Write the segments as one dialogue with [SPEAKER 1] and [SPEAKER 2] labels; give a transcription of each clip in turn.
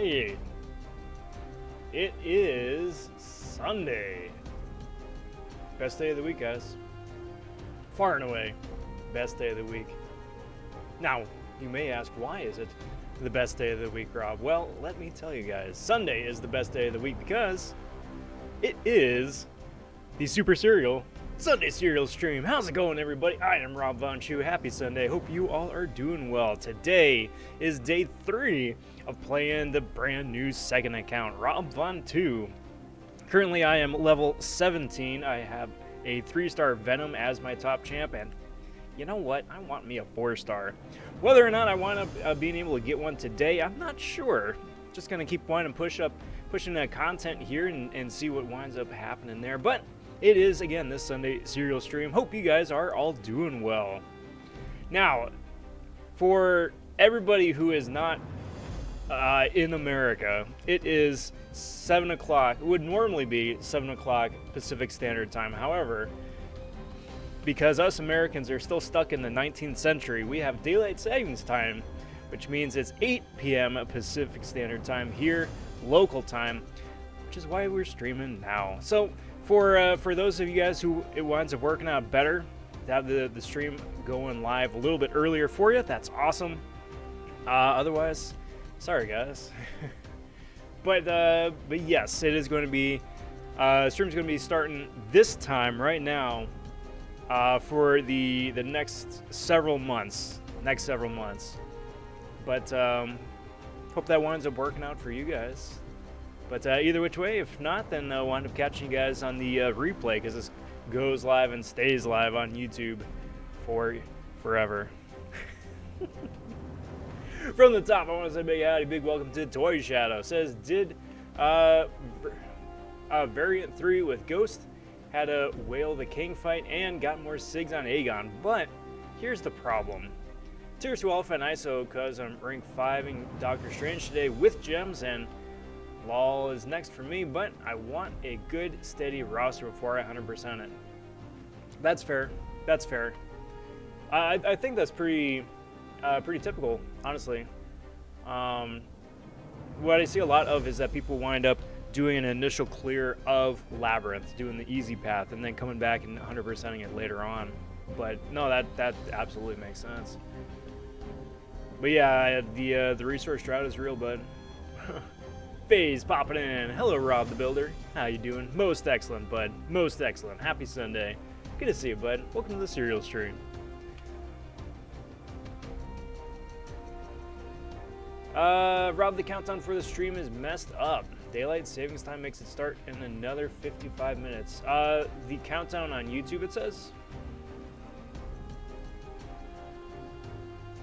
[SPEAKER 1] right. It is Sunday. Best day of the week, guys. Far and away, best day of the week. Now, you may ask, why is it the best day of the week, Rob? Well, let me tell you guys. Sunday is the best day of the week because it is the Super Serial Sunday Serial stream. How's it going, everybody? I am Rob.vonTwo. Happy Sunday. Hope you all are doing well. Today is day 3 of playing the brand new second account, Rob.vonTwo. Currently, I am level 17. I have a 3-star Venom as my top champ, and you know what? I want me a 4-star. Whether or not I wind up being able to get one today, I'm not sure. Just gonna keep pushing that content here and see what winds up happening there. But it is, again, this Sunday Serial stream. Hope you guys are all doing well. Now, for everybody who is not in America, it is 7 o'clock. It would normally be 7 o'clock Pacific Standard Time. However, because us Americans are still stuck in the 19th century, we have daylight savings time, which means it's 8 p.m. Pacific Standard Time here, local time, which is why we're streaming now. So for those of you guys who it winds up working out better to have the stream going live a little bit earlier for you, that's awesome. Otherwise, sorry guys. but yes, it is going to be stream's going to be starting this time right now for the next several months. But hope that winds up working out for you guys. But either which way, if not, then I'll wind up catching you guys on the replay, because this goes live and stays live on YouTube for forever. From the top, I want to say big howdy, big welcome to Toy Shadow. Says, did Variant 3 with Ghost had a Whale the King fight and got more SIGs on Aegon. But here's the problem. Tier 2 Alpha and ISO, because I'm rank 5 in Doctor Strange today with gems, and LOL is next for me, but I want a good, steady roster before I 100% it. That's fair. That's fair. I think that's pretty typical, honestly. What I see a lot of is that people wind up doing an initial clear of Labyrinth, doing the easy path, and then coming back and 100%ing it later on. But no, that absolutely makes sense. But yeah, the resource drought is real, bud. Phase popping in. Hello, Rob the Builder. How you doing? Most excellent, bud. Most excellent. Happy Sunday. Good to see you, bud. Welcome to the Serial stream. Rob, the countdown for the stream is messed up. Daylight savings time makes it start in another 55 minutes. The countdown on YouTube, it says.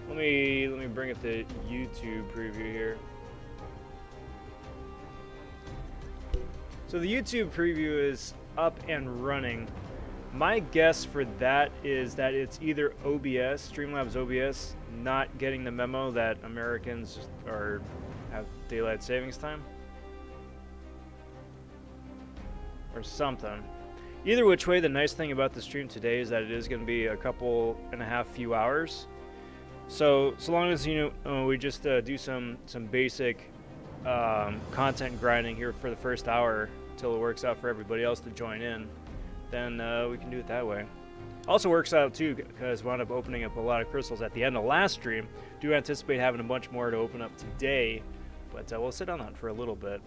[SPEAKER 1] Let me bring up the YouTube preview here. So the YouTube preview is up and running. My guess for that is that it's either OBS, Streamlabs OBS, not getting the memo that Americans have daylight savings time, or something. Either which way, the nice thing about the stream today is that it is going to be a couple and a half few hours. So long as we just do some basic content grinding here for the first hour until it works out for everybody else to join in, then we can do it that way. Also works out too, because we wound up opening up a lot of crystals at the end of last stream. Do anticipate having a bunch more to open up today, but we'll sit on that for a little bit.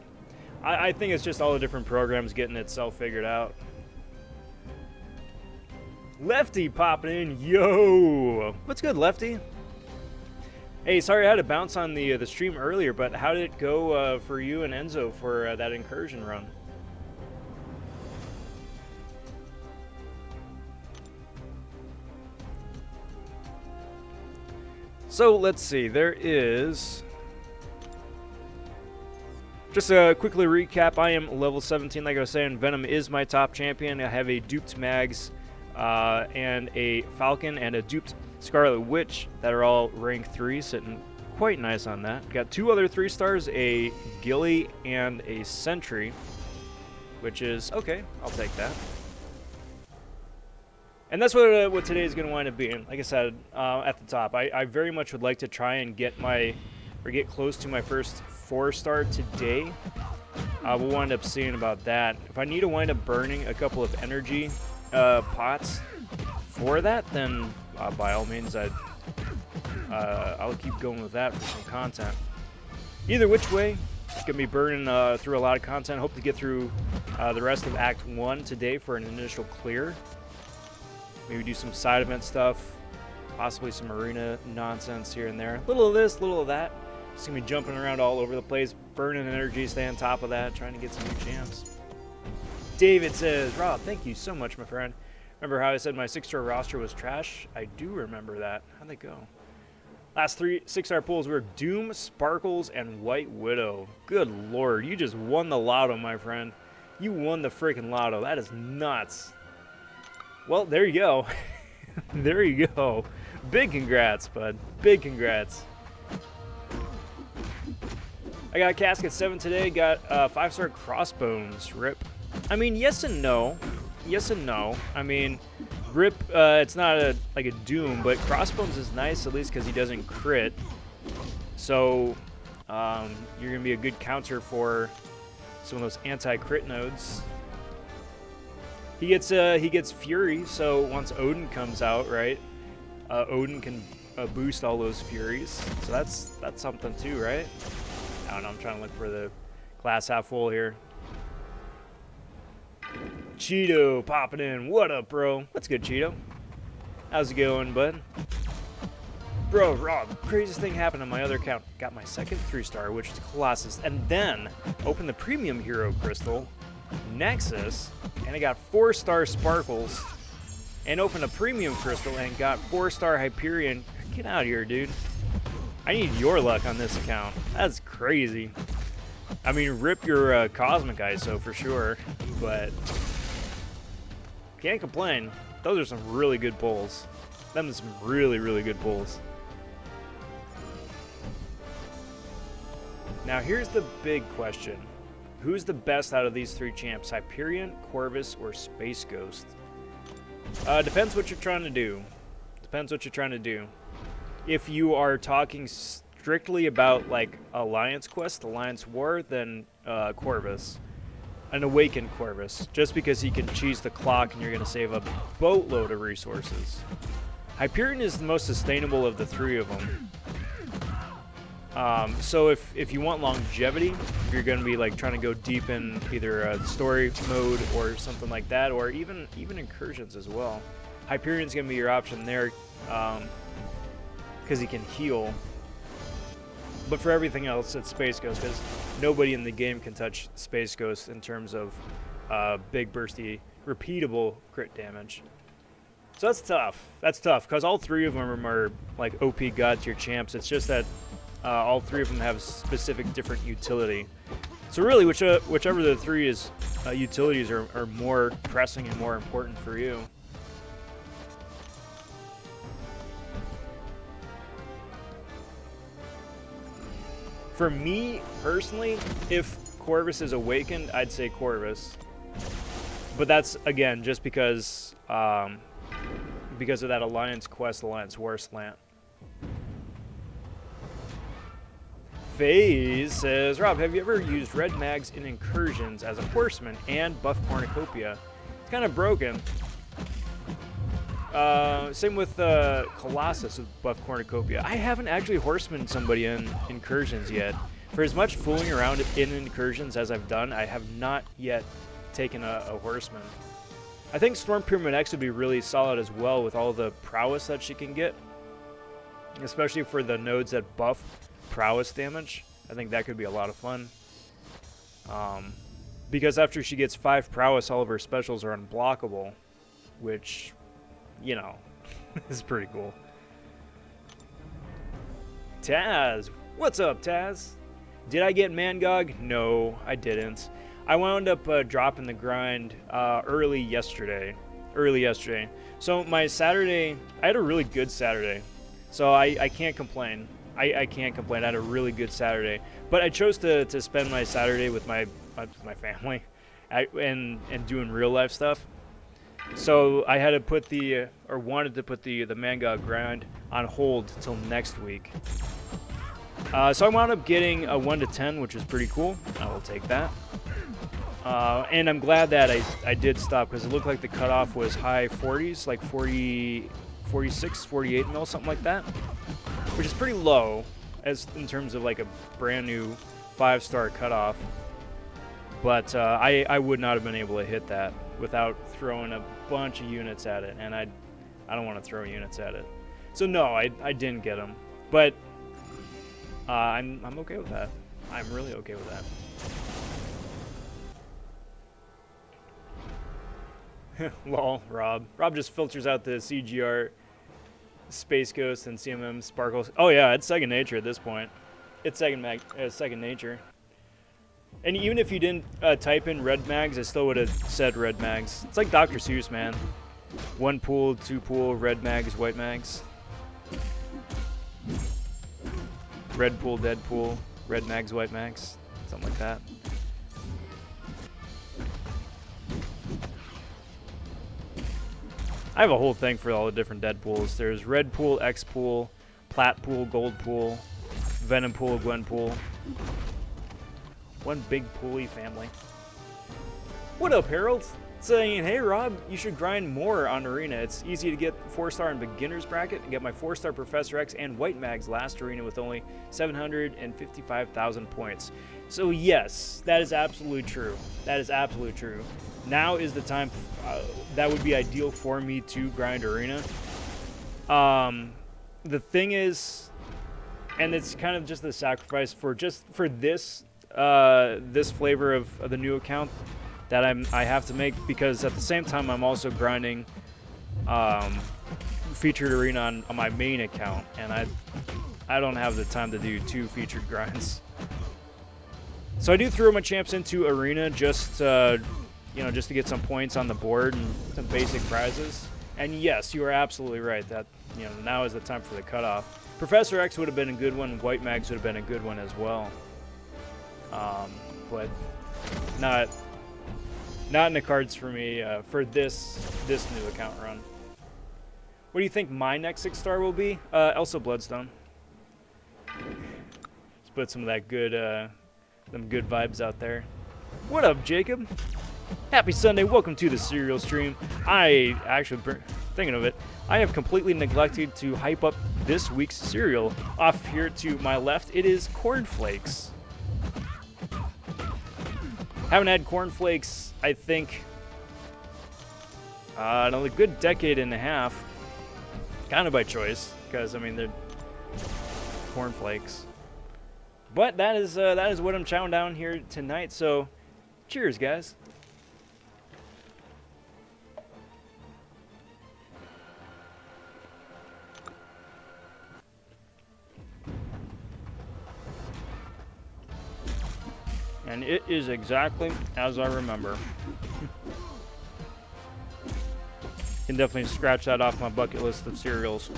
[SPEAKER 1] I think it's just all the different programs getting itself figured out. Lefty popping in, yo! What's good, Lefty? Hey, sorry I had to bounce on the stream earlier, but how did it go for you and Enzo for that incursion run? So let's see, there is, just to quickly recap, I am level 17, like I was saying. Venom is my top champion. I have a duped Mags and a Falcon and a duped Scarlet Witch that are all rank 3, sitting quite nice on that. Got 2 other 3-stars, a Ghillie and a Sentry, which is okay, I'll take that. And that's what today is going to wind up being. Like I said at the top, I very much would like to try and get close to my first 4-star today. We'll wind up seeing about that. If I need to wind up burning a couple of energy pots for that, then by all means, I'll keep going with that for some content. Either which way, gonna be burning through a lot of content. Hope to get through the rest of Act 1 today for an initial clear. Maybe do some side event stuff, possibly some arena nonsense here and there. A little of this, little of that. Just gonna be jumping around all over the place, burning energy, stay on top of that, trying to get some new champs. David says, Rob, thank you so much, my friend. Remember how I said my 6-star roster was trash? I do remember that. How'd they go? Last 3 6-star pools were Doom, Sparkles, and White Widow. Good lord, you just won the lotto, my friend. You won the freaking lotto. That is nuts. Well, there you go. There you go. Big congrats, bud. Big congrats. I got Casket 7 today. Got 5-star Crossbones. Rip. I mean, yes and no. Yes and no. I mean, Rip, it's not like a Doom, but Crossbones is nice at least because he doesn't crit. So you're going to be a good counter for some of those anti-crit nodes. He gets Fury, so once Odin comes out, right, Odin can boost all those Furies. So that's something too, right? I don't know, I'm trying to look for the glass half full here. Cheeto popping in. What up, bro? What's good, Cheeto? How's it going, bud? Bro, Rob, craziest thing happened on my other account. Got my second 3-star, which is Colossus, and then opened the premium hero crystal, Nexus, and I got 4-star Sparkles, and opened a premium crystal and got 4-star Hyperion. Get out of here, dude. I need your luck on this account. That's crazy. I mean, rip your Cosmic ISO for sure, but can't complain. Those are some really good pulls. Them are some really, really good pulls. Now, here's the big question. Who's the best out of these 3 champs? Hyperion, Corvus, or Space Ghost? Depends what you're trying to do. Depends what you're trying to do. If you are talking strictly about like Alliance Quest, Alliance War, then Corvus. An Awakened Corvus, just because he can cheese the clock and you're going to save a boatload of resources. Hyperion is the most sustainable of the 3 of them. So if you want longevity, if you're going to be like trying to go deep in either story mode or something like that, or even incursions as well, Hyperion's going to be your option there. Because he can heal. But for everything else, it's Space Ghost, because nobody in the game can touch Space Ghost in terms of big, bursty, repeatable crit damage. So that's tough. That's tough, because all 3 of them are like OP god tier champs. It's just that all 3 of them have specific different utility. So really, whichever of the 3 is utilities are more pressing and more important for you. For me, personally, if Corvus is Awakened, I'd say Corvus. But that's, again, just because of that Alliance Quest, Alliance War slant. FaZe says, Rob, have you ever used red mags in Incursions as a horseman and buff Cornucopia? It's kind of broken. Same with Colossus with buff Cornucopia. I haven't actually horsemaned somebody in Incursions yet. For as much fooling around in Incursions as I've done, I have not yet taken a horseman. I think Storm Pyramid X would be really solid as well with all the prowess that she can get. Especially for the nodes that buff prowess damage. I think that could be a lot of fun. Because after she gets 5 prowess, all of her specials are unblockable. Which, you know, is pretty cool. Taz! What's up, Taz? Did I get Mangog? No, I didn't. I wound up dropping the grind early yesterday. So my Saturday, I had a really good Saturday. So I can't complain. I can't complain. I had a really good Saturday. But I chose to spend my Saturday with my family and doing real life stuff. So I had to put wanted to put the Mangog grind on hold till next week. So I wound up getting a 1 to 10, which is pretty cool. I will take that. And I'm glad that I did stop, because it looked like the cutoff was high 40s, like 40, 46, 48 mil, something like that, which is pretty low as in terms of like a brand new 5-star cutoff. But I would not have been able to hit that without throwing a bunch of units at it, and I don't want to throw units at it. So no, I didn't get them, but I'm okay with that. I'm really okay with that. Lol, Rob. Rob just filters out the CGR, Space Ghost, and CMM Sparkles. Oh yeah, it's second nature at this point. It's second nature. And even if you didn't type in red mags, I still would have said red mags. It's like Dr. Seuss, man. 1 pool, 2 pool, red mags, white mags. Red pool, dead pool, red mags, white mags. Something like that. I have a whole thing for all the different dead pools. There's red pool, X pool, plat pool, gold pool, venom pool, Gwen pool. One big pooly family. What up, Harold? Saying, hey Rob, you should grind more on Arena. It's easy to get 4-star in beginner's bracket and get my 4-star Professor X and White Mags last Arena with only 755,000 points. So yes, that is absolutely true. That is absolutely true. Now is the time that would be ideal for me to grind Arena. The thing is, and it's kind of just the sacrifice for this this flavor of the new account that I have to make, because at the same time I'm also grinding featured arena on my main account, and I don't have the time to do 2 featured grinds. So I do throw my champs into arena just just to get some points on the board and some basic prizes. And yes, you are absolutely right that now is the time for the cutoff. Professor X would have been a good one. White Mags would have been a good one as well. But not in the cards for me for this new account run. What do you think my next 6-star will be? Elsa Bloodstone. Let's put some of that good, them good vibes out there. What up, Jacob? Happy Sunday. Welcome to the cereal stream. I actually, thinking of it, I have completely neglected to hype up this week's cereal. Off here to my left, it is cornflakes. Haven't had cornflakes, I think, in a good decade and a half. Kind of by choice, because I mean they're cornflakes. But that is what I'm chowing down here tonight. So, cheers, guys. And it is exactly as I remember. Can definitely scratch that off my bucket list of cereals.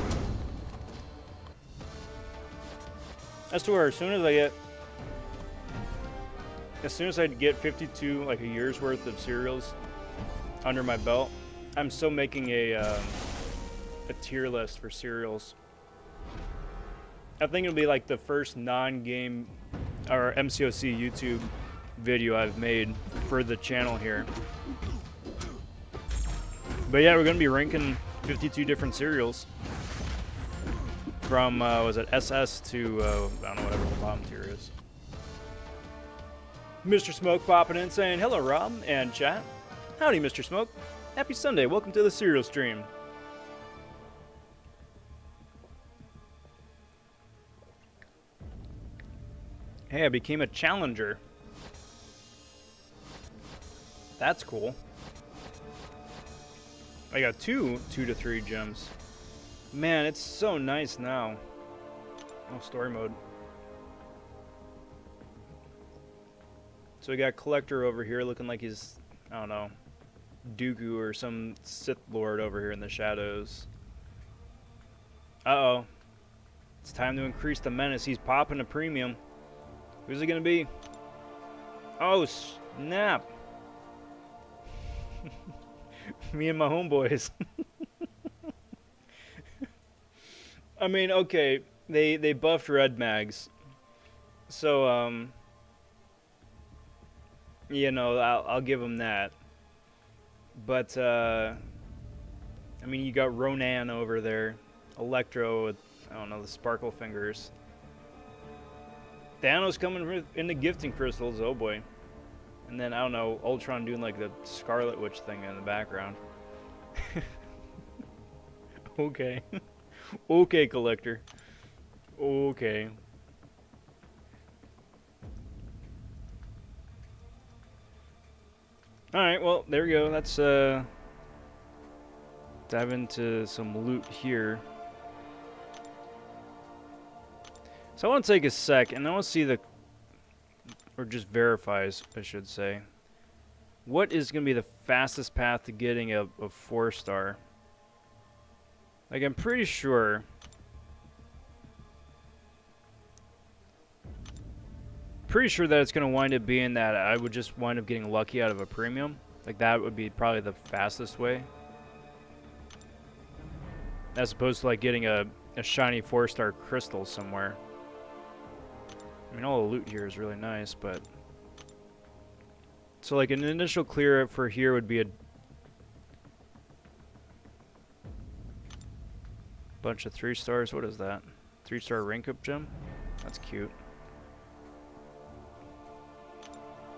[SPEAKER 1] I swear, as soon as I get 52, like a year's worth of cereals under my belt, I'm still making a tier list for cereals. I think it'll be like the first non-game or MCoC YouTube video I've made for the channel here. But yeah, we're gonna be ranking 52 different cereals from was it SS to I don't know, whatever the bottom tier is. Mr. Smoke popping in saying hello, Rob and chat. Howdy, Mr. Smoke. Happy Sunday. Welcome to the cereal stream. Hey, I became a challenger. That's cool. I got 2 to 3 gems. Man, it's so nice now. Oh, story mode. So we got Collector over here looking like he's, I don't know, Dooku or some Sith Lord over here in the shadows. Uh-oh. It's time to increase the menace. He's popping a premium. Who's it gonna be? Oh, snap. Me and my homeboys. I mean, okay, they buffed red mags, So, you know, I'll give him that. But, I mean, you got Ronan over there. Electro with, I don't know, the sparkle fingers. Thanos coming into gifting crystals, oh boy. And then, I don't know, Ultron doing like the Scarlet Witch thing in the background. Okay. Okay, Collector. Okay. Alright, well, there we go. Let's dive into some loot here. So I want to take a sec, and I want to see the... or just verifies, I should say. What is going to be the fastest path to getting a 4-star? Like, I'm pretty sure... that it's going to wind up being that I would just wind up getting lucky out of a premium. Like, that would be probably the fastest way. As opposed to, like, getting a shiny 4-star crystal somewhere. I mean, all the loot here is really nice, but... So, like, an initial clear for here would be a... bunch of 3-stars. What is that? 3-star rank up gem? That's cute.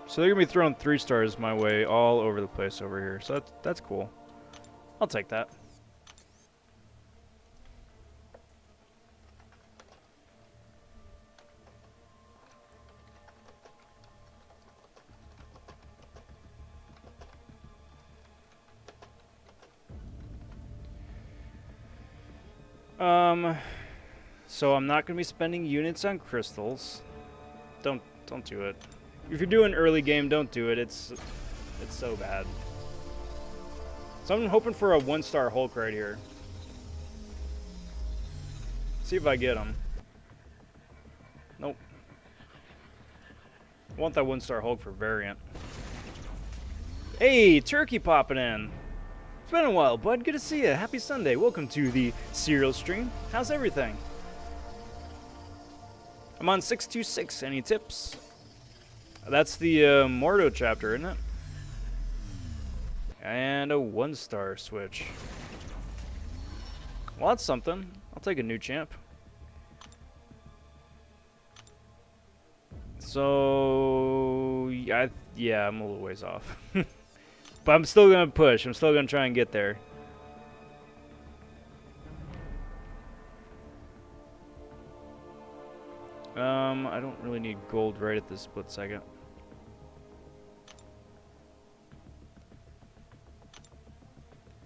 [SPEAKER 1] So they're going to be throwing 3-stars my way all over the place over here. So that's cool. I'll take that. So I'm not going to be spending units on crystals. Don't do it. If you're doing early game, don't do it. It's so bad. So I'm hoping for a 1-star Hulk right here. See if I get him. Nope. I want that 1-star Hulk for variant. Hey, Turkey popping in. It's been a while, bud. Good to see you. Happy Sunday. Welcome to the Serial Stream. How's everything? I'm on 626. Any tips? That's the Mordo chapter, isn't it? And a 1-star switch. Well, that's something. I'll take a new champ. So, yeah, I'm a little ways off. But I'm still going to push. I'm still going to try and get there. I don't really need gold right at this split second.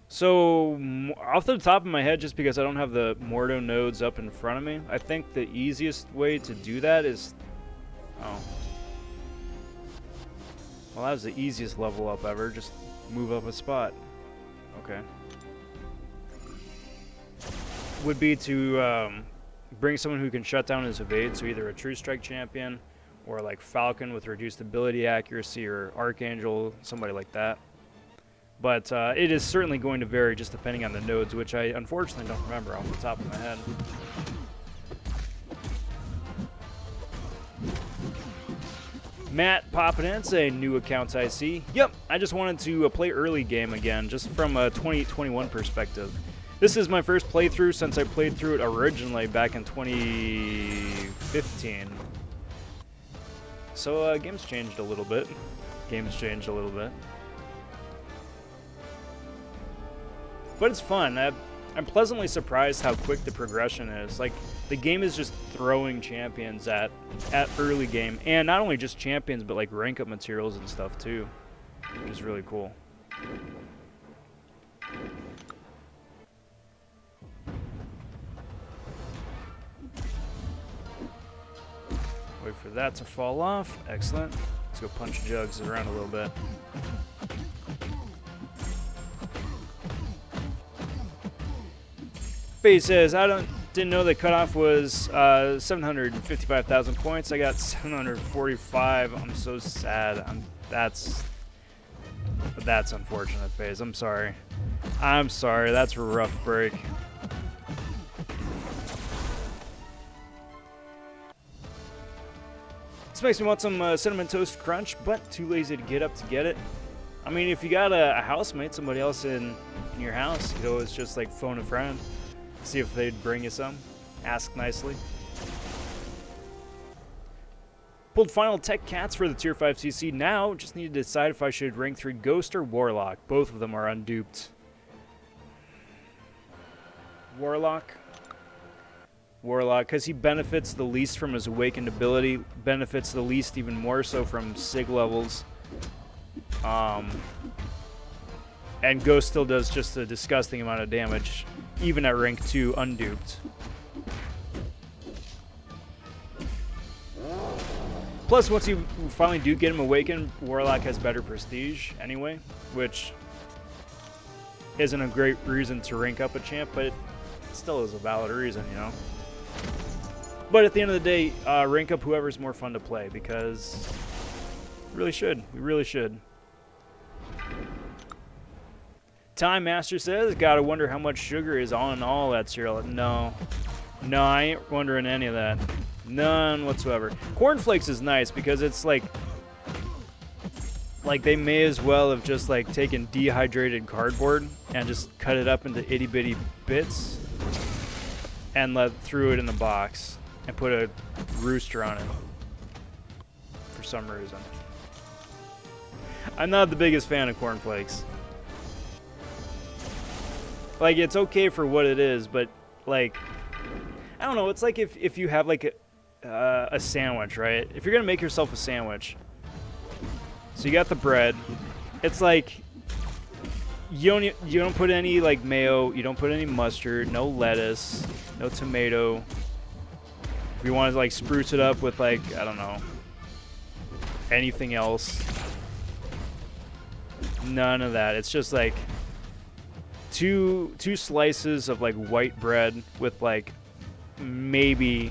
[SPEAKER 1] So, off the top of my head, just because I don't have the Mordo nodes up in front of me, I think the easiest way to do that is... Oh. Well, that was the easiest level up ever. Just move up a spot. Okay. Would be to bring someone who can shut down his evade, so either a True Strike champion, or like Falcon with reduced ability accuracy, or Archangel, somebody like that. But it is certainly going to vary just depending on the nodes, which I unfortunately don't remember off the top of my head. Matt popping in saying new accounts I see. Yep, I just wanted to play early game again, just from a 2021 perspective. This is my first playthrough since I played through it originally back in 2015. So games changed a little bit. But it's fun. I'm pleasantly surprised how quick the progression is. Like, the game is just throwing champions at early game. And not only just champions, but like rank up materials and stuff too. Which is really cool. Wait for that to fall off. Excellent. Let's go punch jugs around a little bit. Faye says, didn't know the cutoff was 755,000 points. I got 745. I'm so sad. That's unfortunate, FaZe. I'm sorry. That's a rough break. This makes me want some Cinnamon Toast Crunch, but too lazy to get up to get it. I mean, if you got a housemate, somebody else in your house, you could always just like phone a friend, see if they'd bring you some. Ask nicely. Pulled final tech cats for the tier 5 CC. Now, just need to decide if I should rank 3 Ghost or Warlock. Both of them are unduped. Warlock, because he benefits the least from his awakened ability, benefits the least even more so from sig levels. And Ghost still does just a disgusting amount of damage, even at rank 2 unduped. Plus, once you finally do get him awakened, Warlock has better prestige anyway, which isn't a great reason to rank up a champ, but it still is a valid reason, you know. But at the end of the day, rank up whoever's more fun to play, because we really should. We really should. Time Master says, gotta wonder how much sugar is on all that cereal. No, I ain't wondering any of that. None whatsoever. Cornflakes is nice because it's like they may as well have just like taken dehydrated cardboard and just cut it up into itty bitty bits and threw it in the box and put a rooster on it for some reason. I'm not the biggest fan of cornflakes. Like, it's okay for what it is, but like, I don't know, it's like if you have like a sandwich, right? If you're gonna make yourself a sandwich, so you got the bread, it's like you don't put any like mayo, you don't put any mustard, no lettuce, no tomato. If you want to like spruce it up with like, I don't know, anything else, none of that. It's just like two slices of like white bread with like maybe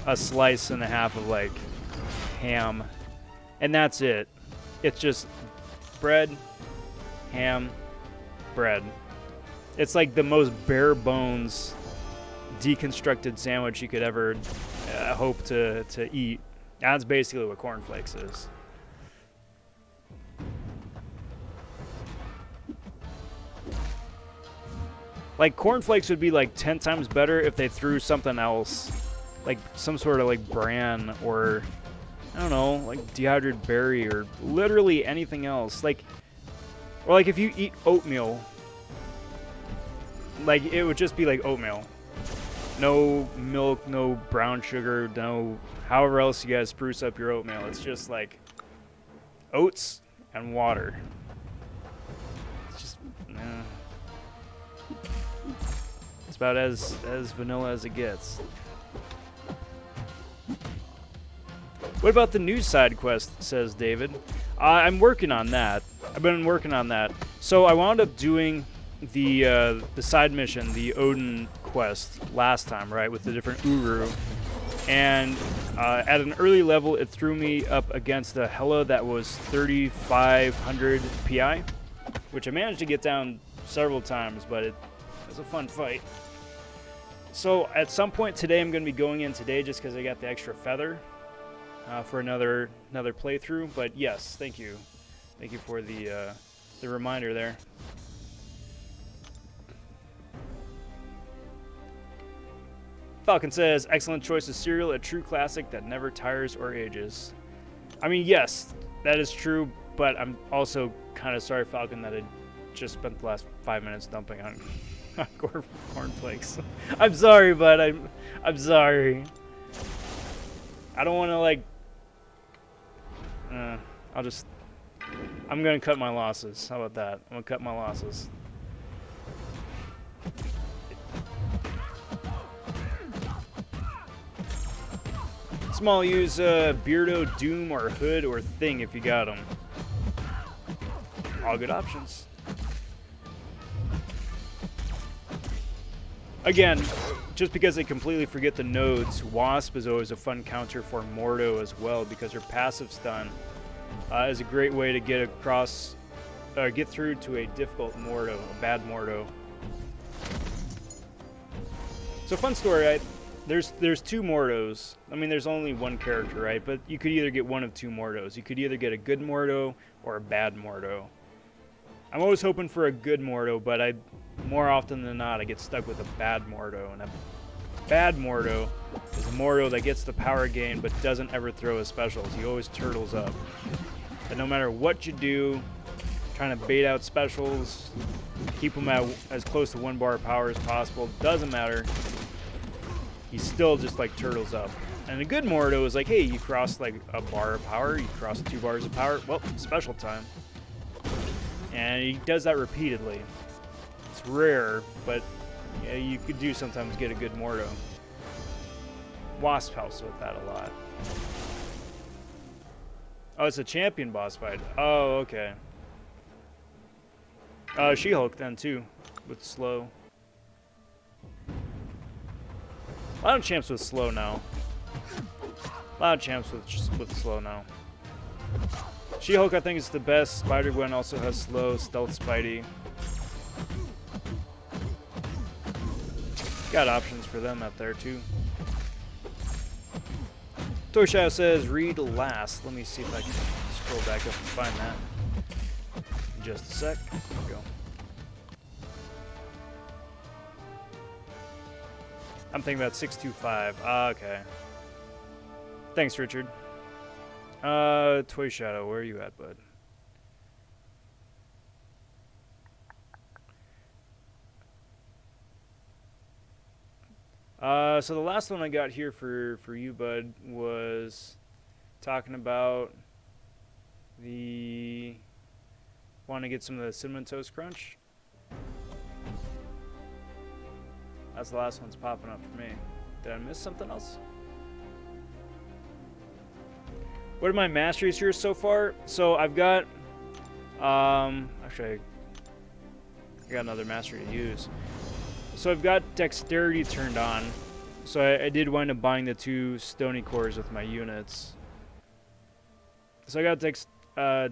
[SPEAKER 1] a slice and a half of like ham, and that's it. It's just bread, ham, bread. It's like the most bare bones deconstructed sandwich you could ever hope to eat. That's basically what cornflakes is. Like, cornflakes would be like 10 times better if they threw something else, like some sort of like bran or, I don't know, like dehydrated berry or literally anything else. Like, or like if you eat oatmeal, like it would just be like oatmeal. No milk, no brown sugar, no however else you guys spruce up your oatmeal. It's just like oats and water. It's just, it's about as vanilla as it gets. What about the new side quest, says David? I'm working on that. I've been working on that. So I wound up doing the side mission, the Odin quest, last time, right, with the different Uru. And at an early level, it threw me up against a Hela that was 3,500 PI, which I managed to get down several times, but it was a fun fight. So at some point today, I'm going to be going in today just because I got the extra feather for another playthrough. But yes, thank you for the reminder there. Falcon says, excellent choice of cereal, a true classic that never tires or ages. I mean, yes, that is true, but I'm also kind of sorry, Falcon, that I just spent the last 5 minutes dumping on cornflakes. I'm sorry, but I'm sorry. I don't want to like. I'm gonna cut my losses. How about that? I'm gonna cut my losses. Small use Beardo, Doom, or Hood, or Thing if you got them. All good options. Again, just because they completely forget the nodes, Wasp is always a fun counter for Mordo as well, because her passive stun is a great way to get across, get through to a difficult Mordo, a bad Mordo. So fun story, There's two Mordos. I mean, there's only one character, right? But you could either get one of two Mordos. You could either get a good Mordo or a bad Mordo. I'm always hoping for a good Mordo, but more often than not, I get stuck with a bad Mordo. And a bad Mordo is a Mordo that gets the power gain but doesn't ever throw his specials. He always turtles up. And no matter what you do, trying to bait out specials, keep them at as close to 1 bar of power as possible, doesn't matter. He still just like turtles up. And a good Mordo is like, hey, you cross like a bar of power, you cross 2 bars of power, well, special time. And he does that repeatedly. It's rare, but yeah, you could sometimes get a good Mordo. Wasp helps with that a lot. Oh, it's a champion boss fight. Oh, okay. She-Hulk then too, with slow. A lot of champs with slow now. A lot of champs with slow now. She-Hulk, I think, is the best. Spider-Gwen also has slow. Stealth Spidey. Got options for them out there, too. Toy Shadow says, read last. Let me see if I can scroll back up and find that. In just a sec. There we go. I'm thinking about 625. Okay. Thanks, Richard. Toy Shadow, where are you at, bud? So the last one I got here for you, bud, was talking about want to get some of the Cinnamon Toast Crunch. That's the last one's popping up for me. Did I miss something else? What are my masteries here so far? So I've got, actually, I got another mastery to use. So I've got dexterity turned on. So I did wind up buying the 2 stony cores with my units. So I got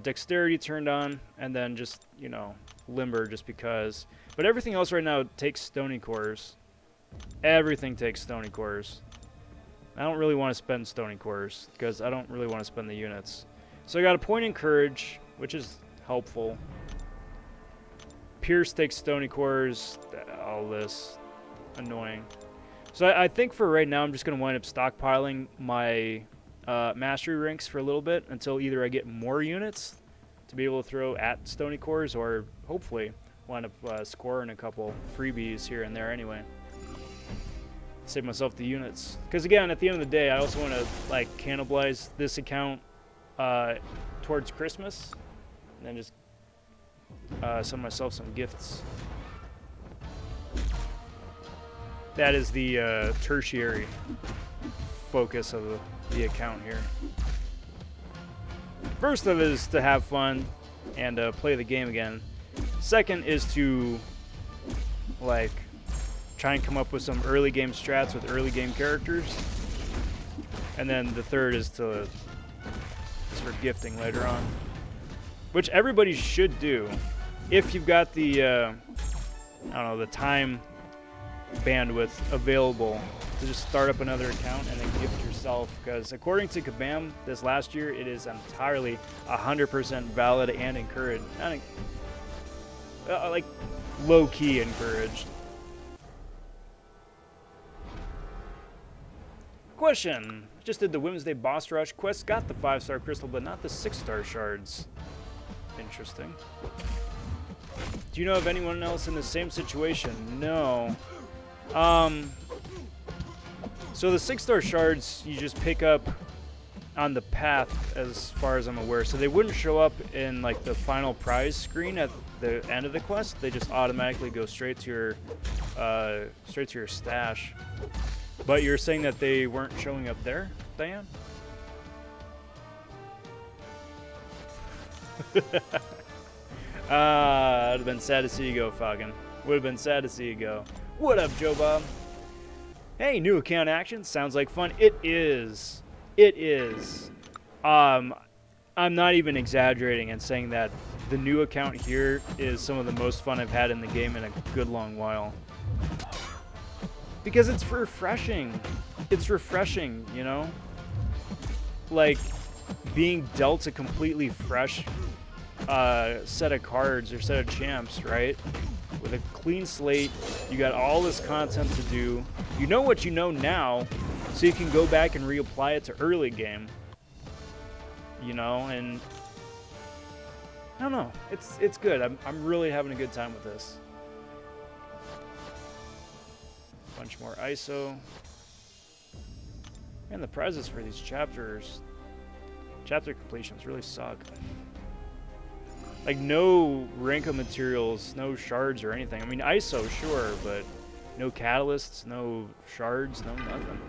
[SPEAKER 1] dexterity turned on, and then just, you know, limber just because. But everything else right now takes stony cores. Everything takes stony cores. I don't really want to spend stony cores because I don't really want to spend the units. So I got a point in courage, which is helpful. Pierce takes stony cores. All this annoying. So I think for right now I'm just going to wind up stockpiling my mastery ranks for a little bit until either I get more units to be able to throw at stony cores, or hopefully wind up scoring a couple freebies here and there anyway. Save myself the units, because again, at the end of the day, I also want to like cannibalize this account towards Christmas, and then just send myself some gifts. That is the tertiary focus of the account here. First of it is to have fun and play the game again. Second is to like try and come up with some early game strats with early game characters. And then the third is for gifting later on, which everybody should do if you've got the I don't know, the time bandwidth available to just start up another account and then gift yourself, because according to Kabam this last year, it is entirely 100% valid and encouraged. Like low-key encouraged. Question. Just did the Wednesday boss rush quest, got the 5-star crystal, but not the 6-star shards. Interesting. Do you know of anyone else in the same situation? No. So the 6-star shards you just pick up on the path as far as I'm aware. So they wouldn't show up in like the final prize screen at the end of the quest. They just automatically go straight to your stash. But you're saying that they weren't showing up there, Diane? It'd have been sad to see you go, Falcon. Would have been sad to see you go. What up, Joe Bob? Hey, new account action. Sounds like fun. It is. It is. I'm not even exaggerating and saying that the new account here is some of the most fun I've had in the game in a good long while. Because it's refreshing. It's refreshing, you know? Like, being dealt a completely fresh set of cards or set of champs, right? With a clean slate, you got all this content to do. You know what you know now, so you can go back and reapply it to early game. You know, and I don't know. It's good. I'm really having a good time with this. Bunch more ISO. Man, the prizes for these chapter completions really suck. Like, no Ranko materials, no shards or anything. I mean, ISO, sure, but no catalysts, no shards, no nothing.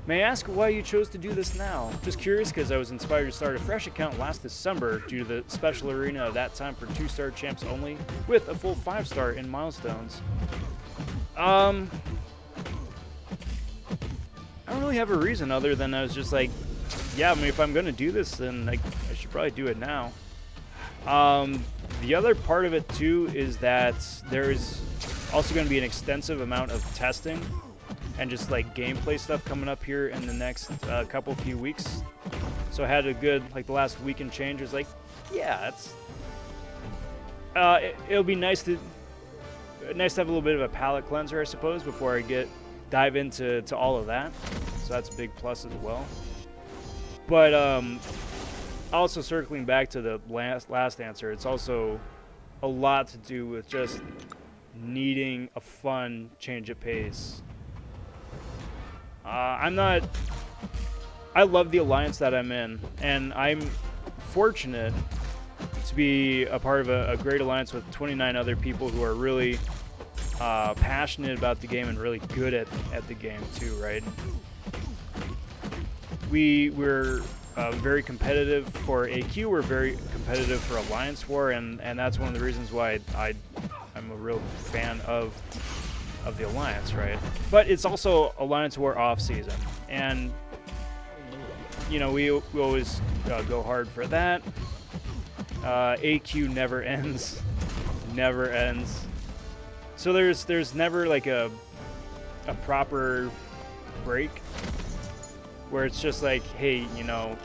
[SPEAKER 1] May I ask why you chose to do this now? Just curious, because I was inspired to start a fresh account last December due to the special arena of that time for 2-star champs only, with a full 5-star in milestones. I don't really have a reason other than I was just like, yeah, I mean, if I'm going to do this, then I should probably do it now. The other part of it, too, is that there's also going to be an extensive amount of testing and just, like, gameplay stuff coming up here in the next few weeks. So I had a good, like, the last week and change was like, yeah, it'll be nice to have a little bit of a palate cleanser, I suppose, before I dive into all of that. So that's a big plus as well. But also circling back to the last answer, it's also a lot to do with just needing a fun change of pace. I love the alliance that I'm in, and I'm fortunate to be a part of a great alliance with 29 other people who are really passionate about the game and really good at the game too, right? We're very competitive for AQ. We're very competitive for Alliance War, and that's one of the reasons why I'm a real fan of the Alliance, right? But it's also Alliance War off season, and you know we always go hard for that. AQ never ends, never ends. So there's never like a proper break where it's just like, hey, you know,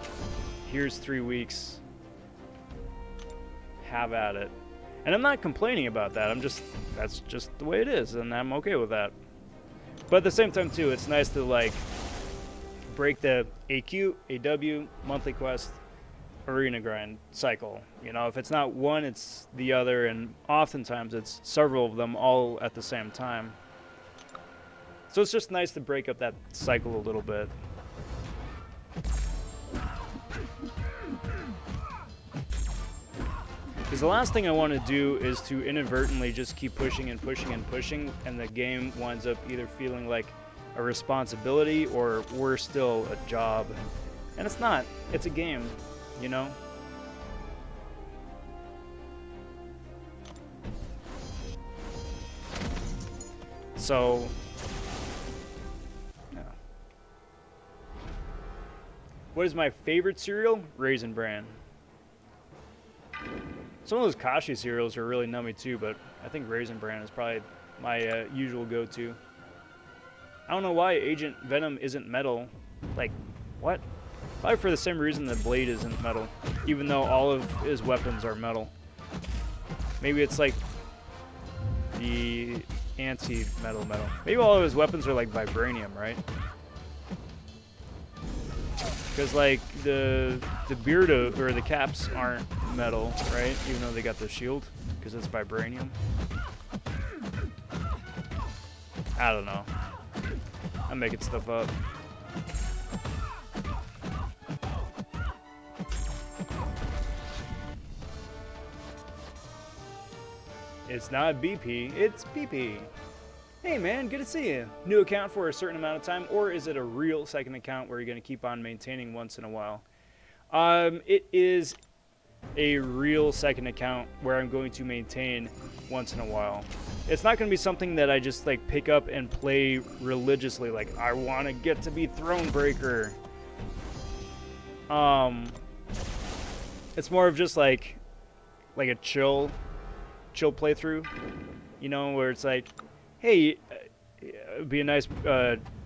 [SPEAKER 1] here's 3 weeks, have at it. And I'm not complaining about that. That's just the way it is, and I'm okay with that. But at the same time too, it's nice to like break the AQ, AW, monthly quest, arena grind cycle. You know, if it's not one, it's the other, and oftentimes it's several of them all at the same time. So it's just nice to break up that cycle a little bit. Because the last thing I want to do is to inadvertently just keep pushing and pushing and pushing, and the game winds up either feeling like a responsibility or worse still, a job. And it's not. It's a game, you know? So, yeah. What is my favorite cereal? Raisin Bran. Some of those Kashi cereals are really nummy too, but I think Raisin Bran is probably my usual go-to. I don't know why Agent Venom isn't metal. Like, what? Probably for the same reason that Blade isn't metal, even though all of his weapons are metal. Maybe it's like the anti-metal metal. Maybe all of his weapons are like vibranium, right? Because like the beard or the caps aren't metal, right? Even though they got the shield, because it's vibranium. I don't know. I'm making stuff up. It's not BP, it's PP. Hey man, good to see you. New account for a certain amount of time, or is it a real second account where you're going to keep on maintaining once in a while? It is a real second account where I'm going to maintain once in a while. It's not going to be something that I just like pick up and play religiously, like I want to get to be Thronebreaker. It's more of just like a chill chill playthrough, you know, where it's like, hey, it'd be a nice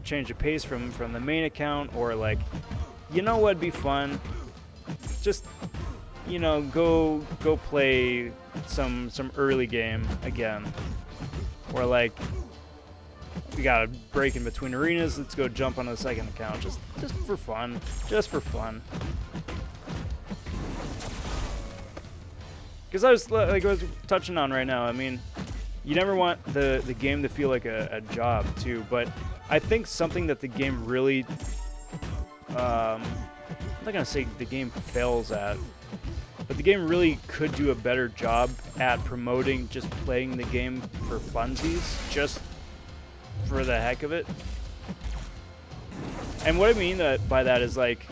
[SPEAKER 1] change of pace from the main account, or like, you know what'd be fun? Just, you know, go play some early game again, or like, we got a break in between arenas, let's go jump on the second account, just for fun, just for fun. Because I was touching on right now, I mean, you never want the game to feel like a job too, but I think something that the game really, I'm not gonna say the game fails at, but the game really could do a better job at promoting just playing the game for funsies, just for the heck of it. And what I mean by that is, like,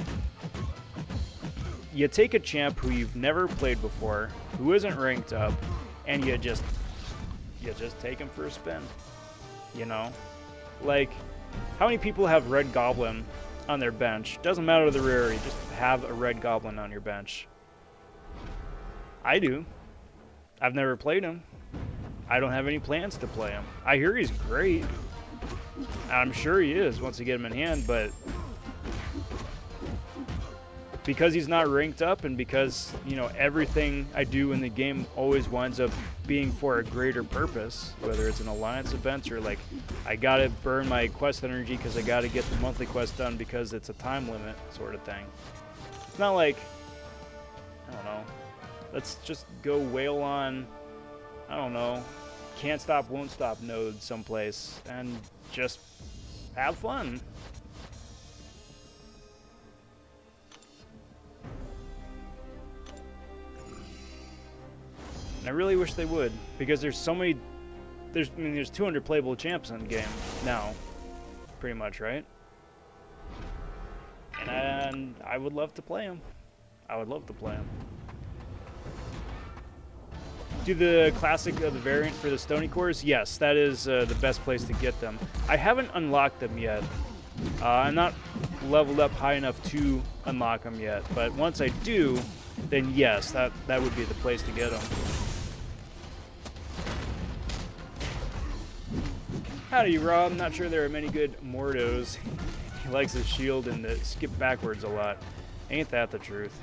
[SPEAKER 1] you take a champ who you've never played before, who isn't ranked up, and you just take him for a spin, you know? Like, how many people have Red Goblin on their bench? Doesn't matter the rarity, just have a Red Goblin on your bench. I do. I've never played him. I don't have any plans to play him. I hear he's great. I'm sure he is once you get him in hand, but because he's not ranked up, and because, you know, everything I do in the game always winds up being for a greater purpose, whether it's an alliance event or like I gotta burn my quest energy because I gotta get the monthly quest done because it's a time limit sort of thing. It's not like, I don't know, let's just go wail on, I don't know, can't stop won't stop node someplace and just have fun. And I really wish they would, because there's so many, there's 200 playable champs in the game now, pretty much, right? And I would love to play them. I would love to play them. Do the classic of the variant for the Stony Cores? Yes, that is the best place to get them. I haven't unlocked them yet. I'm not leveled up high enough to unlock them yet, but once I do, then yes, that would be the place to get them. Howdy, Rob. Not sure there are many good Mordos. He likes his shield and to skip backwards a lot. Ain't that the truth?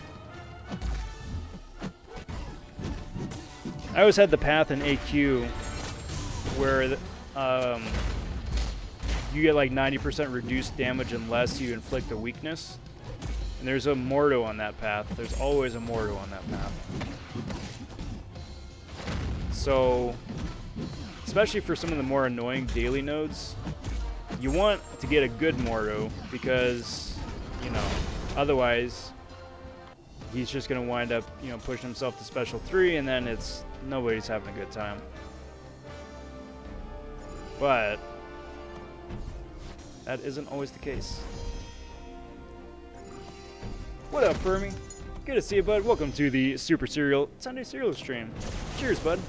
[SPEAKER 1] I always had the path in AQ where you get like 90% reduced damage unless you inflict a weakness. And there's a Mordo on that path. There's always a Mordo on that path. So, especially for some of the more annoying daily nodes, you want to get a good Mordo because, you know, otherwise he's just going to wind up, you know, pushing himself to special 3, and then it's nobody's having a good time. But that isn't always the case. What up, Fermi? Good to see you, bud. Welcome to the Super Serial Sunday Serial stream. Cheers, bud.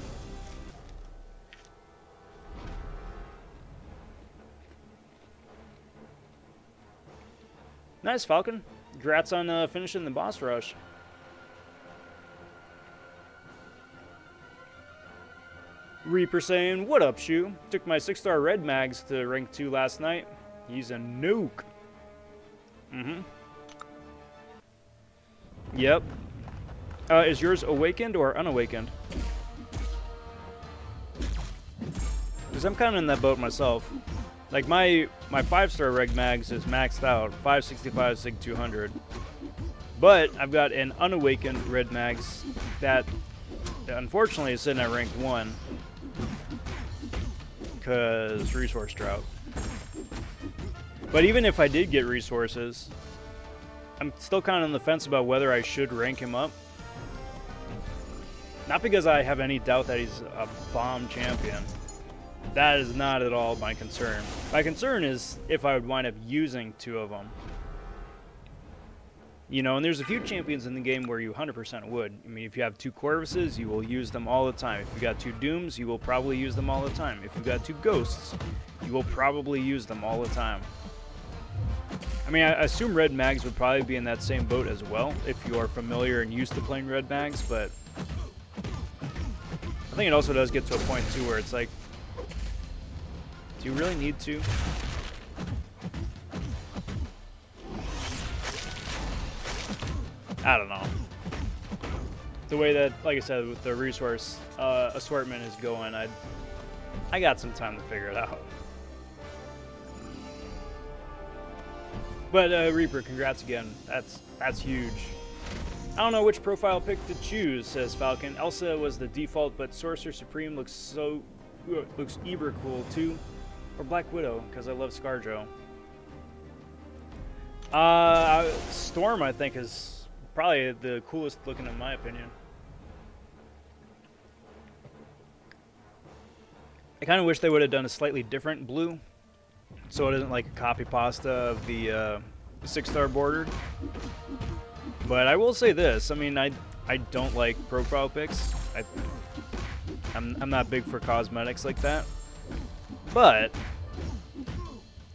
[SPEAKER 1] Nice, Falcon. Congrats on finishing the boss rush. Reaper saying, what up, Shoe? Took my 6-star red mags to rank 2 last night. He's a nuke. Yep. Is yours awakened or unawakened? Because I'm kind of in that boat myself. Like my 5-star reg mags is maxed out, 565 sig 200. But I've got an unawakened red mags that unfortunately is sitting at rank 1. Because resource drought. But even if I did get resources, I'm still kind of on the fence about whether I should rank him up. Not because I have any doubt that he's a bomb champion. That is not at all my concern. My concern is if I would wind up using 2 of them. You know, and there's a few champions in the game where you 100% would. I mean, if you have 2 Corvuses, you will use them all the time. If you got 2 Dooms, you will probably use them all the time. If you got 2 Ghosts, you will probably use them all the time. I mean, I assume red mags would probably be in that same boat as well, if you are familiar and used to playing red mags, but I think it also does get to a point too where it's like, do you really need to? I don't know. The way that, like I said, with the resource assortment is going, I got some time to figure it out. But Reaper, congrats again. That's huge. I don't know which profile pick to choose, says Falcon. Elsa was the default, but Sorcerer Supreme looks uber cool too. Or Black Widow, because I love ScarJo. Storm, I think, is probably the coolest looking in my opinion. I kind of wish they would have done a slightly different blue, so it isn't like a copy pasta of the 6-star border. But I will say this, I mean, I don't like profile pics. I'm not big for cosmetics like that. But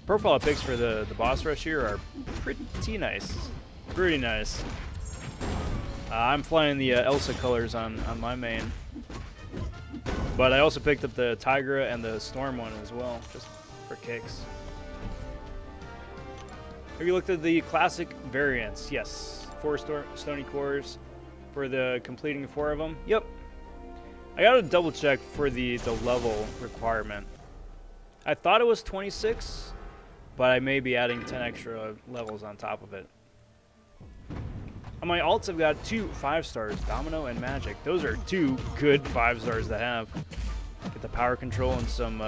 [SPEAKER 1] profile pics for the boss rush here are pretty nice. Pretty nice. I'm flying the Elsa colors on my main. But I also picked up the Tigra and the Storm one as well, just for kicks. Have you looked at the classic variants? Yes. 4 stony cores for the completing 4 of them. Yep. I gotta double check for the level requirement. I thought it was 26, but I may be adding 10 extra levels on top of it. On my alts, I've got 2 5-stars, Domino and Magic. Those are 2 good 5-stars to have. Get the power control and some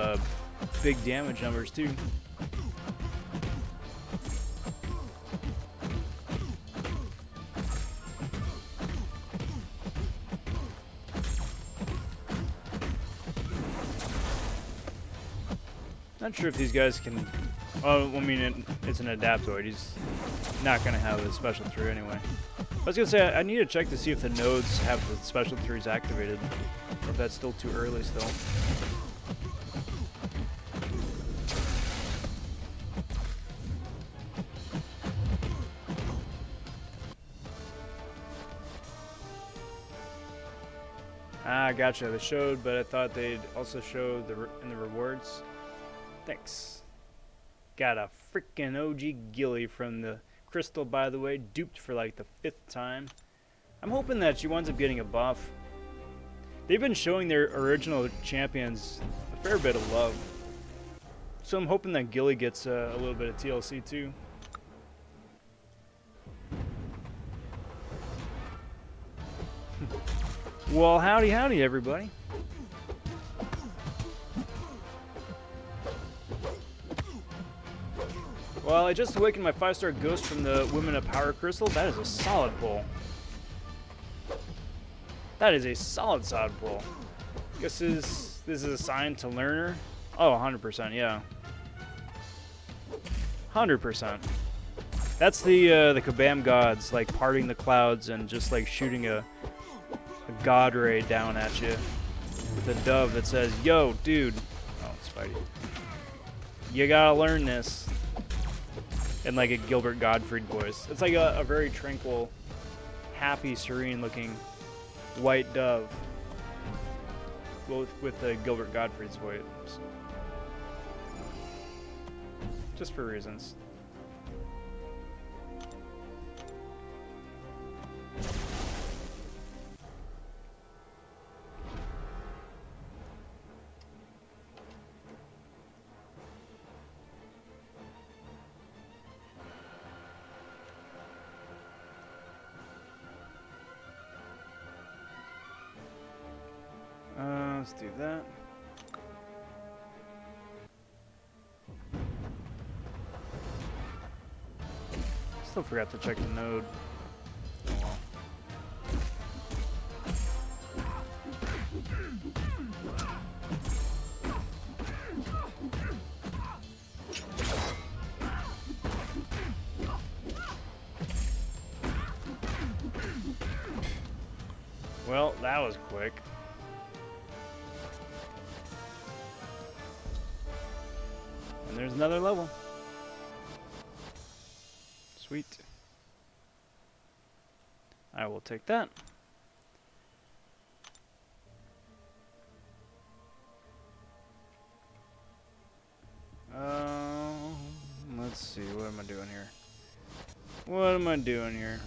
[SPEAKER 1] big damage numbers too. Not sure if these guys can. Oh, I mean, it's an Adaptoid. He's not going to have a special tree anyway. I was going to say, I need to check to see if the nodes have the special trees activated. Or if that's still too early still. Ah, gotcha. They showed, but I thought they'd also show in the rewards. Thanks. Got a freaking OG Gilly from the Crystal, by the way. Duped for like the 5th time. I'm hoping that she winds up getting a buff. They've been showing their original champions a fair bit of love. So I'm hoping that Gilly gets a little bit of TLC too. Well, howdy everybody. Well, I just awakened my 5-star ghost from the Women of Power Crystal. That is a solid pull. That is a solid pull. Guess this is a sign to learner. Oh, 100%, yeah. 100%. That's the Kabam gods, like parting the clouds and just like shooting a god ray down at you with a dove that says, "Yo, dude." Oh, Spidey. You gotta learn this. In like a Gilbert Gottfried voice. It's like a very tranquil, happy, serene-looking white dove. Well, with Gilbert Gottfried's voice. Just for reasons. Let's do that. Still forgot to check the node. Oh well. Well, that was quick. And there's another level. Sweet. I will take that. am I doing here? What am I doing here?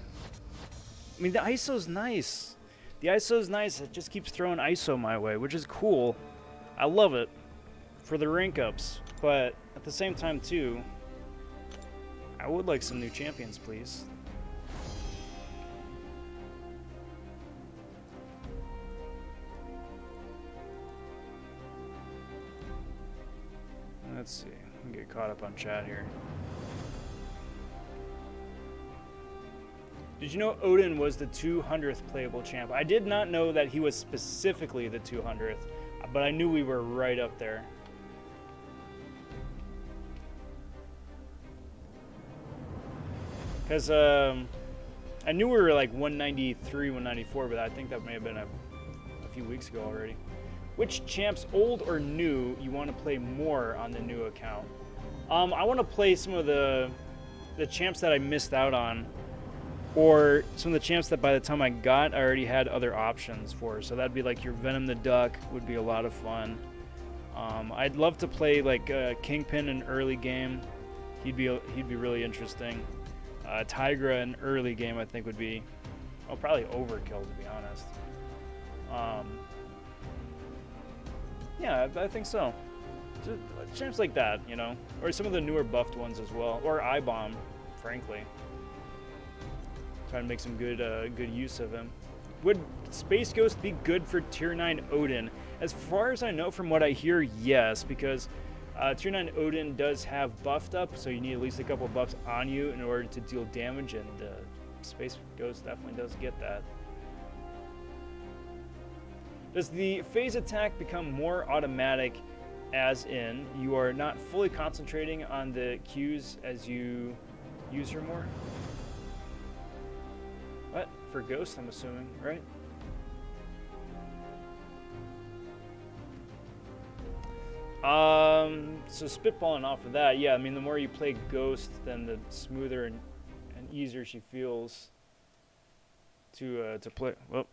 [SPEAKER 1] I mean, the ISO's nice. The ISO's nice. It just keeps throwing ISO my way, which is cool. I love it for the rank ups. But at the same time, too, I would like some new champions, please. Let's see. I'm gonna get caught up on chat here. Did you know Odin was the 200th playable champ? I did not know that he was specifically the 200th, but I knew we were right up there. Because I knew we were like 193, 194, but I think that may have been a few weeks ago already. Which champs, old or new, you want to play more on the new account? I want to play some of the champs that I missed out on, or some of the champs that by the time I got, I already had other options for. So that'd be like your Venom the Duck would be a lot of fun. I'd love to play like Kingpin in early game. He'd be really interesting. Tigra in early game I think would be, probably overkill to be honest. Yeah, I think so. Just champs like that, you know, or some of the newer buffed ones as well, or I-Bomb, frankly. Try to make some good use of him. Would Space Ghost be good for Tier 9 Odin? As far as I know from what I hear, yes, because Tier 9 Odin does have buffed up, so you need at least a couple buffs on you in order to deal damage, and Space Ghost definitely does get that. Does the phase attack become more automatic, as in you are not fully concentrating on the Qs as you use her more? What? For Ghost, I'm assuming, right? So spitballing off of that, yeah, I mean, the more you play Ghost, then the smoother and easier she feels to play. Whoop.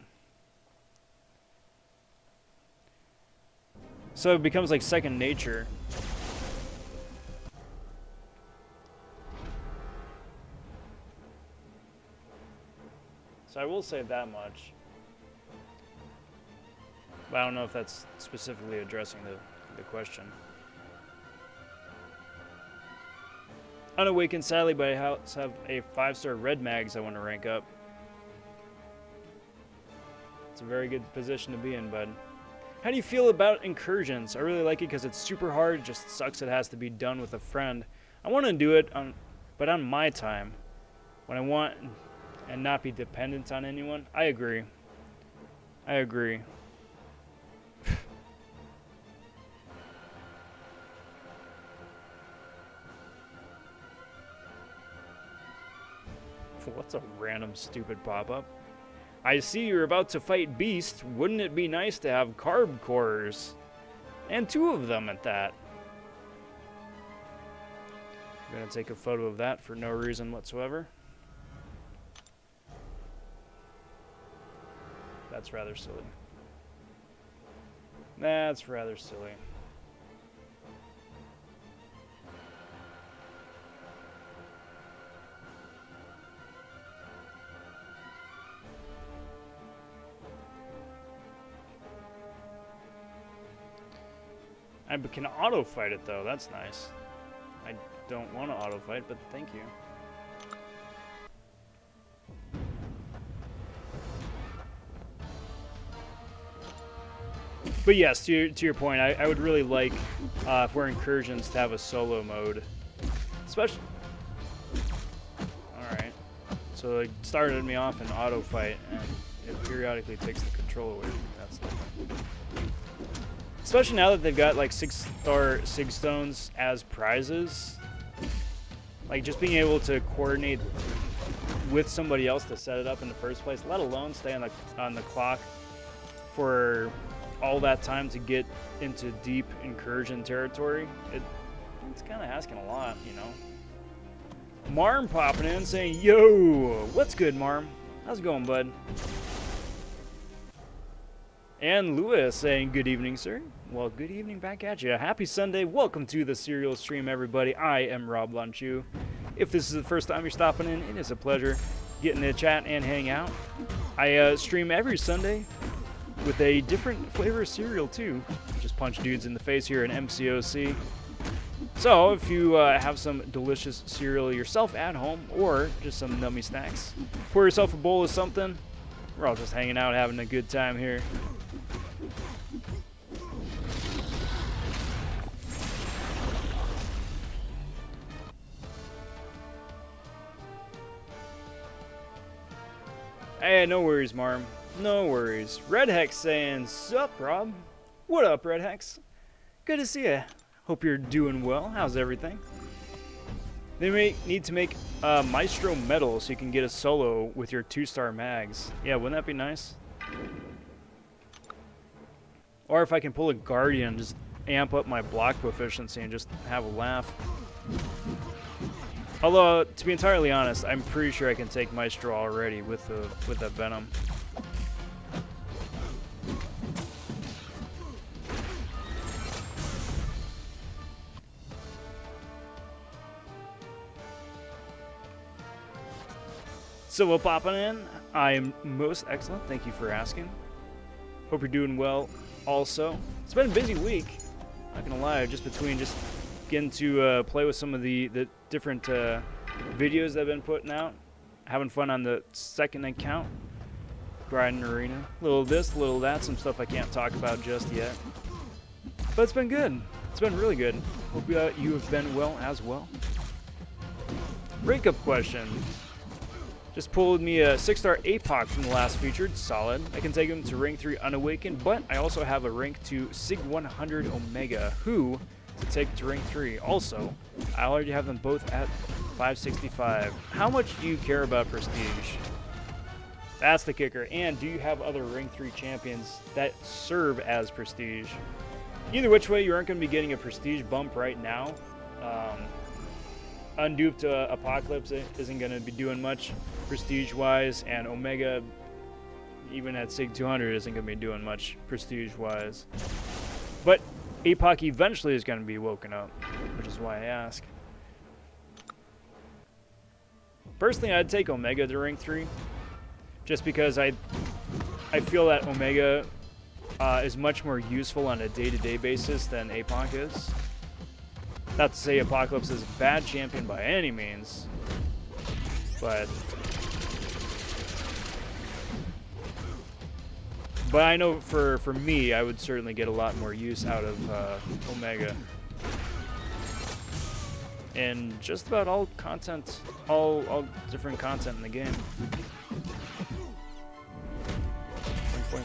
[SPEAKER 1] So it becomes like second nature. So I will say that much. But I don't know if that's specifically addressing the question. Unawakened, sadly, but I have a 5-star red mags I want to rank up. It's a very good position to be in, bud. How do you feel about Incursions? I really like it because it's super hard. It just sucks it has to be done with a friend. I want to do it, but on my time, when I want, and not be dependent on anyone. I agree. I agree. What's a random stupid pop-up? I see you're about to fight Beast. Wouldn't it be nice to have carb cores? And 2 of them at that. I'm gonna take a photo of that for no reason whatsoever. That's rather silly. That's rather silly. I can auto fight it though, that's nice. I don't want to auto fight, but thank you. But yes, to your point, I would really like if we're Incursions to have a solo mode. Especially... Alright. So it started me off in auto fight, and it periodically takes the control away from me. That's different. Especially now that they've got like 6-star Sig Stones as prizes. Like just being able to coordinate with somebody else to set it up in the first place, let alone stay on the clock for all that time to get into deep Incursion territory. It's kind of asking a lot, you know. Marm popping in saying, yo, what's good, Marm? How's it going, bud? And Lewis saying, good evening, sir. Well, good evening back at you. Happy Sunday. Welcome to the Serial Stream, everybody. I am Rob.vonTwo. If this is the first time you're stopping in, it is a pleasure getting to chat and hang out. I stream every Sunday with a different flavor of cereal too. Just punch dudes in the face here in MCoC. So if you have some delicious cereal yourself at home, or just some nummy snacks, pour yourself a bowl of something. We're all just hanging out, having a good time here. Hey, no worries, Marm. No worries. Red Hex saying, sup, Rob? What up, Red Hex? Good to see ya. Hope you're doing well. How's everything? They may need to make Maestro Medal so you can get a solo with your 2-star mags. Yeah, wouldn't that be nice? Or if I can pull a Guardian, just amp up my block proficiency and just have a laugh. Although, to be entirely honest, I'm pretty sure I can take Maestro already with that Venom. So we're popping in. I am most excellent. Thank you for asking. Hope you're doing well also. It's been a busy week. Not gonna lie, just between just getting to play with some of the different videos that I've been putting out. Having fun on the second account. Grinding arena. Little this, little that. Some stuff I can't talk about just yet. But it's been good. It's been really good. Hope you have been well as well. Rank up question. Just pulled me a 6-star APOC from the last featured. Solid. I can take him to rank 3 unawakened, but I also have a rank 2 Sig 100 Omega, who to take to rank 3. Also, I already have them both at 565. How much do you care about prestige? That's the kicker. And do you have other rank 3 champions that serve as prestige? Either which way, you aren't going to be getting a prestige bump right now. Unduped Apocalypse isn't going to be doing much prestige-wise, and Omega, even at Sig 200, isn't going to be doing much prestige-wise. But APOC eventually is going to be woken up, which is why I ask. Personally, I'd take Omega to rank 3, just because I feel that Omega is much more useful on a day-to-day basis than APOC is. Not to say Apocalypse is a bad champion by any means, but I know for me, I would certainly get a lot more use out of Omega. And just about all content, all different content in the game. Point.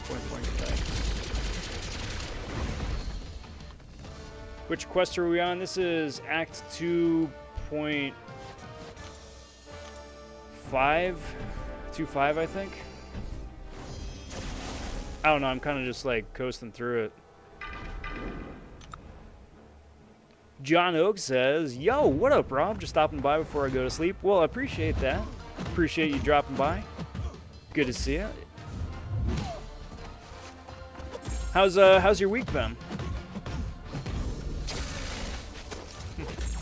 [SPEAKER 1] Which quest are we on? This is Act 2.5, 2.5, I think. I don't know, I'm kind of just like coasting through it. John Oak says, yo, what up, Rob? Just stopping by before I go to sleep. Well, I appreciate that. Appreciate you dropping by. Good to see you. How's your week been?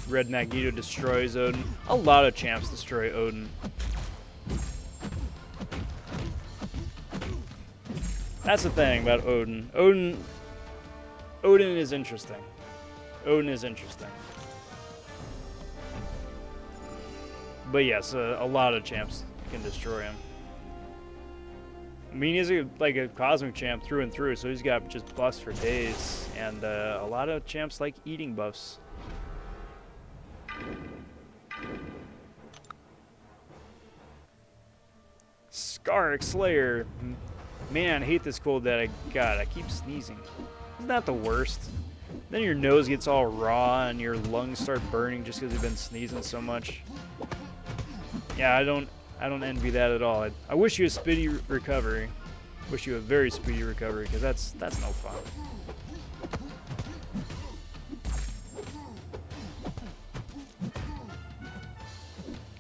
[SPEAKER 1] Red Magneto destroys Odin. A lot of champs destroy Odin. That's the thing about Odin. Odin is interesting. Odin is interesting. But yes, a lot of champs can destroy him. I mean, he's like a cosmic champ through and through, so he's got just buffs for days. And a lot of champs like eating buffs. Skark Slayer. Man, I hate this cold that I got. I keep sneezing. Isn't that the worst? Then your nose gets all raw and your lungs start burning just because you've been sneezing so much. Yeah, I don't envy that at all. I wish you a speedy recovery. Wish you a very speedy recovery, because that's no fun.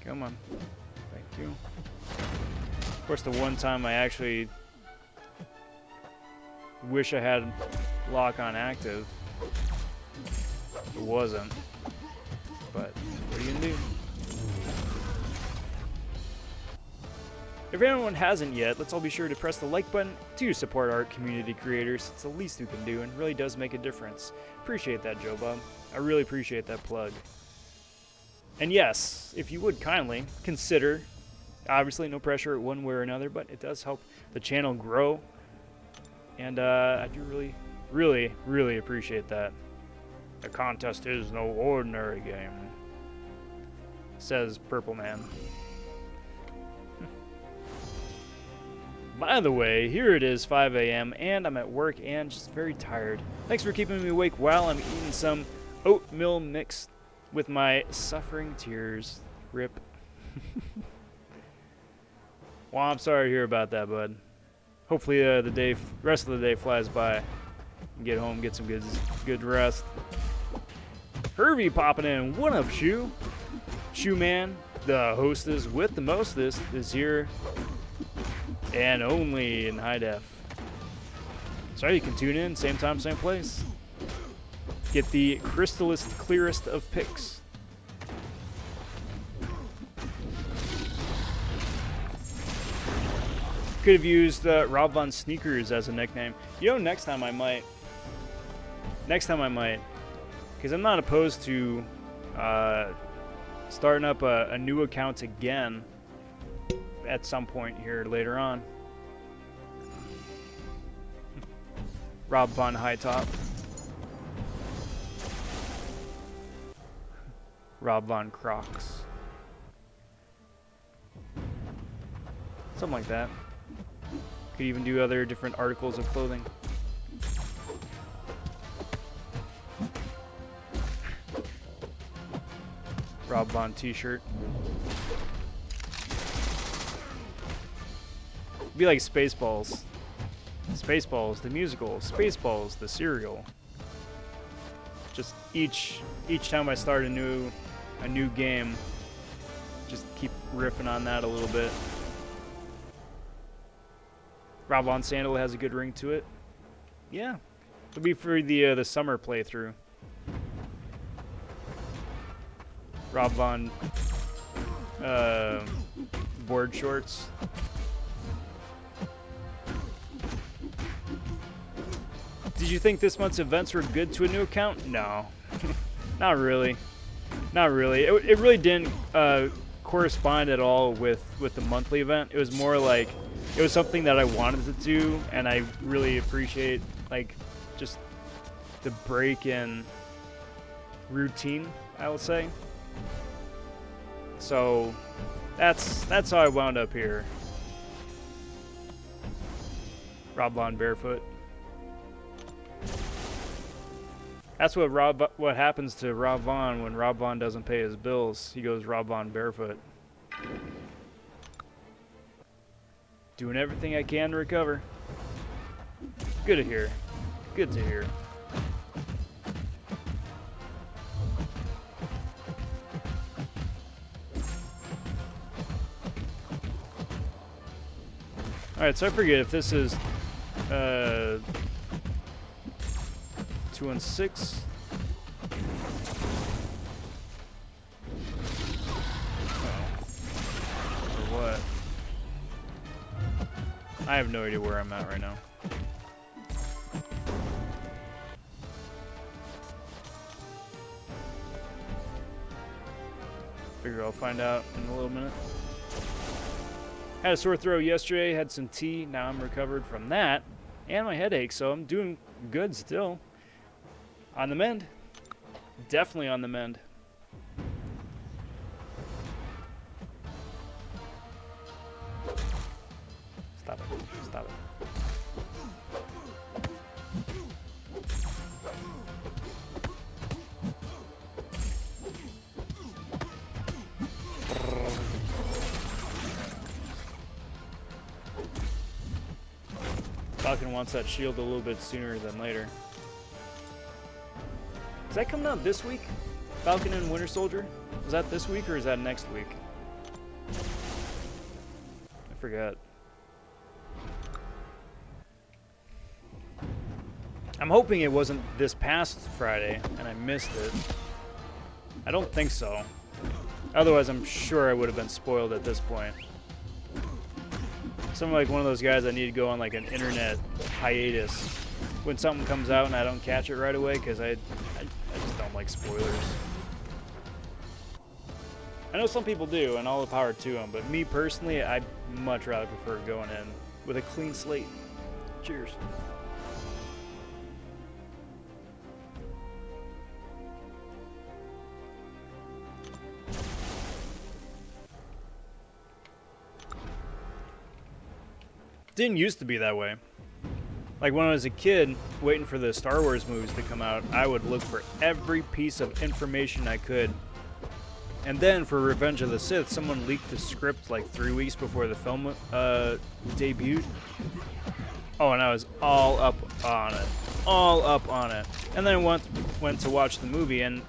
[SPEAKER 1] Come on. Thank you. Of course, the one time I actually wish I had lock on active, it wasn't. But what are you gonna do? If anyone hasn't yet, let's all be sure to press the like button to support our community creators. It's the least we can do and really does make a difference. Appreciate that, Joe Bob. I really appreciate that plug. And yes, if you would kindly consider, obviously no pressure one way or another, but it does help the channel grow. And I do really appreciate that. The contest is no ordinary game, says Purple Man. By the way, here it is, 5 a.m., and I'm at work and just very tired. Thanks for keeping me awake while I'm eating some oatmeal mixed with my suffering tears. Rip. Well, I'm sorry to hear about that, bud. Hopefully the rest of the day flies by. Get home, get some good rest. Hervey popping in. What up, Shoe? Shoe Man, the hostess with the mostest, is here. And only in high def. So you can tune in, same time, same place. Get the crystalist, clearest of picks. Could have used Rob.vonSneakers as a nickname. You know, next time I might. Because I'm not opposed to starting up a new account again at some point here later on. Rob Von High Top. Rob Von Crocs. Something like that. Could even do other different articles of clothing. Rob Von T-shirt. Be like Spaceballs. Spaceballs, the musical. Spaceballs, the cereal. Just each time I start a new game, just keep riffing on that a little bit. Rob Von Sandal has a good ring to it. Yeah, it'll be for the summer playthrough. Rob Von board shorts. Did you think this month's events were good to a new account? No, not really. Not really. It really didn't correspond at all with the monthly event. It was more like it was something that I wanted to do, and I really appreciate like just the break in routine, I will say. So that's how I wound up here. Rob Von Barefoot. That's what happens to Rob Von when Rob Von doesn't pay his bills. He goes Rob Von Barefoot. Doing everything I can to recover. Good to hear. Good to hear. Alright, so I forget if this is 2-6. Or what? I have no idea where I'm at right now. Figure I'll find out in a little minute. Had a sore throat yesterday, had some tea, now I'm recovered from that, and my headache, so I'm doing good still. On the mend. Definitely on the mend. Stop it. Stop it. Falcon wants that shield a little bit sooner than later. Is that coming out this week? Falcon and Winter Soldier? Is that this week or is that next week? I forgot. I'm hoping it wasn't this past Friday and I missed it. I don't think so. Otherwise, I'm sure I would have been spoiled at this point. So I'm like one of those guys that need to go on like an internet hiatus when something comes out and I don't catch it right away because I just don't like spoilers. I know some people do, and all the power to them, but me personally, I'd much rather prefer going in with a clean slate. Cheers. Didn't used to be that way. Like when I was a kid, waiting for the Star Wars movies to come out, I would look for every piece of information I could. And then for Revenge of the Sith, someone leaked the script like 3 weeks before the film debuted. Oh, and I was all up on it. All up on it. And then I went to watch the movie and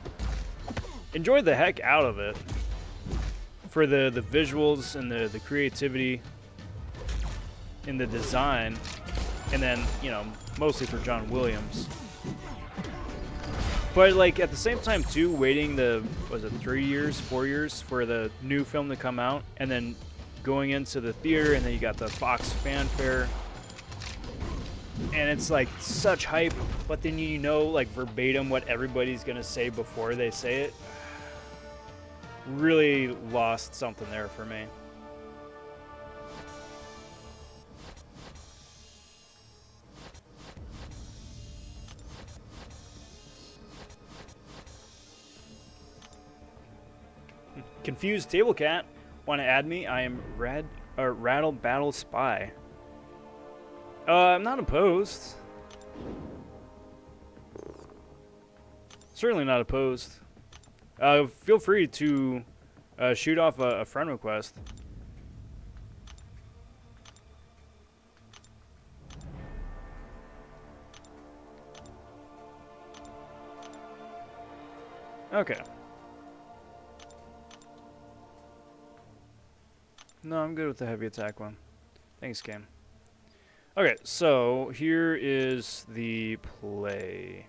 [SPEAKER 1] enjoyed the heck out of it. For the visuals and the creativity in the design. And then, you know, mostly for John Williams. But, like, at the same time, too, waiting was it 3 years, 4 years for the new film to come out, and then going into the theater, and then you got the Fox fanfare. And it's, like, such hype, but then you know, like, verbatim what everybody's going to say before they say it. Really lost something there for me. Confused Table Cat, want to add me? I am Rattle Battle Spy. I'm not opposed. Certainly not opposed. Feel free to shoot off a friend request. Okay. No, I'm good with the heavy attack one. Thanks, game. Okay, so here is the play.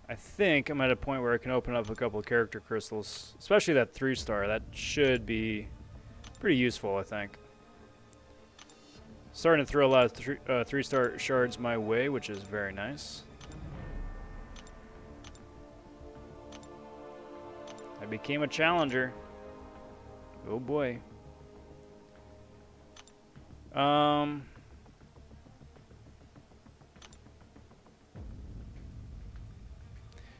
[SPEAKER 1] I think I'm at a point where I can open up a couple of character crystals, especially that 3-star. That should be pretty useful, I think. Starting to throw a lot of 3-star shards my way, which is very nice. I became a challenger. Oh boy.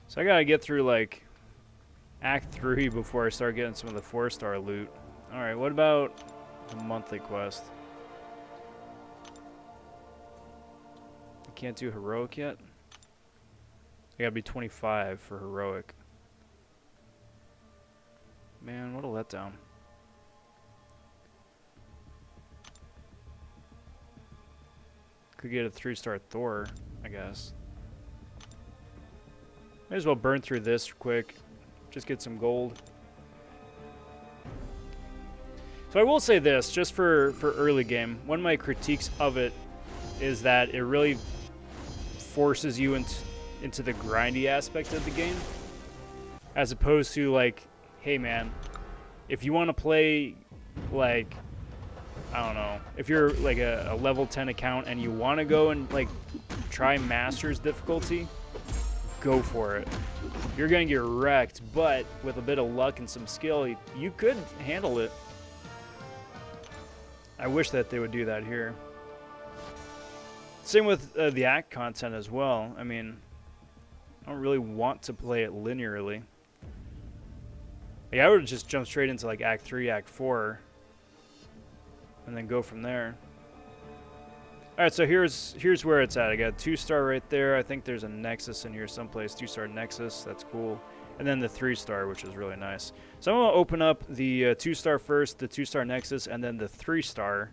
[SPEAKER 1] So I gotta get through like Act 3 before I start getting some of the 4-star loot. Alright, what about the monthly quest? I can't do heroic yet? I gotta be 25 for heroic. Man, what a letdown. Could get a 3-star Thor, I guess. May as well burn through this quick. Just get some gold. So I will say this, just for early game, one of my critiques of it is that it really forces you into the grindy aspect of the game. As opposed to like, hey man, if you want to play like, I don't know, if you're like a level 10 account and you want to go and like try Masters difficulty, go for it. You're going to get wrecked, but with a bit of luck and some skill, you could handle it. I wish that they would do that here. Same with the Act content as well. I mean, I don't really want to play it linearly. Like, I would just jump straight into like Act 3, Act 4. And then go from there. Alright, so here's where it's at. I got a 2-star right there. I think there's a Nexus in here someplace. 2-star Nexus, that's cool. And then the 3-star, which is really nice. So I'm going to open up the 2-star first, the 2-star Nexus, and then the 3-star.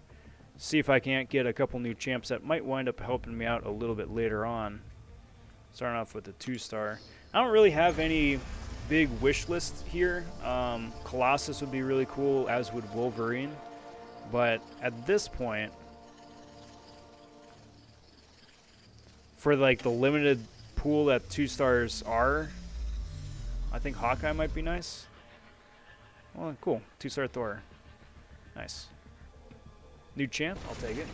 [SPEAKER 1] See if I can't get a couple new champs that might wind up helping me out a little bit later on. Starting off with the 2-star. I don't really have any big wish lists here. Colossus would be really cool, as would Wolverine. But at this point, for like the limited pool that 2-stars are, I think Hawkeye might be nice. Well, cool. 2-star Thor. Nice. New champ, I'll take it.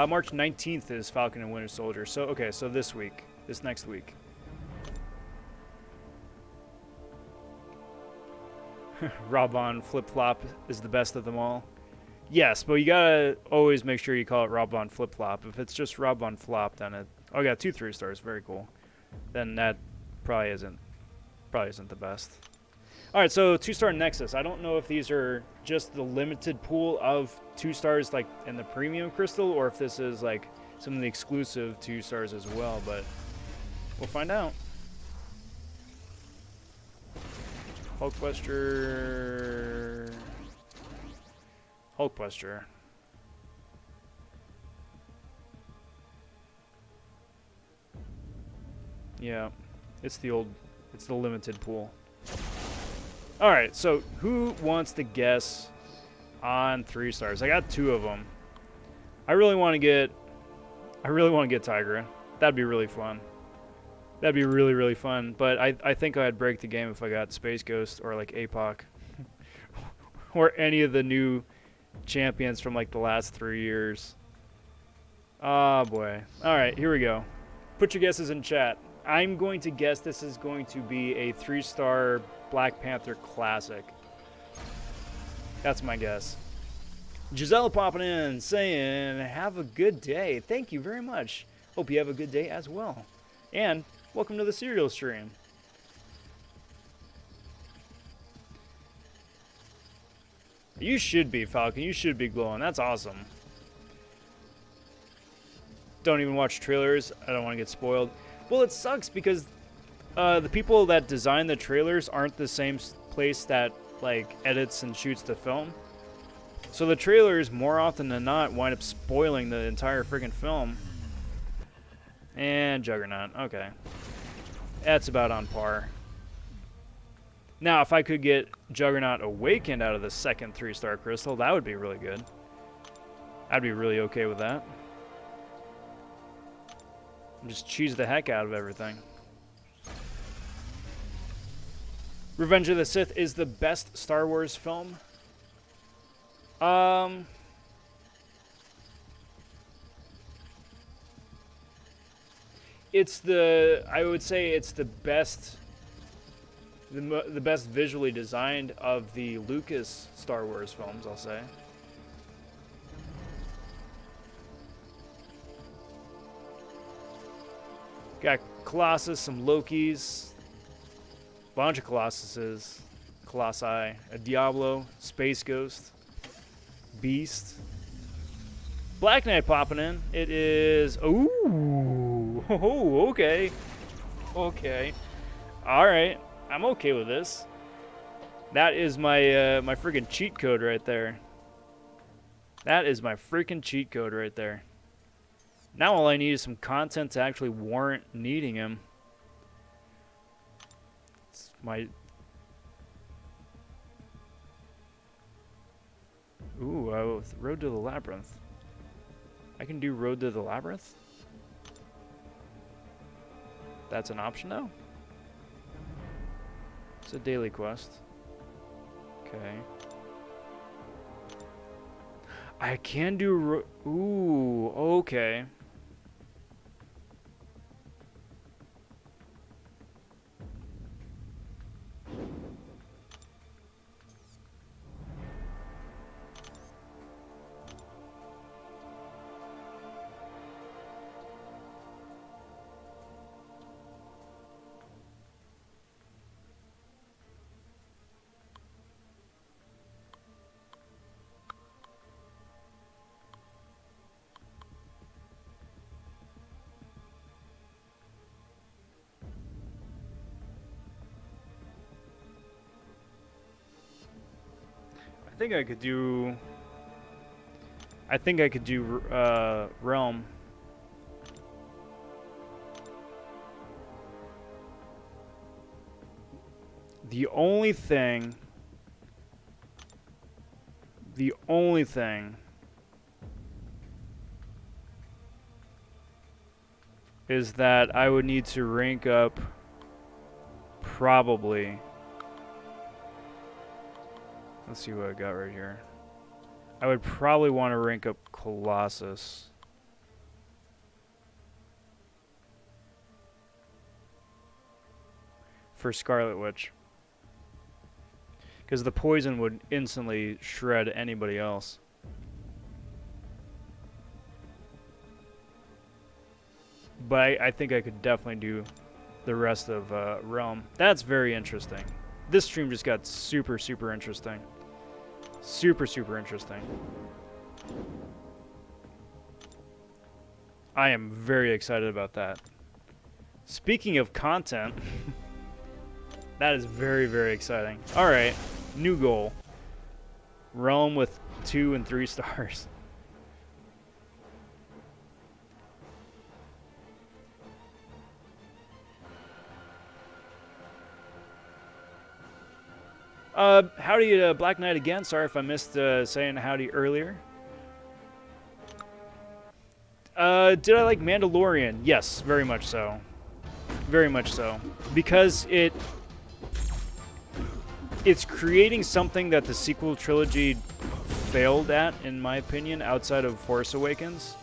[SPEAKER 1] March 19th is Falcon and Winter Soldier. So, okay, so this week. This next week. Rob on flip-flop is the best of them all. Yes, but you gotta always make sure you call it Rob on flip-flop. If it's just Rob on flop, then it... Oh, I got 2 3-stars. Very cool. Then that probably isn't the best. Alright, so 2-star Nexus. I don't know if these are just the limited pool of 2 stars like in the premium crystal, or if this is like some of the exclusive 2 stars as well, but we'll find out. Hulkbuster. Hulkbuster. Yeah, it's the limited pool. Alright, so who wants to guess on 3 stars? I got 2 of them. I really want to get Tigra. That'd be really fun. That'd be really, really fun. But I think I'd break the game if I got Space Ghost or like APOC. Or any of the new champions from like the last 3 years. Oh boy. Alright, here we go. Put your guesses in chat. I'm going to guess this is going to be a 3-star Black Panther Classic. That's my guess. Giselle popping in saying, have a good day. Thank you very much. Hope you have a good day as well. And welcome to the cereal stream. You should be, Falcon. You should be glowing. That's awesome. Don't even watch trailers. I don't want to get spoiled. Well, it sucks because the people that design the trailers aren't the same place that like edits and shoots the film. So the trailers, more often than not, wind up spoiling the entire friggin' film. And Juggernaut. Okay. That's about on par. Now, if I could get Juggernaut Awakened out of the second 3-star crystal, that would be really good. I'd be really okay with that. Just cheese the heck out of everything. Revenge of the Sith is the best Star Wars film. I would say it's the best, the best visually designed of the Lucas Star Wars films, I'll say. Got Colossus, some Lokis, bunch of Colossuses, Colossi, a Diablo, Space Ghost, Beast, Black Knight popping in. It is, ooh, oh, okay, okay, all right, I'm okay with this. That is my my freaking cheat code right there. That is my freaking cheat code right there. Now all I need is some content to actually warrant needing him. It's my... Ooh, Road to the Labyrinth. I can do Road to the Labyrinth? That's an option now? It's a daily quest. Okay. I can do... Ooh, okay. I think I could do Realm. The only thing is that I would need to rank up probably Let's see what I got right here. I would probably want to rank up Colossus. For Scarlet Witch. Because the poison would instantly shred anybody else. But I think I could definitely do the rest of Realm. That's very interesting. This stream just got super, super interesting. Super, super interesting. I am very excited about that. Speaking of content, that is very, very exciting. Alright, new goal. Realm with 2 and 3 stars. Howdy, Black Knight again. Sorry if I missed saying howdy earlier. Did I like Mandalorian? Yes, very much so. Very much so. Because it's creating something that the sequel trilogy failed at, in my opinion, outside of Force Awakens.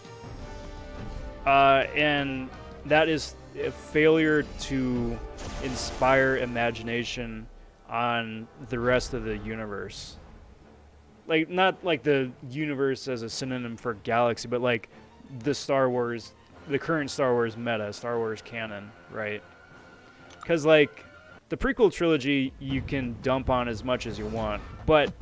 [SPEAKER 1] And that is a failure to inspire imagination on the rest of the universe. Like, not like the universe as a synonym for galaxy, but like the Star Wars, the current Star Wars meta, Star Wars canon, right? Because like the prequel trilogy you can dump on as much as you want, but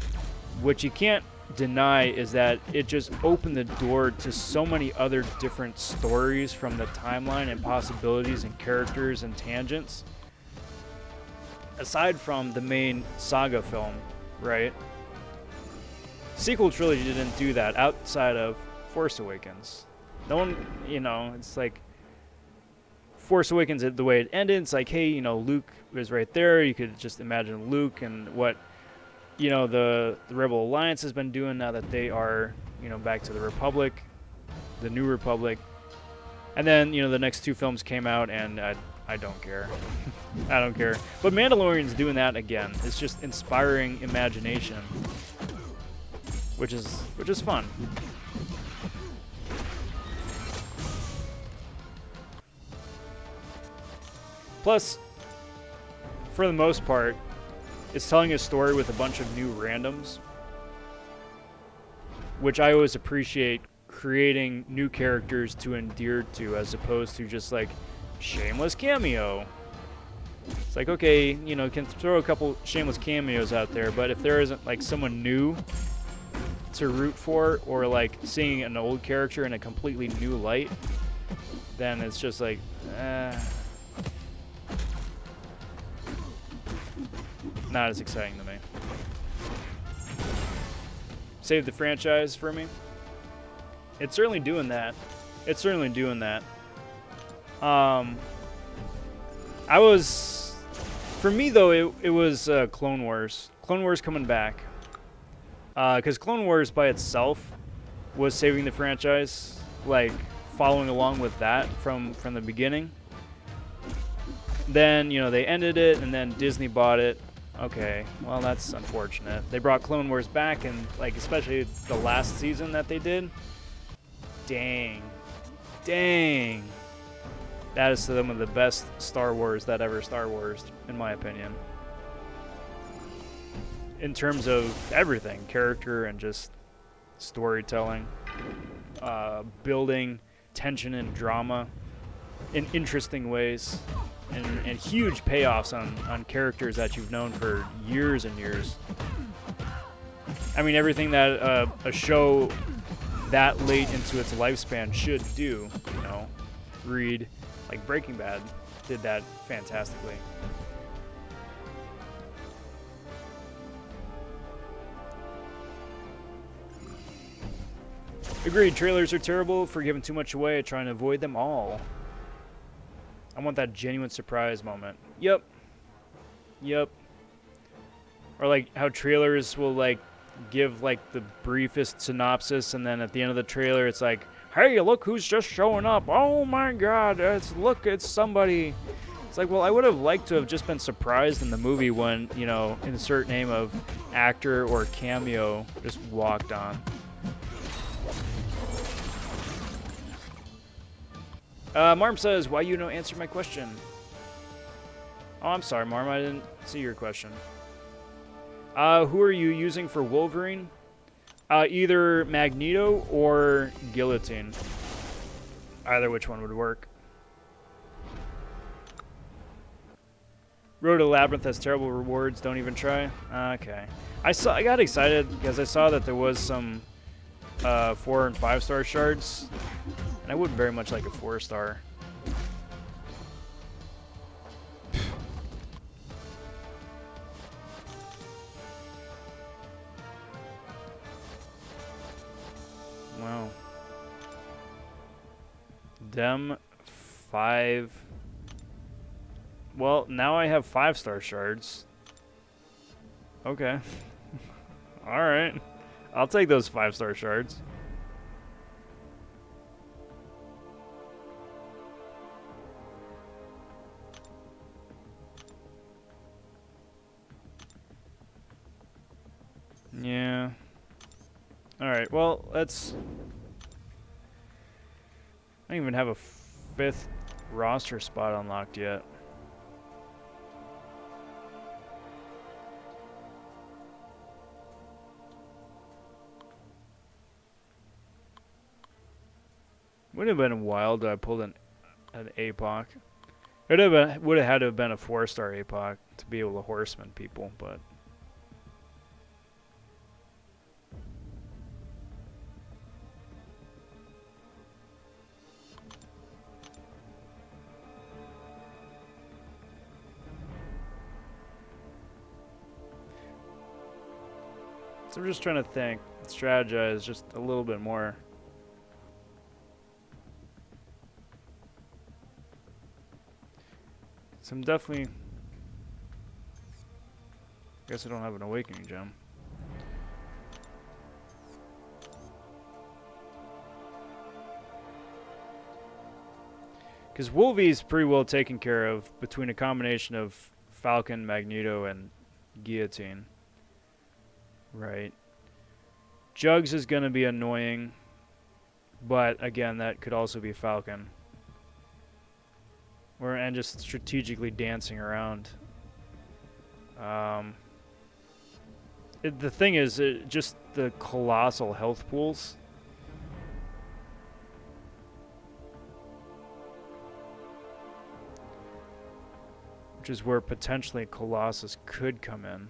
[SPEAKER 1] what you can't deny is that it just opened the door to so many other different stories from the timeline and possibilities and characters and tangents aside from the main saga film, right? Sequel trilogy didn't do that outside of Force Awakens. No one, you know, it's like Force Awakens, the way it ended, it's like, hey, you know, Luke was right there. You could just imagine Luke and what, you know, the Rebel Alliance has been doing now that they are, you know, back to the Republic, the New Republic. And then, you know, the next 2 films came out, and I don't care. I don't care. But Mandalorian's doing that again. It's just inspiring imagination, which is fun. Plus, for the most part, it's telling a story with a bunch of new randoms, which I always appreciate, creating new characters to endear to as opposed to just like shameless cameo. It's like, okay, you know, can throw a couple shameless cameos out there, but if there isn't like someone new to root for, or like seeing an old character in a completely new light, then it's just like, not as exciting to me. Save the franchise for me. It's certainly doing that. It's certainly doing that. For me though, it was Clone Wars. Clone Wars coming back. Because Clone Wars by itself was saving the franchise, like following along with that from the beginning. Then, you know, they ended it, and then Disney bought it. Okay, well, that's unfortunate. They brought Clone Wars back, and like especially the last season that they did. Dang. That is some of the best Star Wars that ever Star Wars, in my opinion. In terms of everything, character and just storytelling, building tension and drama in interesting ways, and huge payoffs on characters that you've known for years and years. I mean, everything that a show that late into its lifespan should do, you know. Read, like Breaking Bad did that fantastically. Agreed, trailers are terrible for giving too much away. I try and avoid them all. I want that genuine surprise moment. Yep. Or like how trailers will like give like the briefest synopsis, and then at the end of the trailer it's like, hey, look who's just showing up. Oh my god, it's somebody. It's like, well, I would have liked to have just been surprised in the movie when, you know, insert name of actor or cameo just walked on. Marm says, why you no answer my question? Oh, I'm sorry, Marm, I didn't see your question. Who are you using for Wolverine? Either Magneto or Guillotine. Either which one would work. Road to Labyrinth has terrible rewards, don't even try. Okay. I got excited because I saw that there was some 4 and 5 star shards. And I would very much like a 4 star. Wow. Dem 5. Well, now I have 5 star shards. Okay. Alright. I'll take those 5 star shards. Yeah. Alright, well, let's... I don't even have a 5th roster spot unlocked yet. Would have been wild if I pulled an APOC. It would have had to have been a 4 star APOC to be able to horseman people, but... So I'm just trying to think, strategize just a little bit more. So I'm definitely... Guess I don't have an awakening gem. Because Wolvie's pretty well taken care of between a combination of Falcon, Magneto, and Guillotine. Right. Jugs is going to be annoying, but again, that could also be Falcon. And just strategically dancing around. The thing is, just the colossal health pools. Which is where potentially Colossus could come in.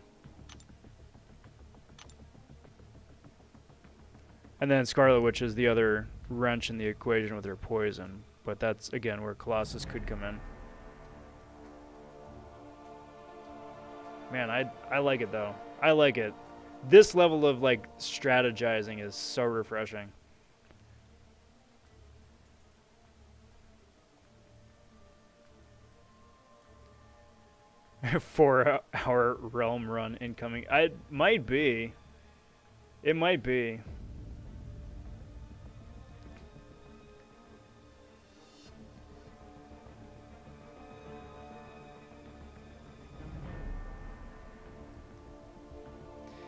[SPEAKER 1] And then Scarlet Witch is the other wrench in the equation with her poison. But that's, again, where Colossus could come in. Man, I like it, though. I like it. This level of, like, strategizing is so refreshing. A 4-hour realm run incoming. It might be. It might be.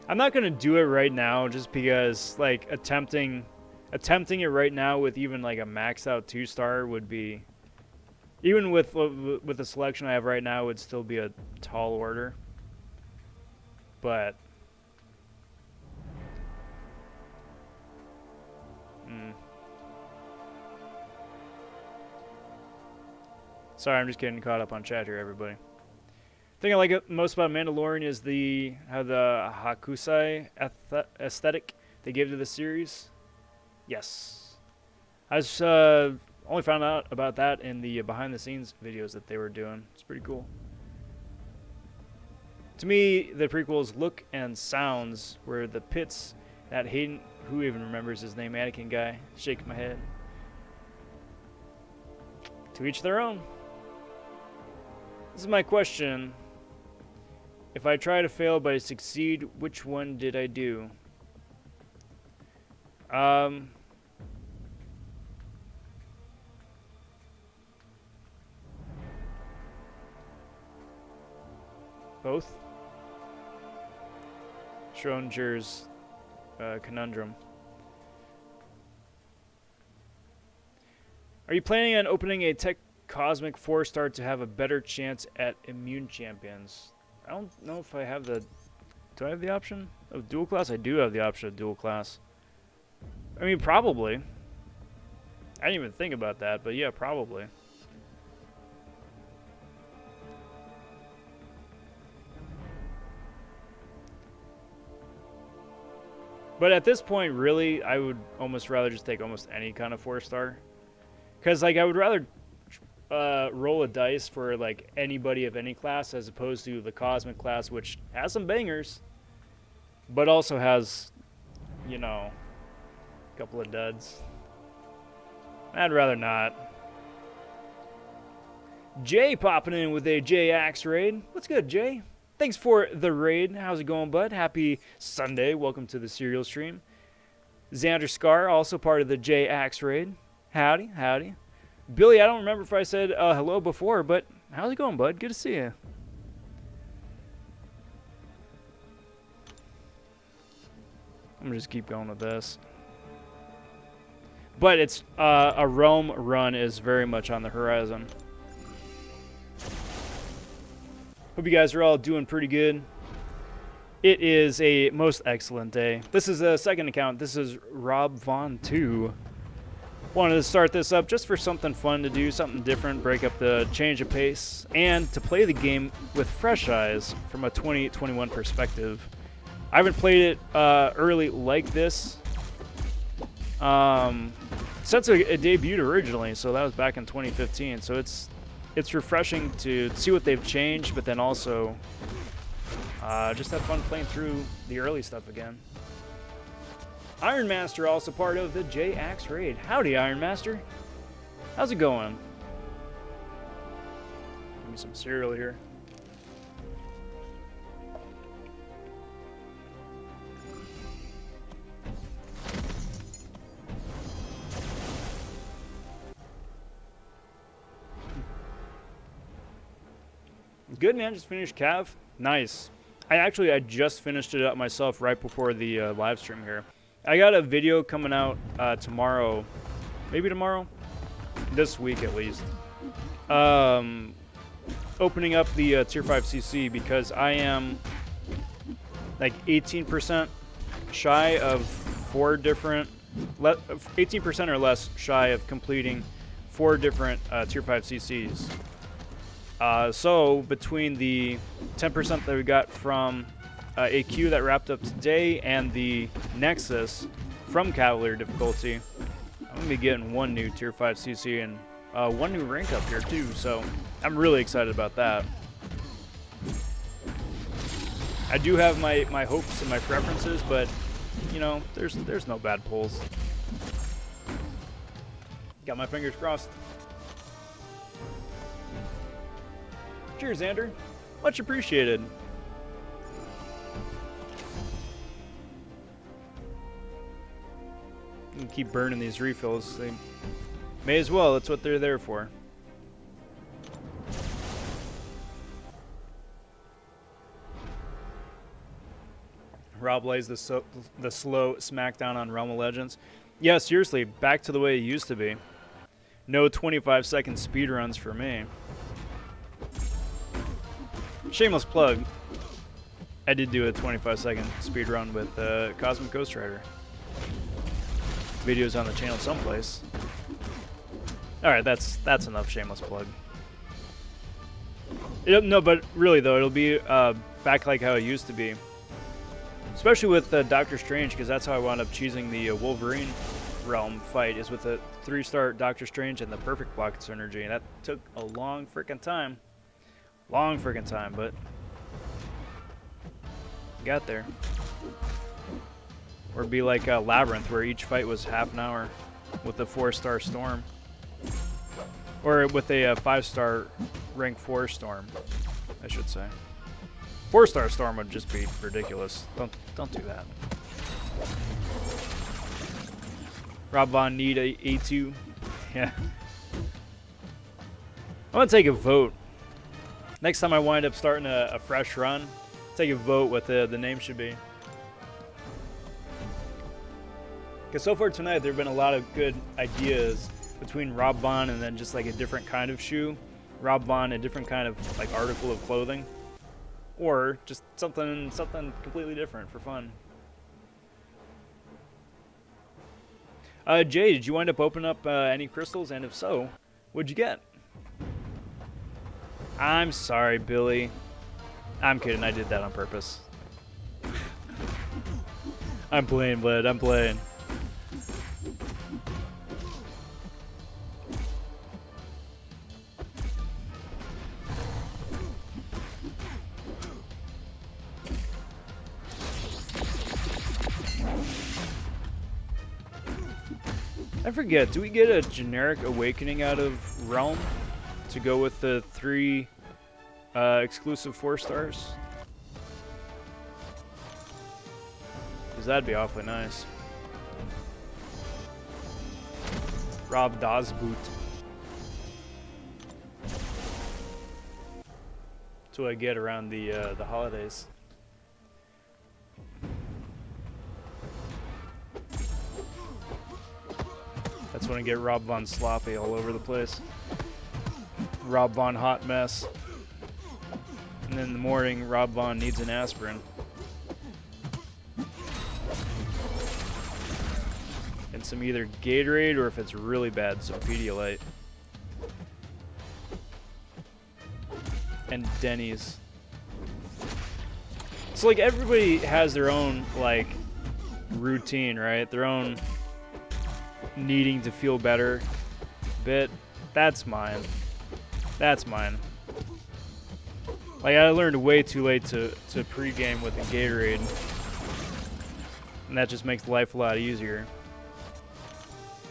[SPEAKER 1] I'm not gonna do it right now just because, like, attempting it right now with even like a maxed out 2-star would be, even with the selection I have right now, would still be a tall order. But sorry, I'm just getting caught up on chat here, everybody. The thing I like most about Mandalorian is how the Hakusai aesthetic they gave to the series. Yes. I just only found out about that in the behind-the-scenes videos that they were doing. It's pretty cool. To me, the prequels' look and sounds were the pits that Hayden, who even remembers his name, Anakin guy, shake my head. To each their own. This is my question. If I try to fail but I succeed, which one did I do? Both? Schrodinger's conundrum. Are you planning on opening a Tech Cosmic 4-star to have a better chance at immune champions? I don't know if I have the... Do I have the option of dual class? I do have the option of dual class. I mean, probably. I didn't even think about that, but yeah, probably. But at this point, really, I would almost rather just take almost any kind of 4-star. Because, like, I would rather roll a dice for, like, anybody of any class as opposed to the Cosmic class, which has some bangers, but also has, you know, a couple of duds. I'd rather not. Jay popping in with a J-Axe raid. What's good, Jay? Thanks for the raid. How's it going, bud? Happy Sunday. Welcome to the serial stream. Xander Scar, also part of the J-Axe raid. Howdy, howdy. Billy, I don't remember if I said hello before, but how's it going, bud? Good to see you. I'm going to just keep going with this. But it's a Realm run is very much on the horizon. Hope you guys are all doing pretty good. It is a most excellent day. This is a second account. This is Rob.vonTwo. Wanted to start this up just for something fun to do, something different, break up the change of pace, and to play the game with fresh eyes from a 2021 perspective. I haven't played it early like this since it debuted originally, so that was back in 2015. So it's refreshing to see what they've changed, but then also just have fun playing through the early stuff again. Iron Master also part of the J-Axe raid. Howdy, Iron Master. How's it going? Give me some cereal here. Good, man. Just finished Cav. Nice. I just finished it up myself right before the live stream here. I got a video coming out tomorrow, maybe tomorrow, this week at least, opening up the Tier 5 CC because I am like 18% shy of 18% or less shy of completing 4 different Tier 5 CCs. So between the 10% that we got from AQ that wrapped up today and the Nexus from Cavalier difficulty, I'm going to be getting 1 new Tier 5 CC and 1 new rank up here too, so I'm really excited about that. I do have my hopes and my preferences, but you know, there's no bad pulls. Got my fingers crossed. Cheers, Xander. Much appreciated. You can keep burning these refills. They may as well. That's what they're there for. Rob lays the slow smackdown on Realm of Legends. Yeah, seriously, back to the way it used to be. No 25-second speedruns for me. Shameless plug. I did do a 25-second speedrun with Cosmic Ghost Rider. Videos on the channel someplace. Alright, that's enough shameless plug. No, but really though, it'll be back like how it used to be. Especially with Doctor Strange, because that's how I wound up choosing the Wolverine realm fight, is with a 3-star Doctor Strange and the perfect block synergy. And that took a long freaking time. Long freaking time, but got there. Or it'd be like Labyrinth, where each fight was half an hour with a 4-star Storm. Or with a 5-star rank 4 Storm, I should say. 4-star Storm would just be ridiculous. Don't do that. Rob Von need a A2. Yeah. I'm gonna take a vote. Next time I wind up starting a fresh run, take a vote what the name should be. Because so far tonight, there have been a lot of good ideas between Rob Von and then just like a different kind of shoe. Rob Von, a different kind of like article of clothing. Or just something completely different for fun. Jay, did you wind up opening up any crystals? And if so, what'd you get? I'm sorry, Billy. I'm kidding, I did that on purpose. I'm playing, Bled, I'm playing. I forget, do we get a generic awakening out of Realm to go with the 3 exclusive 4 stars? Because that'd be awfully nice. Rob.vonTwo. That's what I get around the holidays. That's when I get Rob Von Sloppy all over the place. Rob Von Hot Mess. And then in the morning, Rob Von needs an aspirin. And some either Gatorade or if it's really bad, some Pedialyte. And Denny's. So like everybody has their own like routine, right? Their own needing to feel better bit. That's mine. That's mine. Like I learned way too late to pregame with a Gatorade. And that just makes life a lot easier.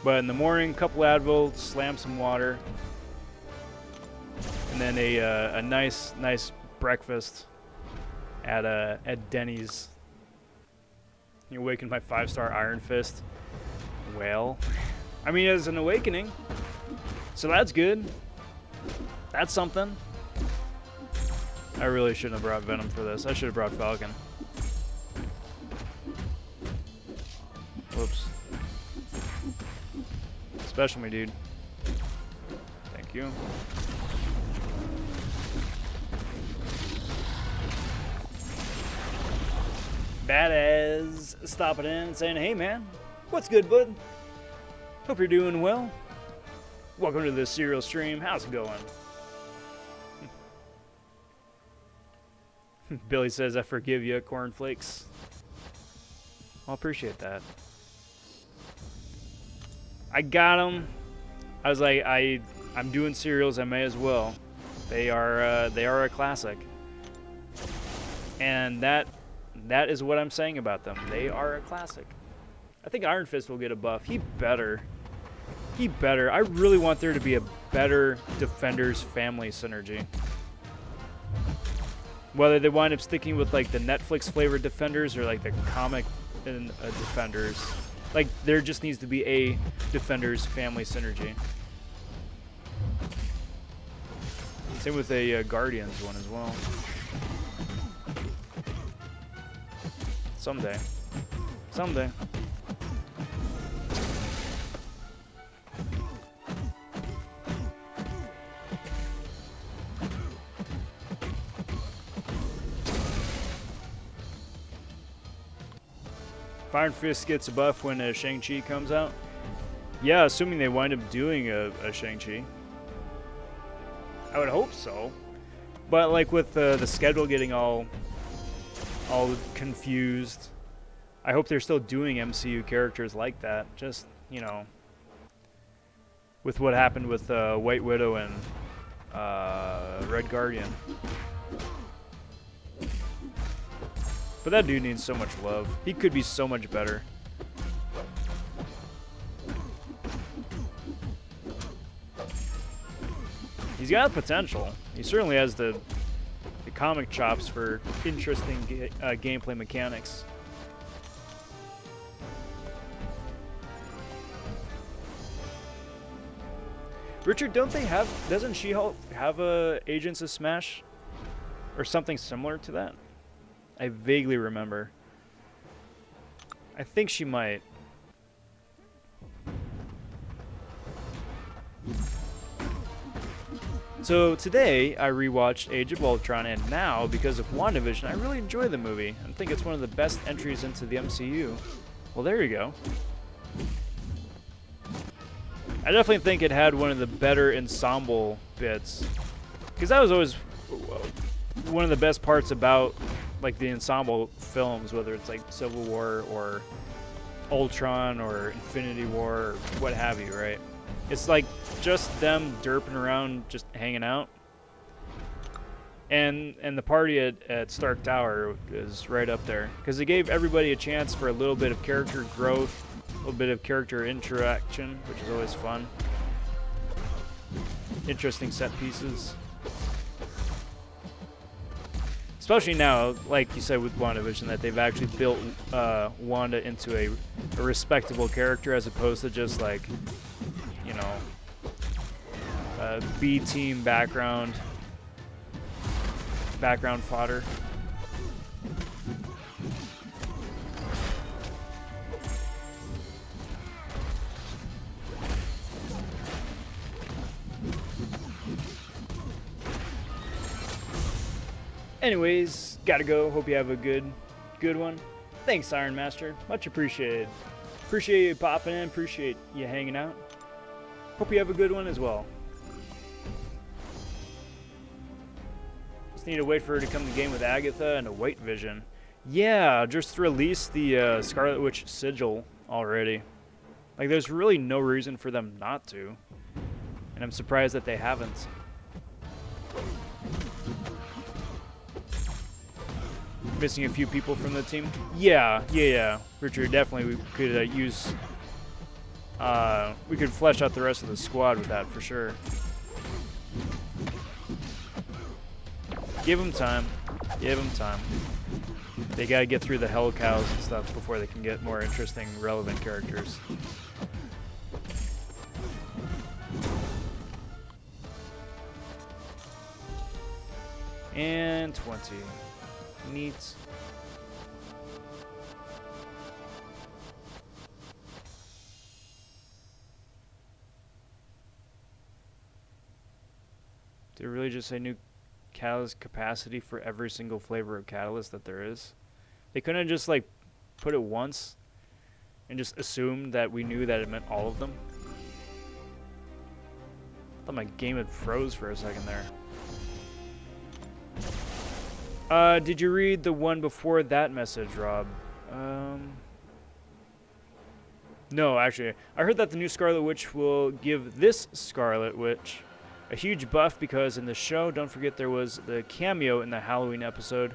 [SPEAKER 1] But in the morning, couple Advil, slam some water. And then a nice breakfast at Denny's. You awaken my 5-star Iron Fist. Well, I mean, it's an awakening, so that's good. That's something. I really shouldn't have brought Venom for this. I should have brought Falcon. Whoops. Special me, dude. Thank you. Badass stopping in and saying, hey man, what's good, bud? Hope you're doing well. Welcome to this serial stream. How's it going? Billy says, I forgive you, cornflakes. I'll appreciate that. I got them. I was like, I'm doing cereals. I may as well. They are a classic. And that is what I'm saying about them. They are a classic. I think Iron Fist will get a buff. He better. He better. I really want there to be a better Defenders family synergy. Whether they wind up sticking with like the Netflix flavored Defenders or like the comic and Defenders. Like there just needs to be a Defenders family synergy. Same with a Guardians one as well. Someday. Someday. Iron Fist gets a buff when Shang-Chi comes out. Yeah, assuming they wind up doing a Shang-Chi. I would hope so. But like with the schedule getting all confused, I hope they're still doing MCU characters like that. Just, you know, with what happened with White Widow and Red Guardian. But that dude needs so much love. He could be so much better. He's got potential. He certainly has the comic chops for interesting gameplay mechanics. Richard, don't they have? Doesn't She-Hulk have Agents of Smash or something similar to that. I vaguely remember. I think she might. So today I rewatched Age of Ultron, and now because of WandaVision I really enjoy the movie. I think it's one of the best entries into the MCU. Well, there you go. I definitely think it had one of the better ensemble bits, because that was always one of the best parts about like the ensemble films, whether it's like Civil War or Ultron or Infinity War or what have you, right? It's like just them derping around, just hanging out. And the party at Stark Tower is right up there, because it gave everybody a chance for a little bit of character growth, a little bit of character interaction, which is always fun. Interesting set pieces. Especially now, like you said with WandaVision, that they've actually built Wanda into a respectable character as opposed to just like, you know, B-team background fodder. Anyways, gotta go. Hope you have a good one. Thanks, Iron Master. Much appreciated. Appreciate you popping in. Appreciate you hanging out. Hope you have a good one as well. Just need to wait for her to come to the game with Agatha and a White Vision. Yeah, just released the Scarlet Witch sigil already. Like, there's really no reason for them not to. And I'm surprised that they haven't. Missing a few people from the team. Yeah. Richard, definitely we could use. We could flesh out the rest of the squad with that for sure. Give them time. Give them time. They gotta get through the Hell Cows and stuff before they can get more interesting, relevant characters. And 20. Neat. Did it really just say new catalyst capacity for every single flavor of catalyst that there is? They couldn't have just like put it once and just assumed that we knew that it meant all of them. I thought my game had froze for a second there. Did you read the one before that message, Rob? No, actually. I heard that the new Scarlet Witch will give this Scarlet Witch a huge buff, because in the show, don't forget there was the cameo in the Halloween episode.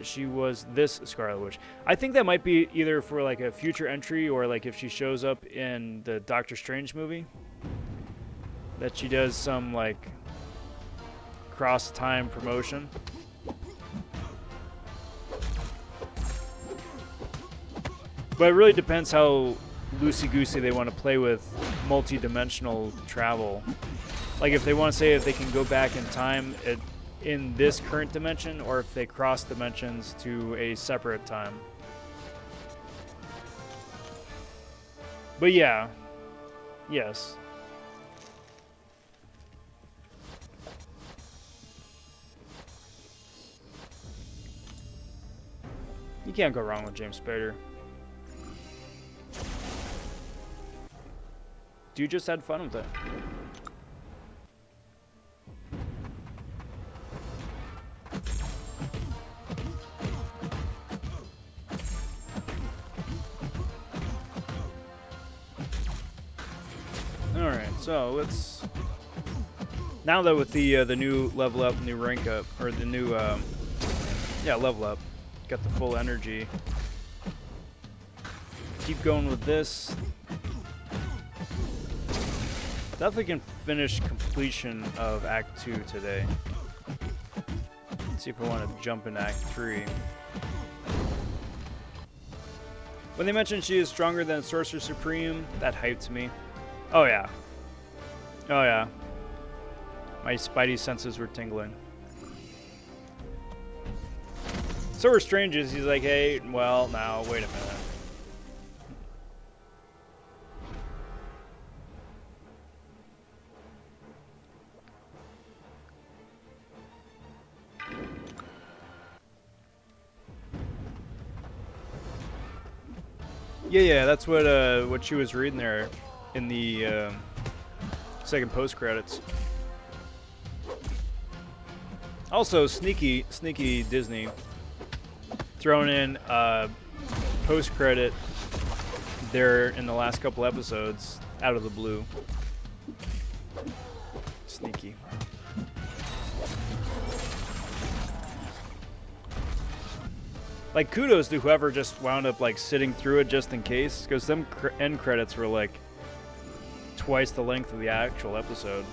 [SPEAKER 1] She was this Scarlet Witch. I think that might be either for like a future entry, or like if she shows up in the Doctor Strange movie, that she does some like cross-time promotion. But it really depends how loosey-goosey they want to play with multi-dimensional travel. Like if they want to say if they can go back in time in this current dimension, or if they cross dimensions to a separate time. But yeah. Yes. You can't go wrong with James Spader. Dude just had fun with it. Alright, so let's... Now that with the new level up, new rank up, or the new, level up, got the full energy. Keep going with this. Definitely can finish completion of Act 2 today. Let's see if I want to jump into Act 3. When they mentioned she is stronger than Sorcerer Supreme, that hyped me. Oh yeah. Oh yeah. My spidey senses were tingling. So are strangers. He's like, hey, well, now, wait a minute. Yeah, that's what she was reading there in the second post credits. Also, sneaky Disney throwing in post credit there in the last couple episodes out of the blue. Sneaky. Like, kudos to whoever just wound up like sitting through it just in case, because them end credits were like twice the length of the actual episode.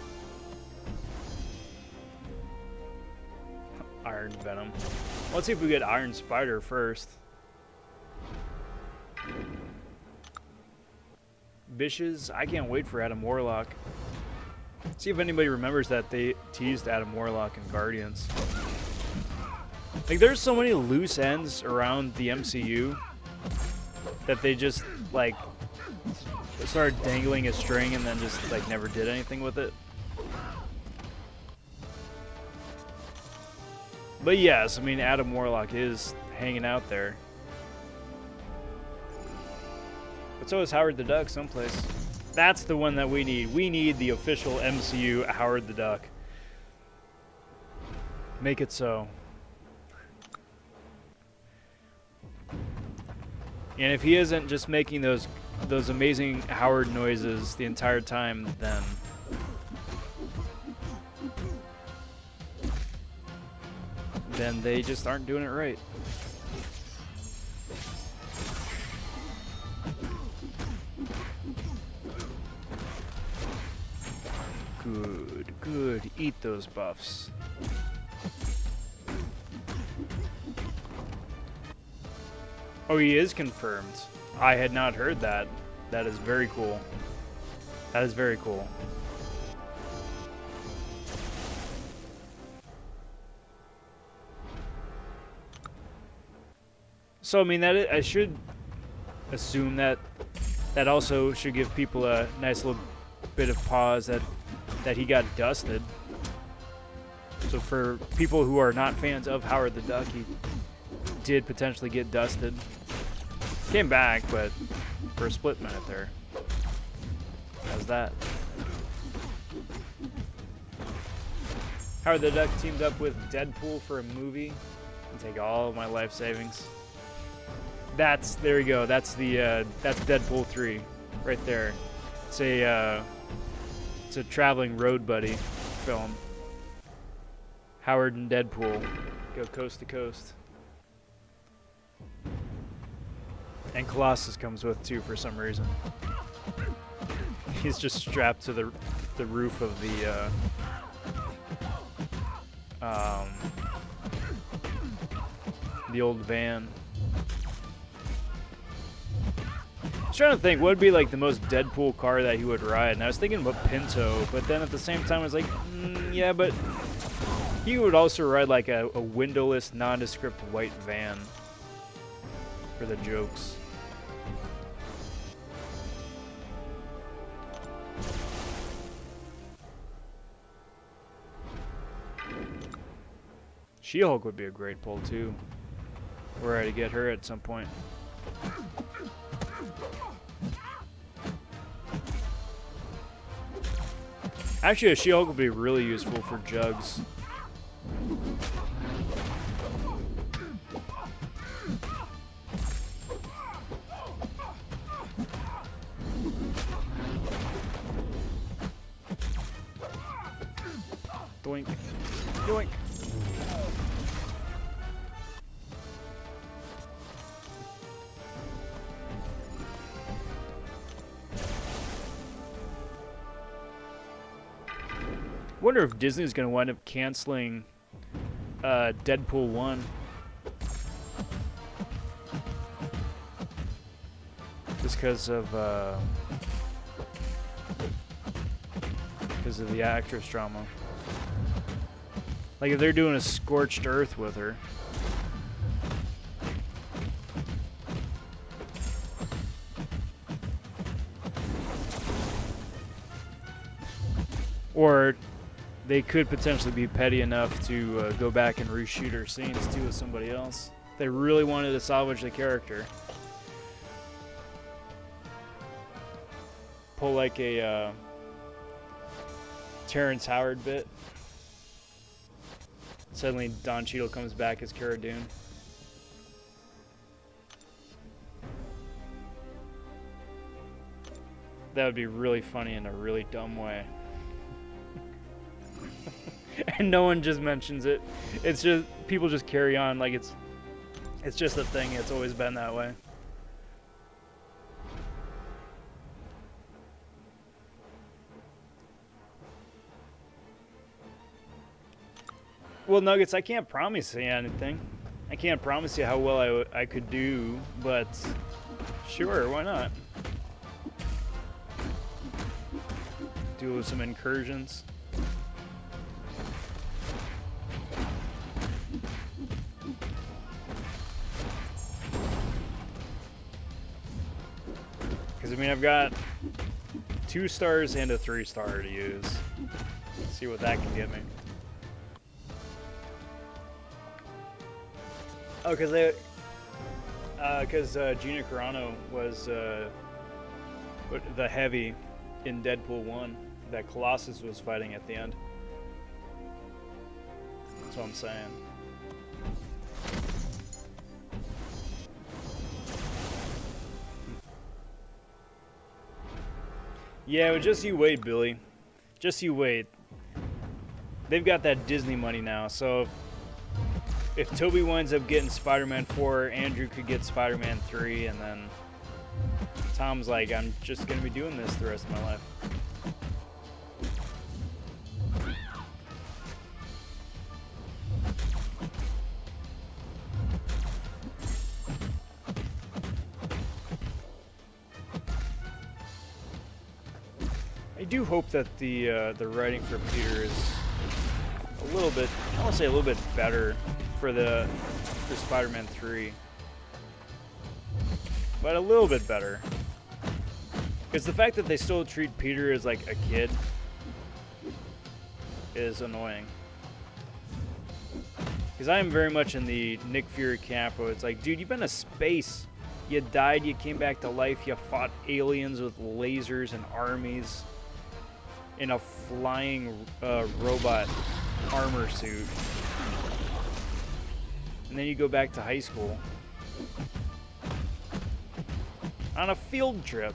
[SPEAKER 1] Iron Venom. Let's see if we get Iron Spider first. Bishes, I can't wait for Adam Warlock. See if anybody remembers that they teased Adam Warlock in Guardians. Like, there's so many loose ends around the MCU that they just, like, started dangling a string and then just, like, never did anything with it. But yes, I mean, Adam Warlock is hanging out there. But so is Howard the Duck someplace. That's the one that we need. We need the official MCU Howard the Duck. Make it so. And if he isn't just making those amazing Howard noises the entire time, then they just aren't doing it right. Good. Eat those buffs. Oh, he is confirmed. I had not heard that. That is very cool. That is very cool. So, I mean, I should assume that also should give people a nice little bit of pause that he got dusted. So for people who are not fans of Howard the Duck, he did potentially get dusted. Came back, but for a split minute there. How's that? Howard the Duck teamed up with Deadpool for a movie. And take all of my life savings. There we go. That's Deadpool 3 right there. It's a traveling road buddy film. Howard and Deadpool go coast to coast. And Colossus comes with too for some reason. He's just strapped to the roof of the old van. I was trying to think what would be like the most Deadpool car that he would ride, and I was thinking about Pinto, but then at the same time I was like, yeah, but he would also ride like a windowless, nondescript white van for the jokes. She-Hulk would be a great pull too. We're ready to get her at some point. Actually, a She-Hulk would be really useful for Jugs. Doink. Doink. Wonder if Disney's going to wind up canceling Deadpool 1. Just because of the actress drama. Like if they're doing a Scorched Earth with her. Or they could potentially be petty enough to go back and reshoot her scenes too with somebody else. They really wanted to salvage the character. Pull like a Terrence Howard bit. Suddenly Don Cheadle comes back as Cara Dune. That would be really funny in a really dumb way. And no one just mentions it. It's just people just carry on like it's just a thing. It's always been that way. Well, Nuggets, I can't promise you anything. I can't promise you how well I could do, but sure, why not? Do some incursions. Because, I mean, I've got 2 stars and a 3-star to use. Let's see what that can get me. Oh, because Gina Carano was the heavy in Deadpool 1 that Colossus was fighting at the end. That's what I'm saying. Yeah, but just you wait, Billy. Just you wait. They've got that Disney money now, so if Toby winds up getting Spider-Man 4, Andrew could get Spider-Man 3, and then Tom's like, I'm just going to be doing this the rest of my life. I do hope that the writing for Peter is a little bit, I want to say a little bit better for Spider-Man 3, but a little bit better. Because the fact that they still treat Peter as like a kid is annoying. Because I am very much in the Nick Fury camp where it's like, dude, you've been to space. You died, you came back to life, you fought aliens with lasers and armies in a flying robot armor suit. And then you go back to high school on a field trip.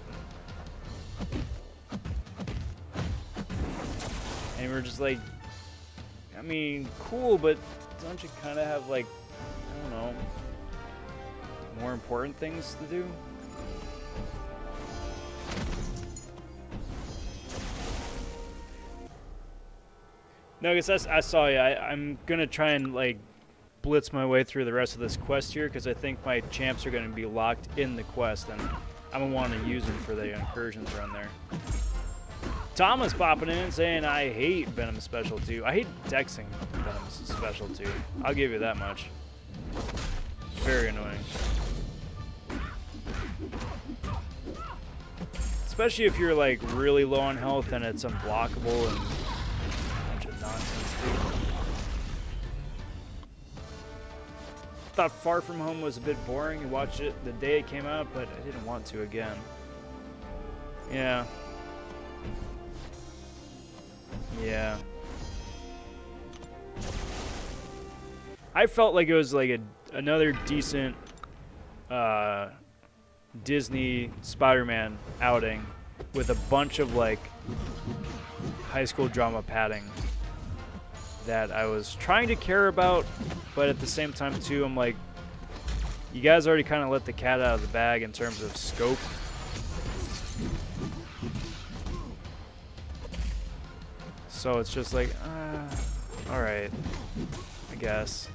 [SPEAKER 1] And we're just like, I mean, cool, but don't you kind of have like, I don't know, more important things to do? No, I guess I saw you. I'm going to try and like blitz my way through the rest of this quest here because I think my champs are going to be locked in the quest and I'm going to want to use them for the incursions run there. Thomas popping in saying, I hate Venom Special 2. I hate dexing Venom Special 2. I'll give you that much. Very annoying. Especially if you're like really low on health and it's unblockable and a bunch of nonsense too. Thought Far From Home was a bit boring. You watched it the day it came out, but I didn't want to again. Yeah. Yeah. I felt like it was like another decent Disney Spider-Man outing with a bunch of like high school drama padding that I was trying to care about, but at the same time too, I'm like, you guys already kind of let the cat out of the bag in terms of scope. So it's just like, all right, I guess.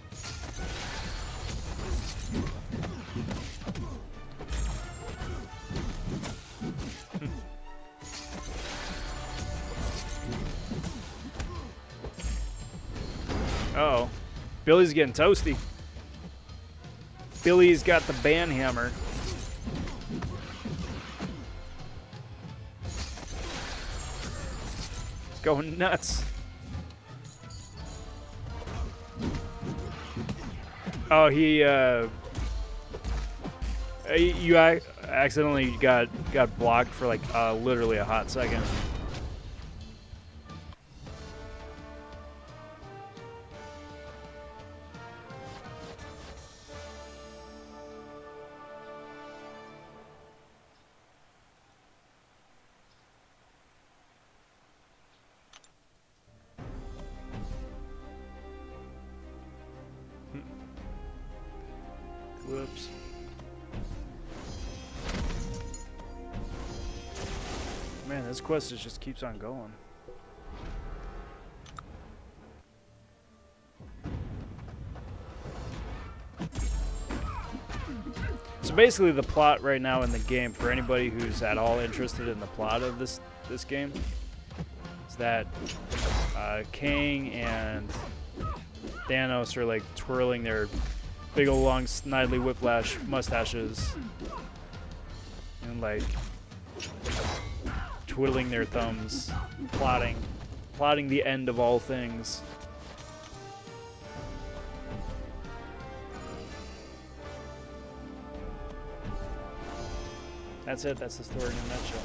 [SPEAKER 1] Uh-oh. Billy's getting toasty. Billy's got the ban hammer. going nuts. Oh, you accidentally got blocked for like literally a hot second. Whoops. Man, this quest just keeps on going. So basically the plot right now in the game, for anybody who's at all interested in the plot of this game, is that Kang and Thanos are like twirling their big ol' long snidely whiplash mustaches and like twiddling their thumbs, plotting the end of all things. That's it. That's the story in a nutshell.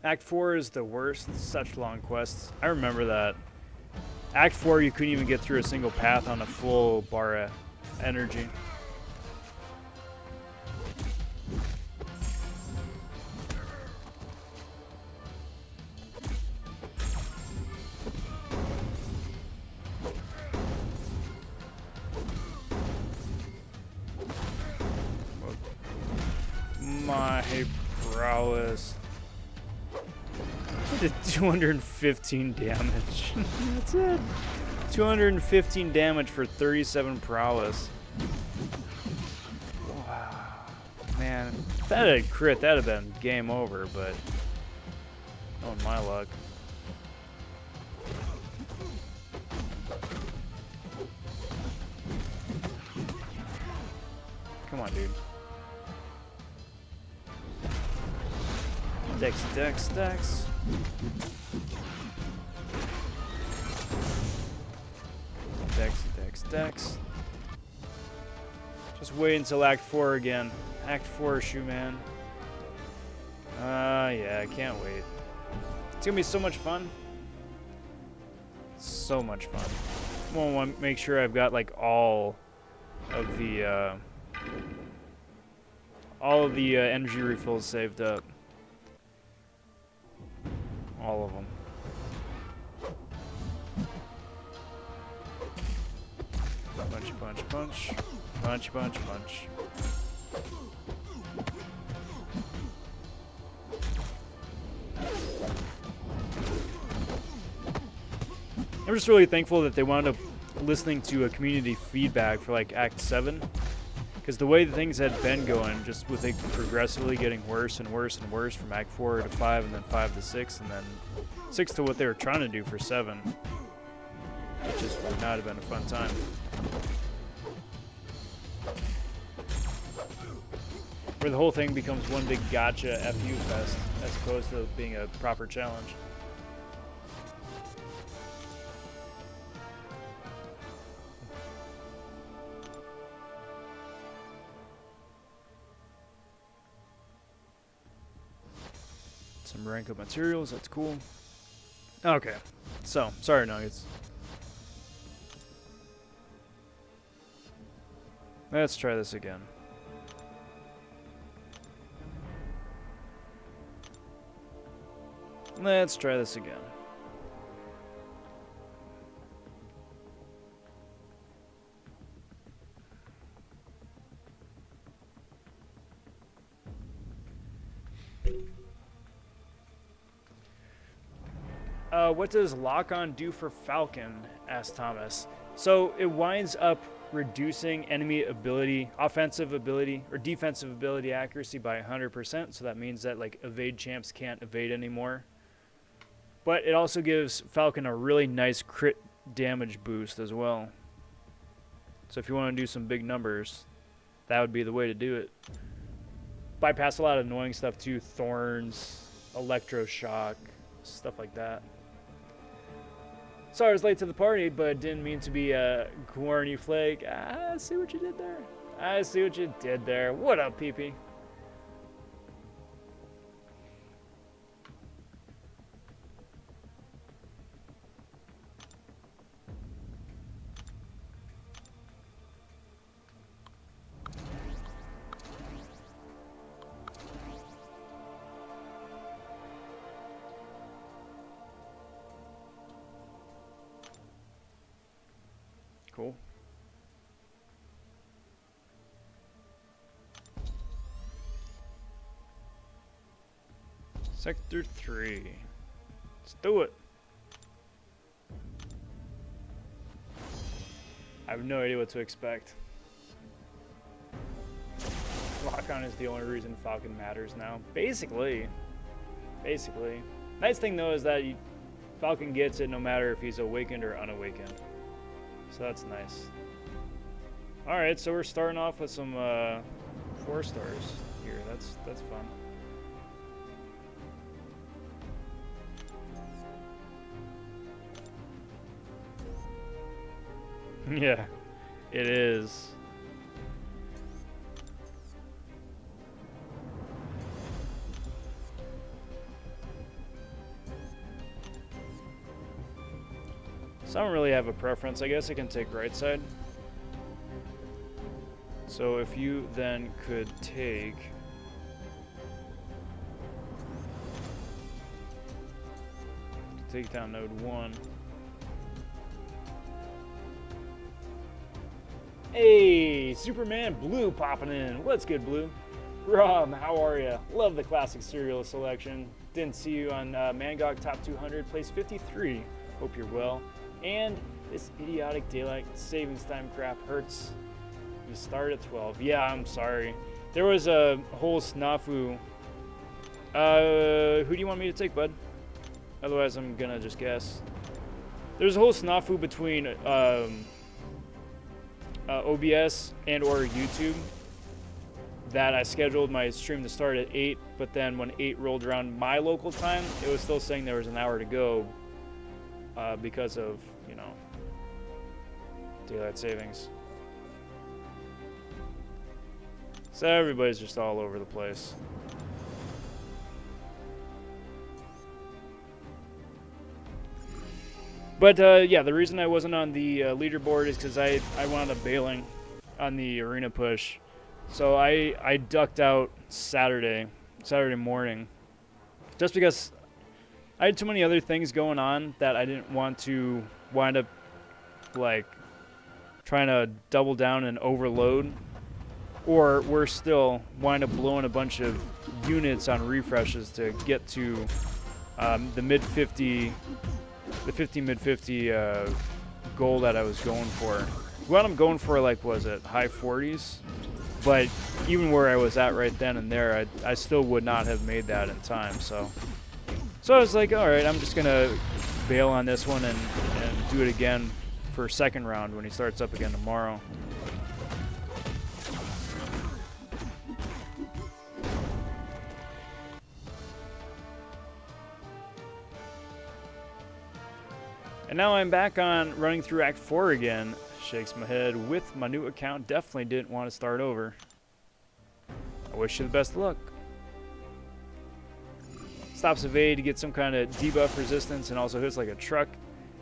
[SPEAKER 1] Act 4 is the worst. Such long quests. I remember that. Act 4, you couldn't even get through a single path on a full bar of energy. My prowess. I did 215 damage. That's it. 215 damage for 37 prowess. Wow. Man, if that had crit, that'd have been game over, but knowing my luck. Come on, dude. Dex. Dex. Just wait until Act 4 again. Act 4, shoe man. Yeah, I can't wait. It's gonna be so much fun. So much fun. I want to make sure I've got like all of the energy refills saved up. All of them. Punch. I'm just really thankful that they wound up listening to a community feedback for like Act 7. Because the way the things had been going, just with it progressively getting worse and worse and worse from Act 4 to 5 and then 5 to 6 and then 6 to what they were trying to do for 7. It just would not have been a fun time. Where the whole thing becomes one big gotcha FU fest as opposed to being a proper challenge. Some rank up materials, that's cool. Okay, so, sorry Nuggets. Let's try this again. Let's try this again. What does lock-on do for Falcon? Asked Thomas. So it winds up reducing enemy ability, offensive ability, or defensive ability accuracy by 100%. So that means that like evade champs can't evade anymore. But it also gives Falcon a really nice crit damage boost as well. So if you want to do some big numbers, that would be the way to do it. bypass a lot of annoying stuff too. Thorns, electroshock, stuff like that. Sorry I was late to the party, but didn't mean to be a corny flake. I see what you did there. I see what you did there. What up, PP? Cool. Sector 3. Let's do it. I have no idea what to expect. Lock-on is the only reason Falcon matters now. Basically. Nice thing though is that Falcon gets it no matter if he's awakened or unawakened. So that's nice. Alright, so we're starting off with some 4 stars here. That's fun. Yeah, it is. So I don't really have a preference. I guess I can take right side. So if you then could take down node 1. Hey, Superman Blue popping in. What's good, Blue? Rob, how are ya? Love the classic cereal selection. Didn't see you on MCoC Top 200, place 53. Hope you're well. And this idiotic daylight savings time crap hurts. You start at 12. Yeah, I'm sorry. There was a whole snafu. Who do you want me to take, bud? Otherwise, I'm gonna just guess. There's a whole snafu between OBS and or YouTube that I scheduled my stream to start at 8, but then when 8 rolled around my local time, it was still saying there was an hour to go because of, you know, daylight savings. So everybody's just all over the place. But yeah, the reason I wasn't on the leaderboard is because I wound up bailing on the arena push. So I ducked out Saturday morning, just because I had too many other things going on that I didn't want to wind up like trying to double down and overload, or worse still, wind up blowing a bunch of units on refreshes to get to the mid-50, the 50 mid-50 goal that I was going for. What I'm going for, like, was it high 40s? But even where I was at right then and there, I still would not have made that in time. So I was like, all right, I'm just gonna bail on this one and do it again for second round when he starts up again tomorrow. And now I'm back on running through Act 4 again. Shakes my head with my new account. Definitely didn't want to start over. I wish you the best of luck. Stops evade to get some kind of debuff resistance and also hits like a truck.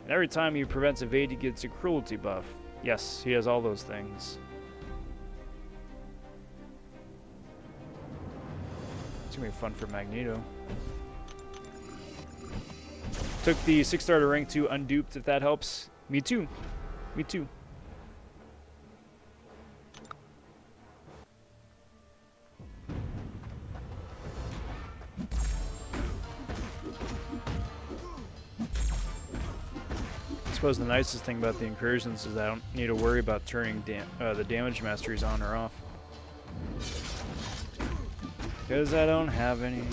[SPEAKER 1] And every time he prevents evade, he gets a cruelty buff. Yes, he has all those things. It's gonna be fun for Magneto. Took the 6-star to rank 2 unduped, if that helps. Me too. Me too. I suppose the nicest thing about the Incursions is I don't need to worry about turning the damage masteries on or off. Because I don't have any.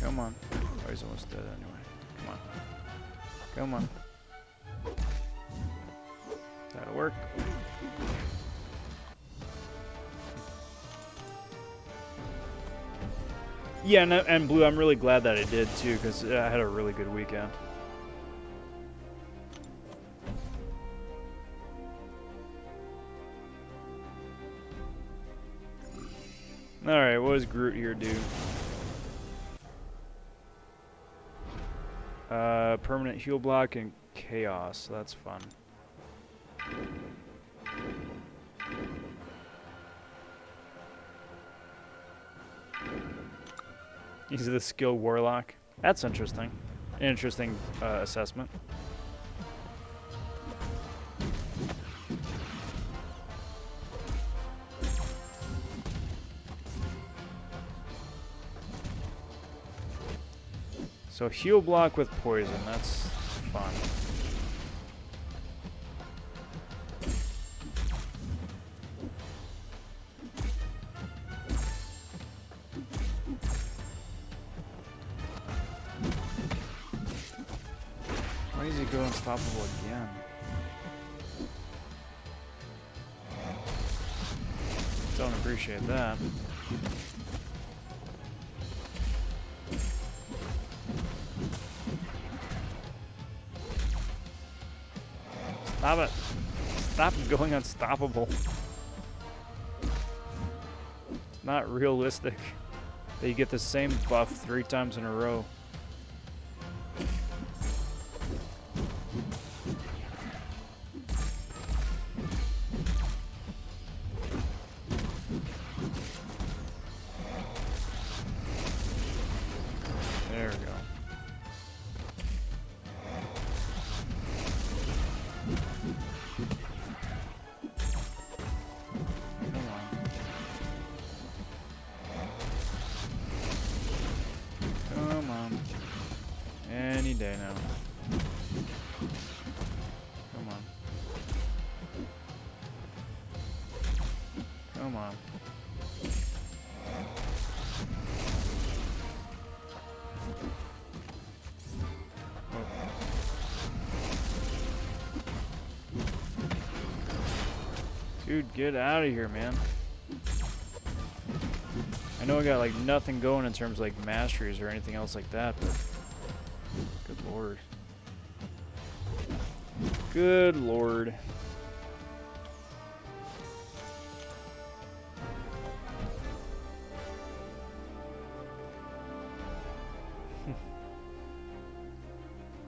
[SPEAKER 1] Come on. Oh, he's almost dead anyway. Come on. Come on. That'll work. Yeah, and Blue, I'm really glad that I did too, because I had a really good weekend. Alright, what does Groot here do? Permanent heal block and chaos. That's fun. He's the skilled warlock. That's interesting. Interesting assessment. So heal block with poison. That's fun. Why does he go unstoppable again? Don't appreciate that. Stop it. Stop going unstoppable. It's not realistic that you get the same buff 3 times in a row. There we go. Come on. Any day now. Come on. Come on. Dude, get out of here, man. I know I got like nothing going in terms of like masteries or anything else like that, but good lord. Good lord.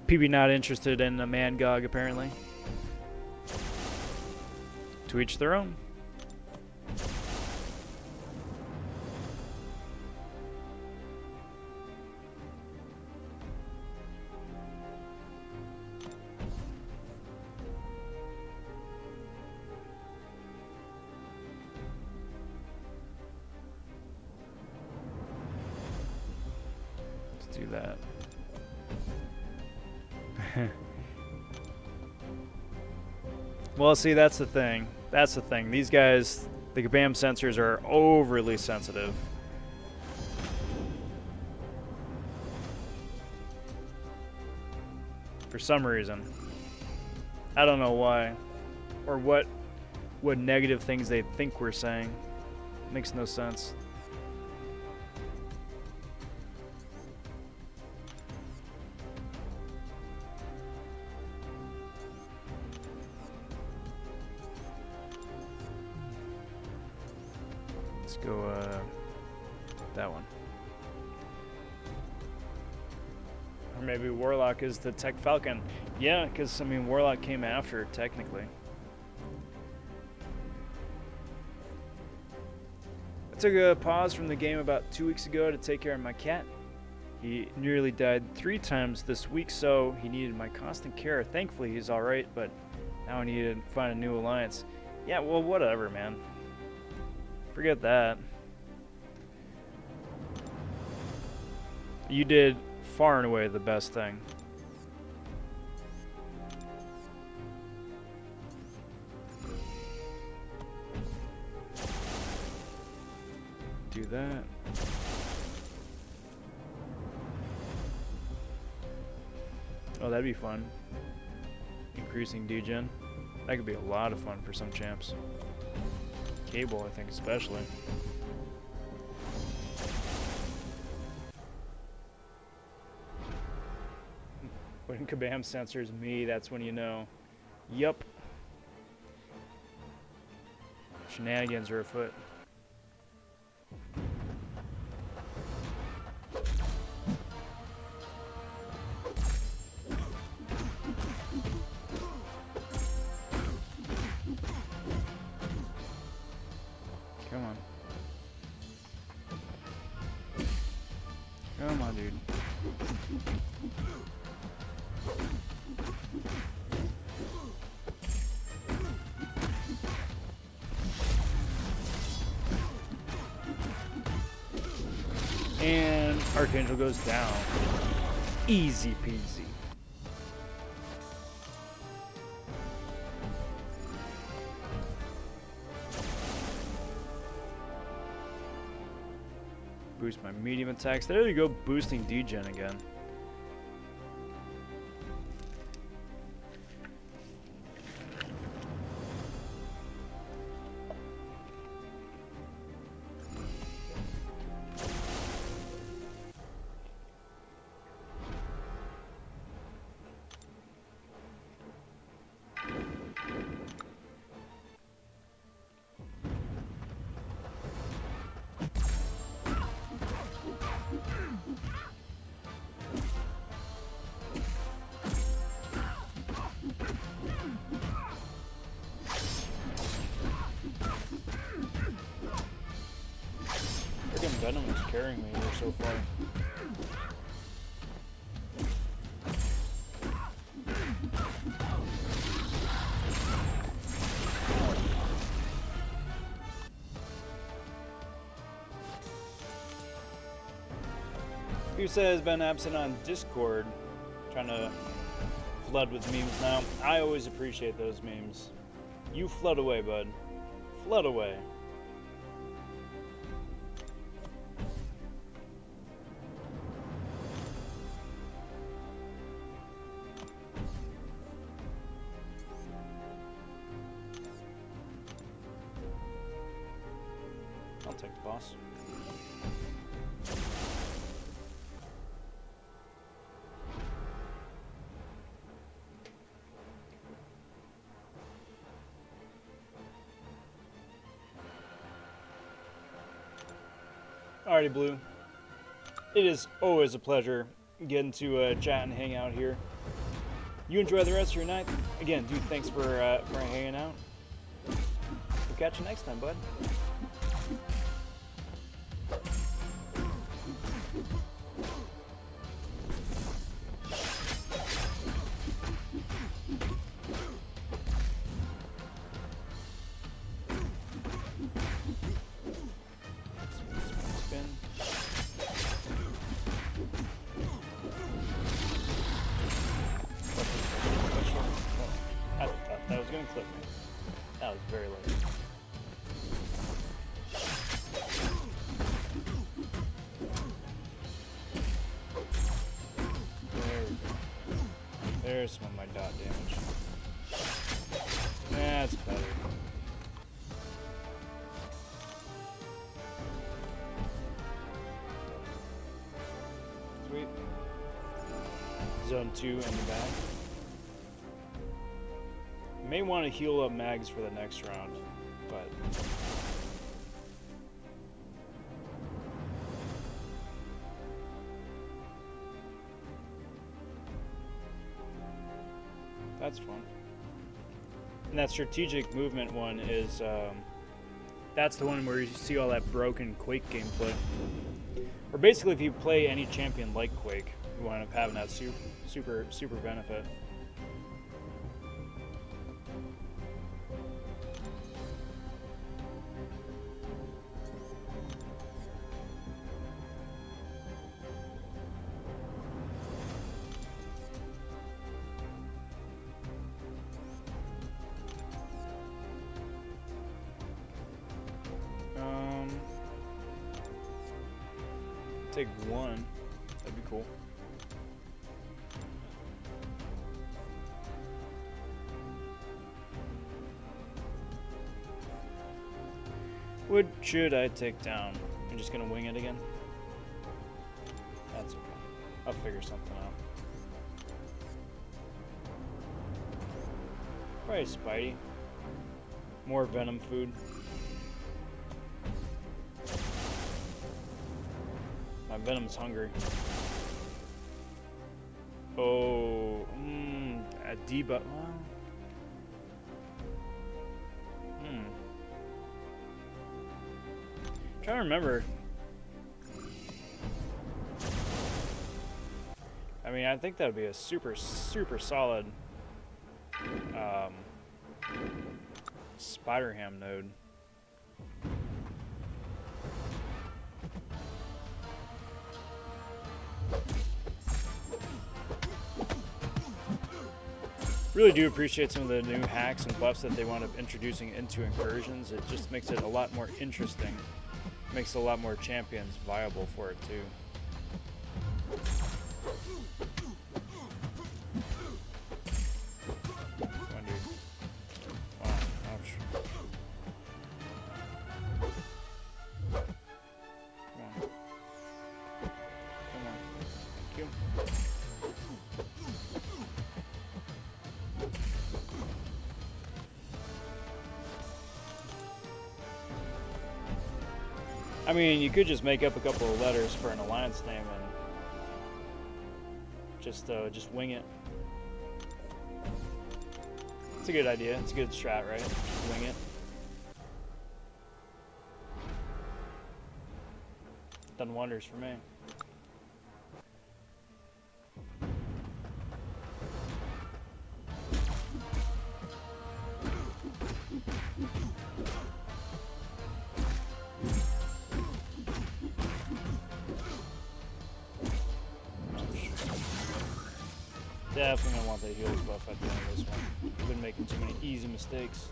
[SPEAKER 1] PB not interested in a MCoC apparently. To each their own. Let's do that. Well, see, that's the thing. That's the thing. These guys, the Kabam sensors are overly sensitive. For some reason. I don't know why. Or what negative things they think we're saying. Makes no sense. Let's go, that one. Or maybe Warlock is the Tech Falcon. Yeah, because, I mean, Warlock came after, technically. I took a pause from the game about 2 weeks ago to take care of my cat. He nearly died 3 times this week, so he needed my constant care. Thankfully, he's alright, but now I need to find a new alliance. Yeah, well, whatever, man. Forget that. You did far and away the best thing. Do that. Oh, that'd be fun. Increasing degen. That could be a lot of fun for some champs. Cable, I think, especially. When Kabam censors me, that's when you know. Yup. Shenanigans are afoot. Come on. Come on, dude. And Archangel goes down. Easy peasy. Boost my medium attacks. There you go, boosting degen again. Venom is carrying me here so far. Musa has been absent on Discord, trying to flood with memes now. I always appreciate those memes. You flood away, bud. Flood away. I'll take the boss. Alrighty, Blue. It is always a pleasure getting to chat and hang out here. You enjoy the rest of your night. Again, dude, thanks for hanging out. We'll catch you next time, bud. That was very late. There we go. There's some of my dot damage. That's better. Sweet. Zone 2 in the back. May want to heal up mags for the next round, but that's fun. And that strategic movement one is that's the one where you see all that broken Quake gameplay. Or basically, if you play any champion like Quake, you wind up having that super benefit. Take one. That'd be cool. What should I take down? I'm just gonna wing it again. That's okay. I'll figure something out. Probably Spidey. More venom food. My Venom's hungry. Oh, a debuff. Well, trying to remember. I mean, I think that would be a super solid Spider-Ham node. Really do appreciate some of the new hacks and buffs that they wound up introducing into Incursions. It just makes it a lot more interesting. Makes a lot more champions viable for it too. Come on, dude. Wow, ouch. Come on. Come on. Thank you. I mean, you could just make up a couple of letters for an alliance name and just wing it. It's a good idea. It's a good strat, right? Just wing it. Done wonders for me. Definitely gonna want that heals buff at the end of this one. I've been making too many easy mistakes.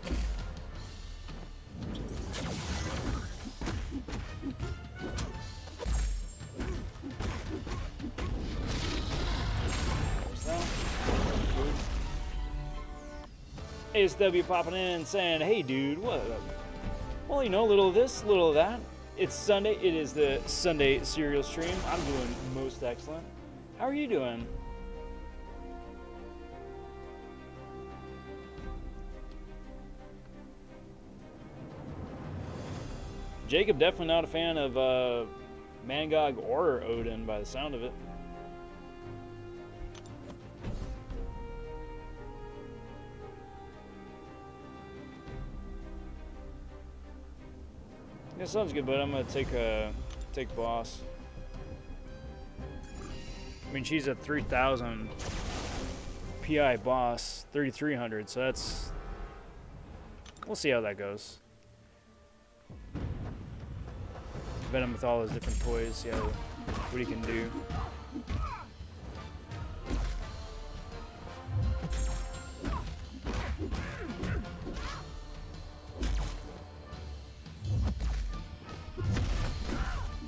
[SPEAKER 1] There's that. ASW popping in saying, hey dude, what up? Well, you know, a little of this, a little of that. It's Sunday. It is the Sunday serial stream. I'm doing most excellent. How are you doing? Jacob, definitely not a fan of MCoC or Odin by the sound of it. Yeah, sounds good, but I'm gonna take boss. I mean, she's a 3,000 PI boss, 3,300, so that's. We'll see how that goes. Venom with all his different toys, see what he can do.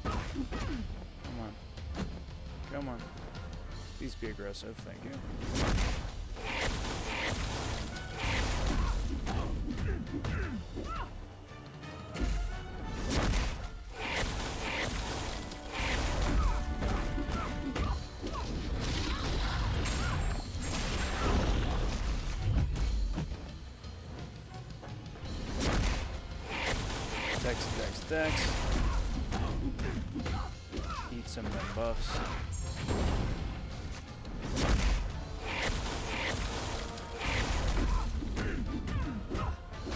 [SPEAKER 1] Come on. Come on. Please be aggressive, thank you. Dex. Eat some of them buffs.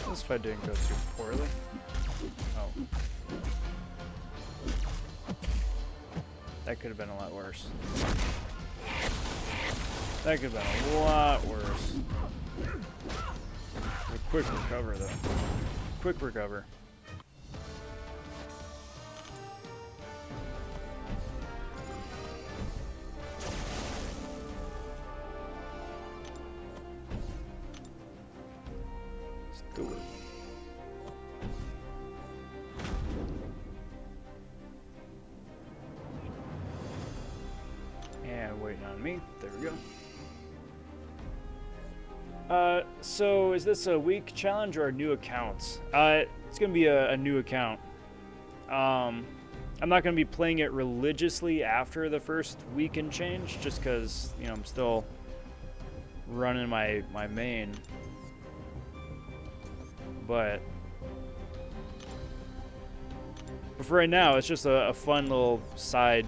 [SPEAKER 1] This fight didn't go too poorly. Oh. That could have been a lot worse. That could have been a lot worse. A quick recover though. Quick recover. Do it. And waiting on me. There we go. So is this a week challenge or a new account? It's gonna be a new account. I'm not gonna be playing it religiously after the first week and change, just because, you know, I'm still running my main. But for right now, it's just a fun little side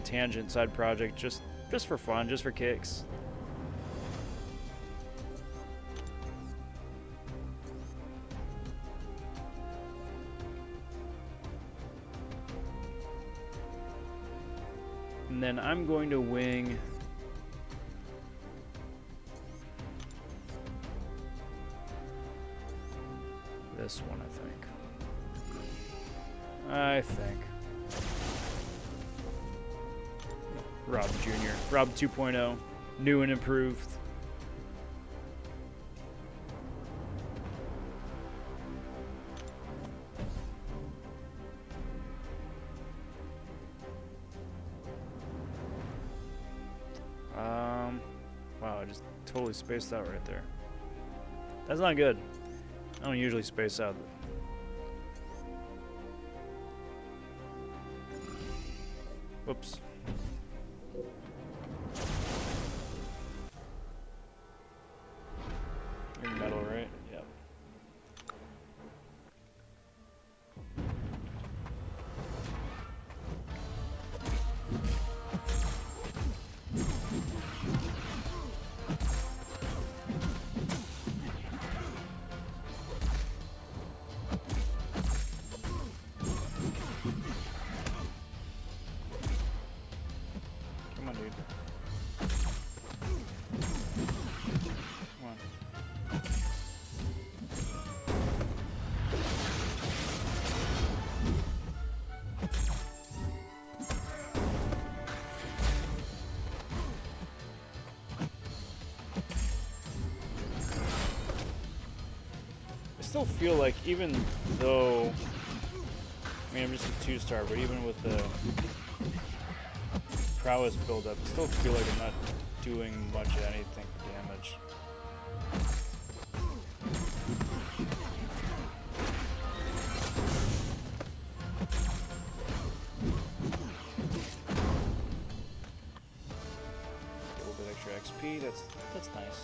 [SPEAKER 1] project, just for fun, just for kicks. And then I'm going to wing this one, I think. Rob Jr. Rob 2.0. New and improved. Wow, I just totally spaced out right there. That's not good. I don't usually space out. Whoops. You're metal, right? Yep. Come on, dude. Come on. I still feel like, even though, I mean, I'm just a 2-star, but even with the prowess build-up, I still feel like I'm not doing much of anything for damage. Get a little bit extra XP, that's nice.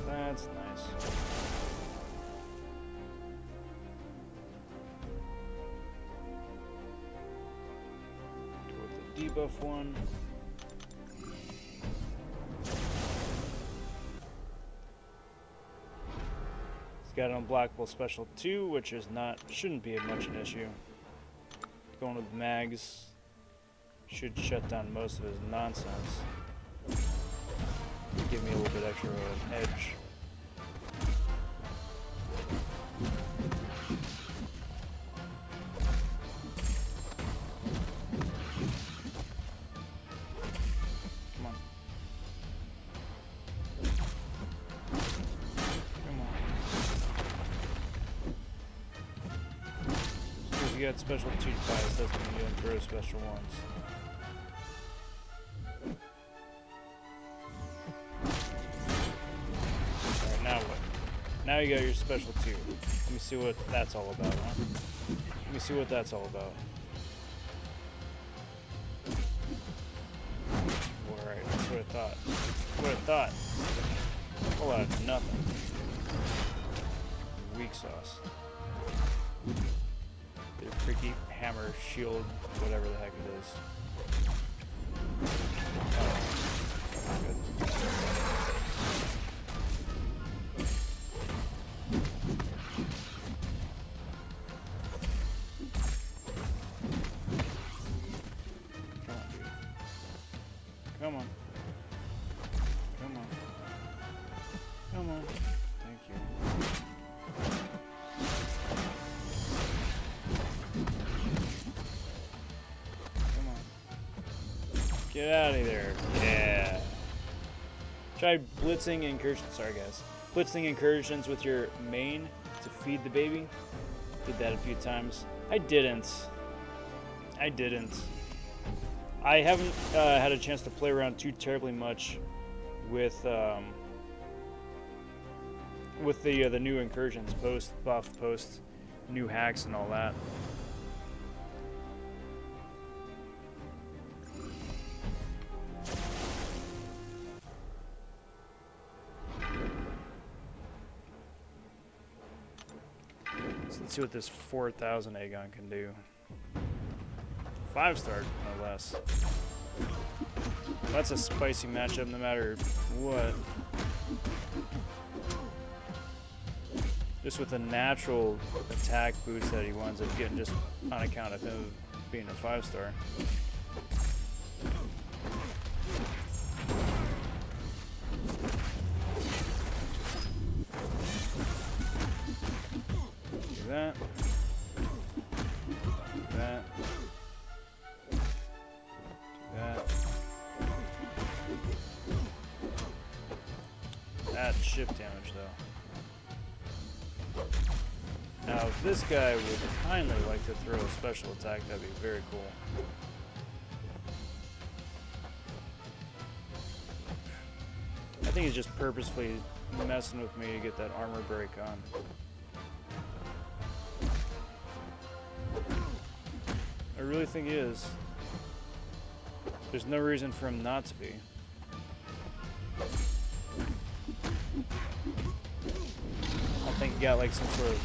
[SPEAKER 1] That's nice. Go with the debuff one. It's got an unblockable special 2, which is shouldn't be much an issue. Going with mags should shut down most of his nonsense. Give me a little bit extra of an edge. Come on. Come on. Just because you got special 2 bias doesn't mean you don't throw special 1s. Now you got your special 2. Let me see what that's all about, huh? Let me see what that's all about. Alright, that's what I thought. That's what I thought. A whole lot of nothing. Weak sauce. The freaky hammer, shield, whatever the heck it is. Oh, good. Come on. Come on. Come on. Thank you. Come on. Get out of there. Yeah. Try blitzing incursions. Sorry, guys. Blitzing incursions with your main to feed the baby. Did that a few times. I didn't. I haven't had a chance to play around too terribly much with the new Incursions post buff, post new hacks and all that. So let's see what this 4,000 Aegon can do. 5-star, no less. That's a spicy matchup no matter what. Just with the natural attack boost that he winds up getting just on account of him being a 5-star. Do that. Do that. Do that. That's ship damage though. Now if this guy would kindly like to throw a special attack, that'd be very cool. I think he's just purposefully messing with me to get that armor break on. I really think he is. There's no reason for him not to be. I think he got like some sort of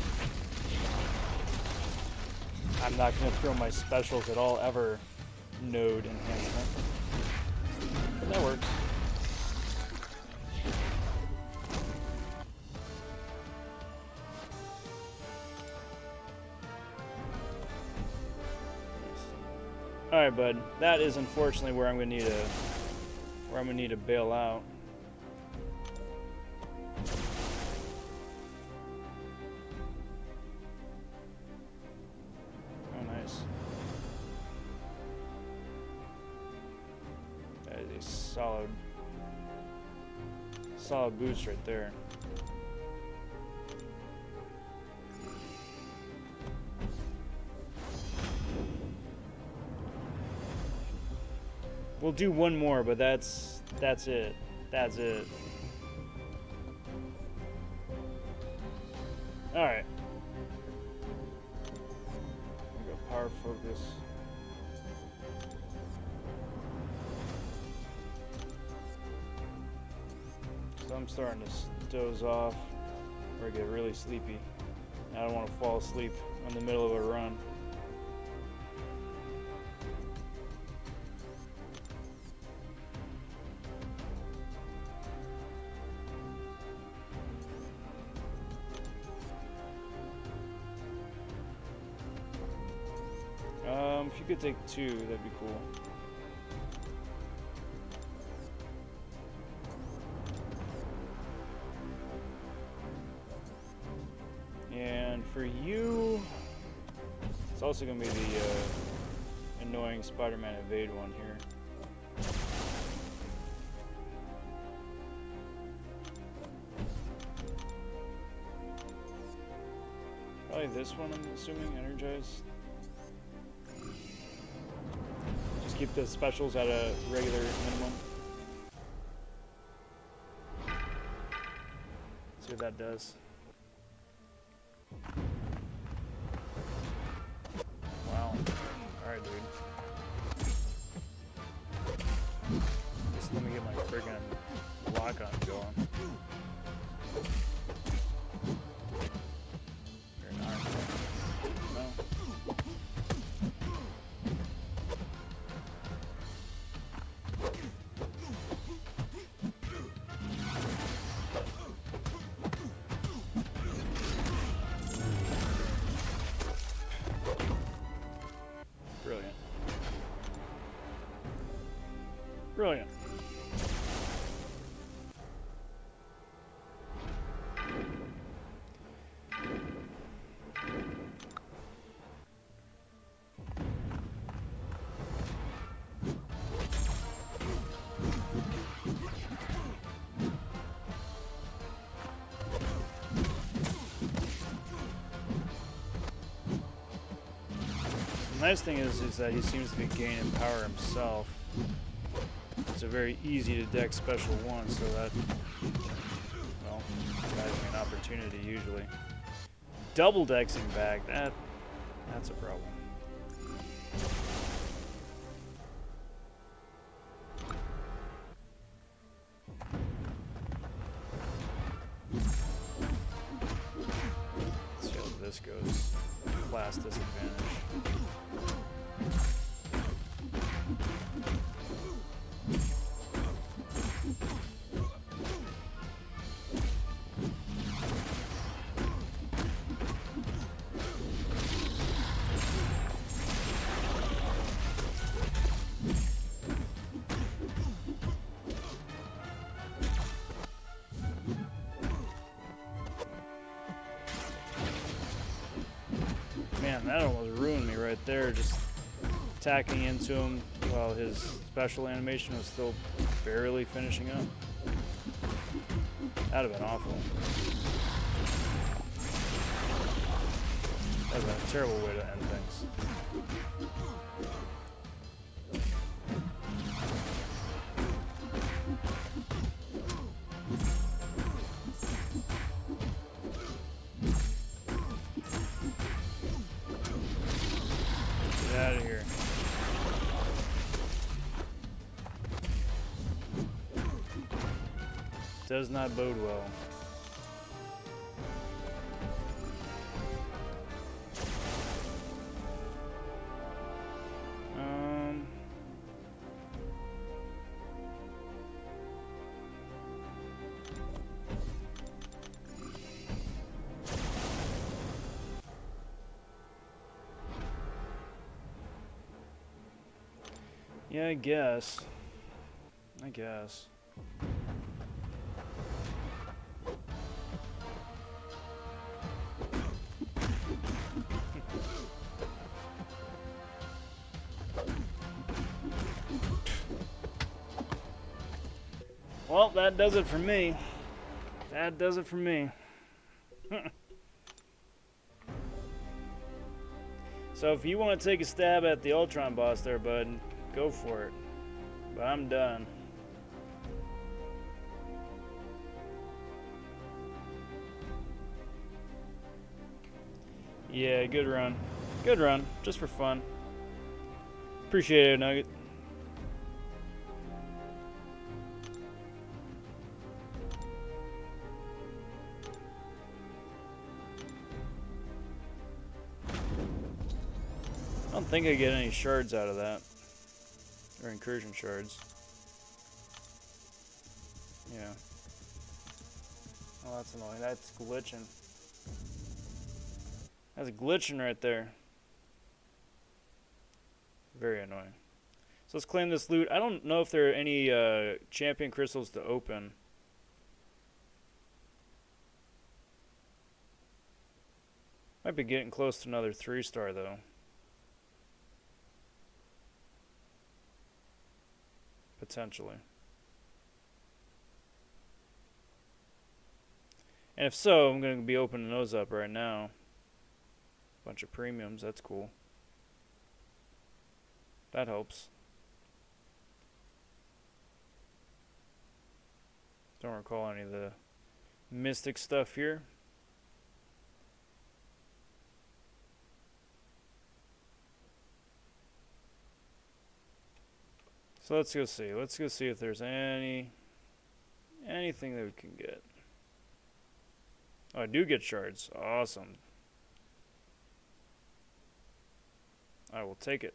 [SPEAKER 1] I'm not going to throw my specials at all ever node enhancement. But that works. Alright, bud. That is unfortunately where I'm gonna need to bail out. Oh, nice. That is a solid boost right there. We'll do one more, but that's it. That's it. All right. We got power focus. So I'm starting to doze off or get really sleepy. I don't want to fall asleep in the middle of a run. If you could take 2, that'd be cool. And for you, it's also going to be the annoying Spider-Man evade one here. Probably this one, I'm assuming, energized. Keep the specials at a regular minimum. See what that does. Wow. Alright, dude. Just let me get my friggin' lock on going. You're an arm. No. Brilliant. The nice thing is that he seems to be gaining power himself. it's a very easy to deck special one, so that, well, provides me an opportunity usually. Double dexing back, that's a problem. Let's see how this goes. Class disadvantage. Man, that almost ruined me right there, just attacking into him while his special animation was still barely finishing up. That'd have been awful. That'd have been a terrible way to end things. Get out of here. Does not bode well. Yeah, I guess. Well, that does it for me. That does it for me. So if you want to take a stab at the Ultron boss there, bud, go for it. But I'm done. Yeah, good run. Good run, just for fun. Appreciate it, Nugget. I don't think I get any shards out of that. Or incursion shards. Yeah. Oh, that's annoying. That's glitching. That's glitching right there. Very annoying. So let's claim this loot. I don't know if there are any champion crystals to open. Might be getting close to another 3-star though. Potentially. And if so, I'm going to be opening those up right now. Bunch of premiums, that's cool. That helps. Don't recall any of the mystic stuff here. So let's go see. Let's go see if there's anything that we can get. Oh, I do get shards. Awesome. I will take it.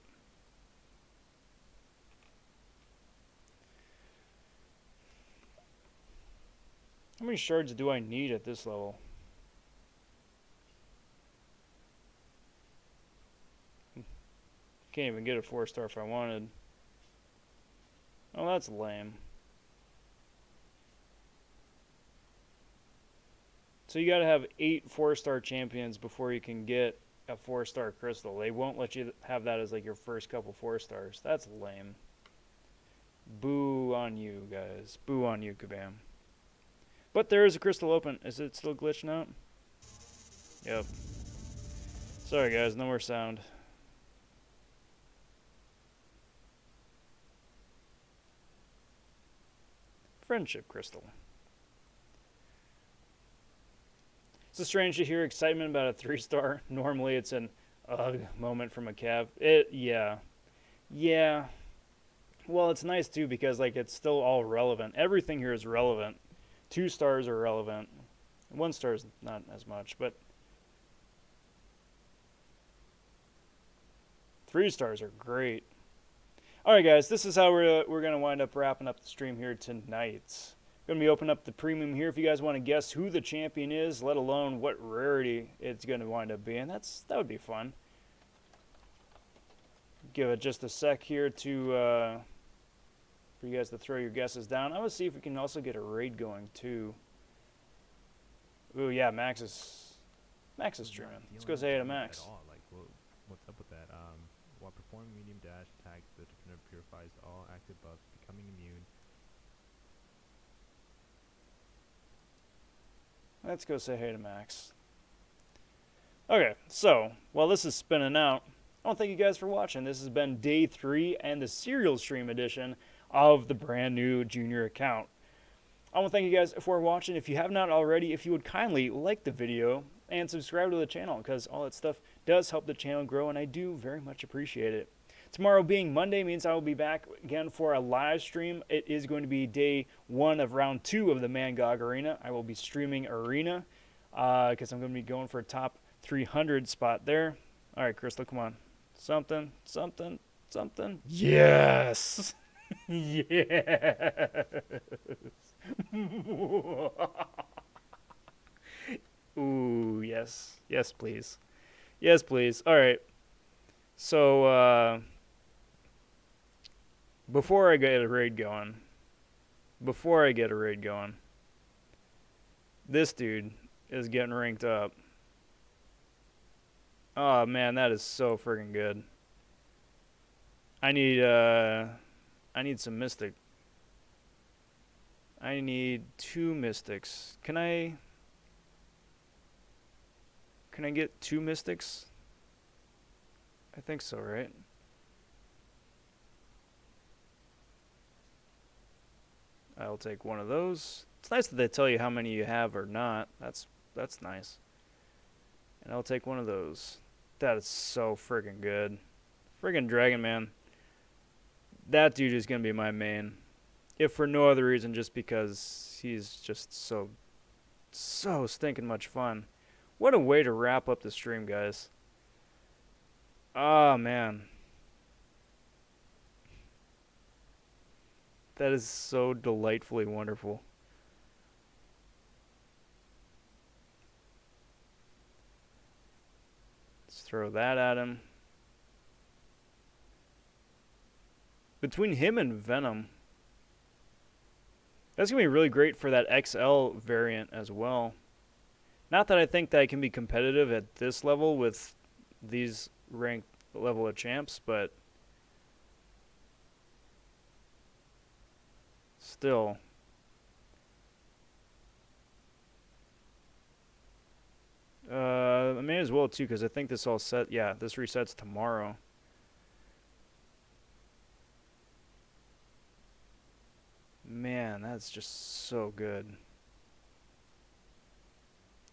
[SPEAKER 1] How many shards do I need at this level? Can't even get a 4-star if I wanted. Oh, that's lame. So you gotta have 8 4-star champions before you can get a 4-star crystal. They won't let you have that as like your first couple 4-stars. That's lame. Boo on you, guys. Boo on you, Kabam. But there is a crystal open. Is it still glitching out? Yep. Sorry, guys. No more sound. Friendship crystal. It's strange to hear excitement about a 3-star. Normally it's an ugh moment from a cav. Yeah. Well, it's nice too because like it's still all relevant. Everything here is relevant. 2 stars are relevant. 1 star is not as much, but 3 stars are great. All right, guys, this is how we're going to wind up wrapping up the stream here tonight. Going to be opening up the premium here. If you guys want to guess who the champion is, let alone what rarity it's going to wind up being, that would be fun. Give it just a sec here to for you guys to throw your guesses down. I'm going to see if we can also get a raid going too. Ooh, yeah, Max is streaming. Let's go say hey to Max.
[SPEAKER 2] Like, what's up with that? While performing medium dash attacks, the defender purifies all active buffs, becoming immune.
[SPEAKER 1] Let's go say hey to Max. Okay, so while this is spinning out, I want to thank you guys for watching. This has been day 3 and the serial stream edition of the brand new Junior account. I want to thank you guys for watching. If you have not already, if you would kindly like the video and subscribe to the channel, because all that stuff does help the channel grow, and I do very much appreciate it. Tomorrow being Monday means I will be back again for a live stream. It is going to be day 1 of round 2 of the MCoC Arena. I will be streaming Arena because I'm going to be going for a top 300 spot there. All right, Crystal, come on. Something. Yes! Yes! Ooh, yes. Yes, please. Yes, please. All right. So, before I get a raid going, this dude is getting ranked up. Oh, man, that is so friggin' good. I need some mystic. I need 2 mystics. Can I get 2 mystics? I think so, right? I'll take one of those. It's nice that they tell you how many you have or not. That's nice. And I'll take one of those. That is so friggin' good. Friggin' Dragon Man. That dude is going to be my main. If for no other reason, just because he's just so stinking much fun. What a way to wrap up the stream, guys. Oh, man. That is so delightfully wonderful. Let's throw that at him. Between him and Venom, that's going to be really great for that XL variant as well. Not that I think that I can be competitive at this level with these ranked level of champs, but still. I may as well too, because I think this all set. Yeah, this resets tomorrow. Man, that's just so good.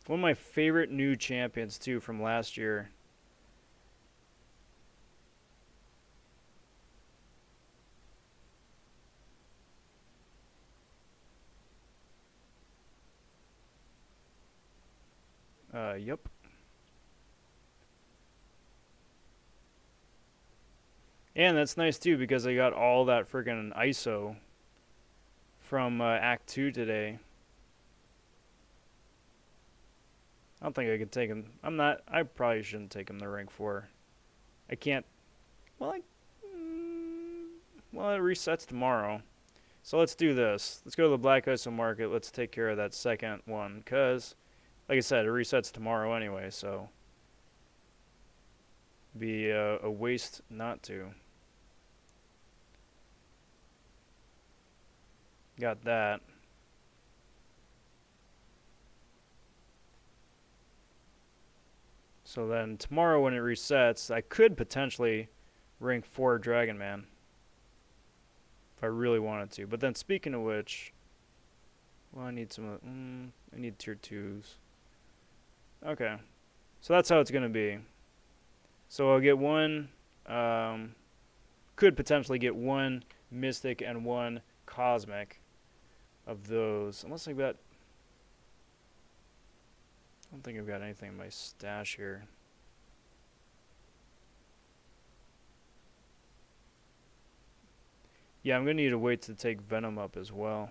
[SPEAKER 1] One of my favorite new champions too from last year. Yep. And that's nice too because I got all that friggin' ISO from Act 2 today. I don't think I could take him. I probably shouldn't take him to rank 4. I can't. Well, it resets tomorrow. So let's do this. Let's go to the Black ISO market. Let's take care of that second one. Because, like I said, it resets tomorrow anyway. So, be a waste not to. Got that. So then tomorrow when it resets, I could potentially rank 4 Dragon Man. If I really wanted to. But then speaking of which, Well, I need some. I need tier 2s. Okay. So that's how it's going to be. So I'll get one. Could potentially get one Mystic and one Cosmic of those. Unless I've got. I don't think I've got anything in my stash here. Yeah, I'm going to need to wait to take Venom up as well.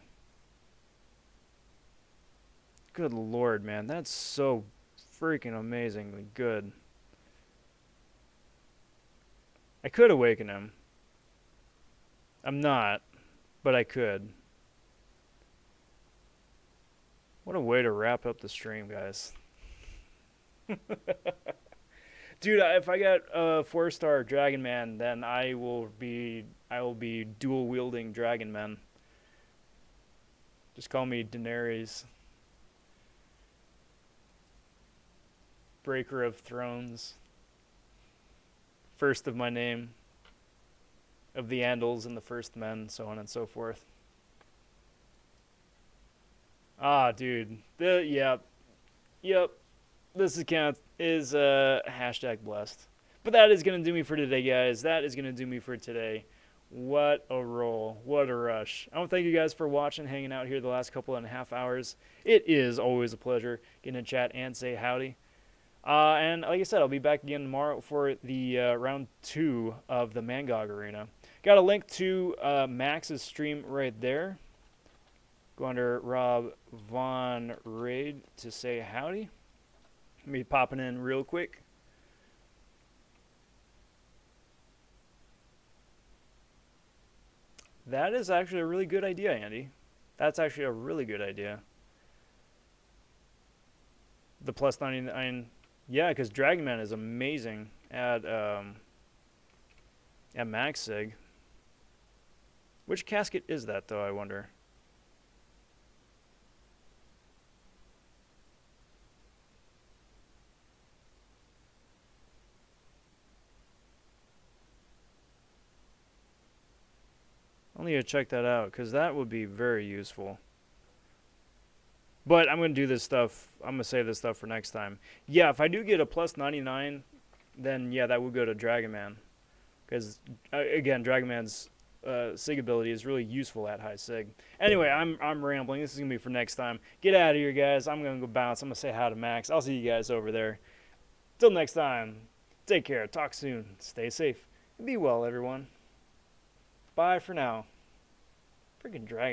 [SPEAKER 1] Good lord, man. That's so freaking amazingly good. I could awaken him. I'm not, but I could. What a way to wrap up the stream, guys. Dude, if I get a 4-star Dragon Man, then I will be dual wielding Dragon Man. Just call me Daenerys. Breaker of Thrones. First of my name. Of the Andals and the First Men, so on and so forth. Ah, dude. Yep. This account is hashtag blessed. But that is going to do me for today, guys. That is going to do me for today. What a roll. What a rush. I want to thank you guys for watching, hanging out here the last couple and a half hours. It is always a pleasure getting to chat and say howdy. And like I said, I'll be back again tomorrow for the round 2 of the MCoC Arena. Got a link to Max's stream right there. Go under Rob.vonTwo to say howdy. Let me popping in real quick. That is actually a really good idea, Andy. That's actually a really good idea. The plus 99, yeah, because Dragon Man is amazing at max sig. Which casket is that, though, I wonder? I'll need to check that out, because that would be very useful. But I'm going to do this stuff. I'm going to save this stuff for next time. Yeah, if I do get a plus 99, then yeah, that would go to Dragon Man. Because, again, Dragon Man's sig ability is really useful at high sig. Anyway, I'm rambling. This is going to be for next time. Get out of here, guys. I'm going to go bounce. I'm going to say hi to Max. I'll see you guys over there. Till next time, take care. Talk soon. Stay safe. And be well, everyone. Bye for now. Freaking Dragon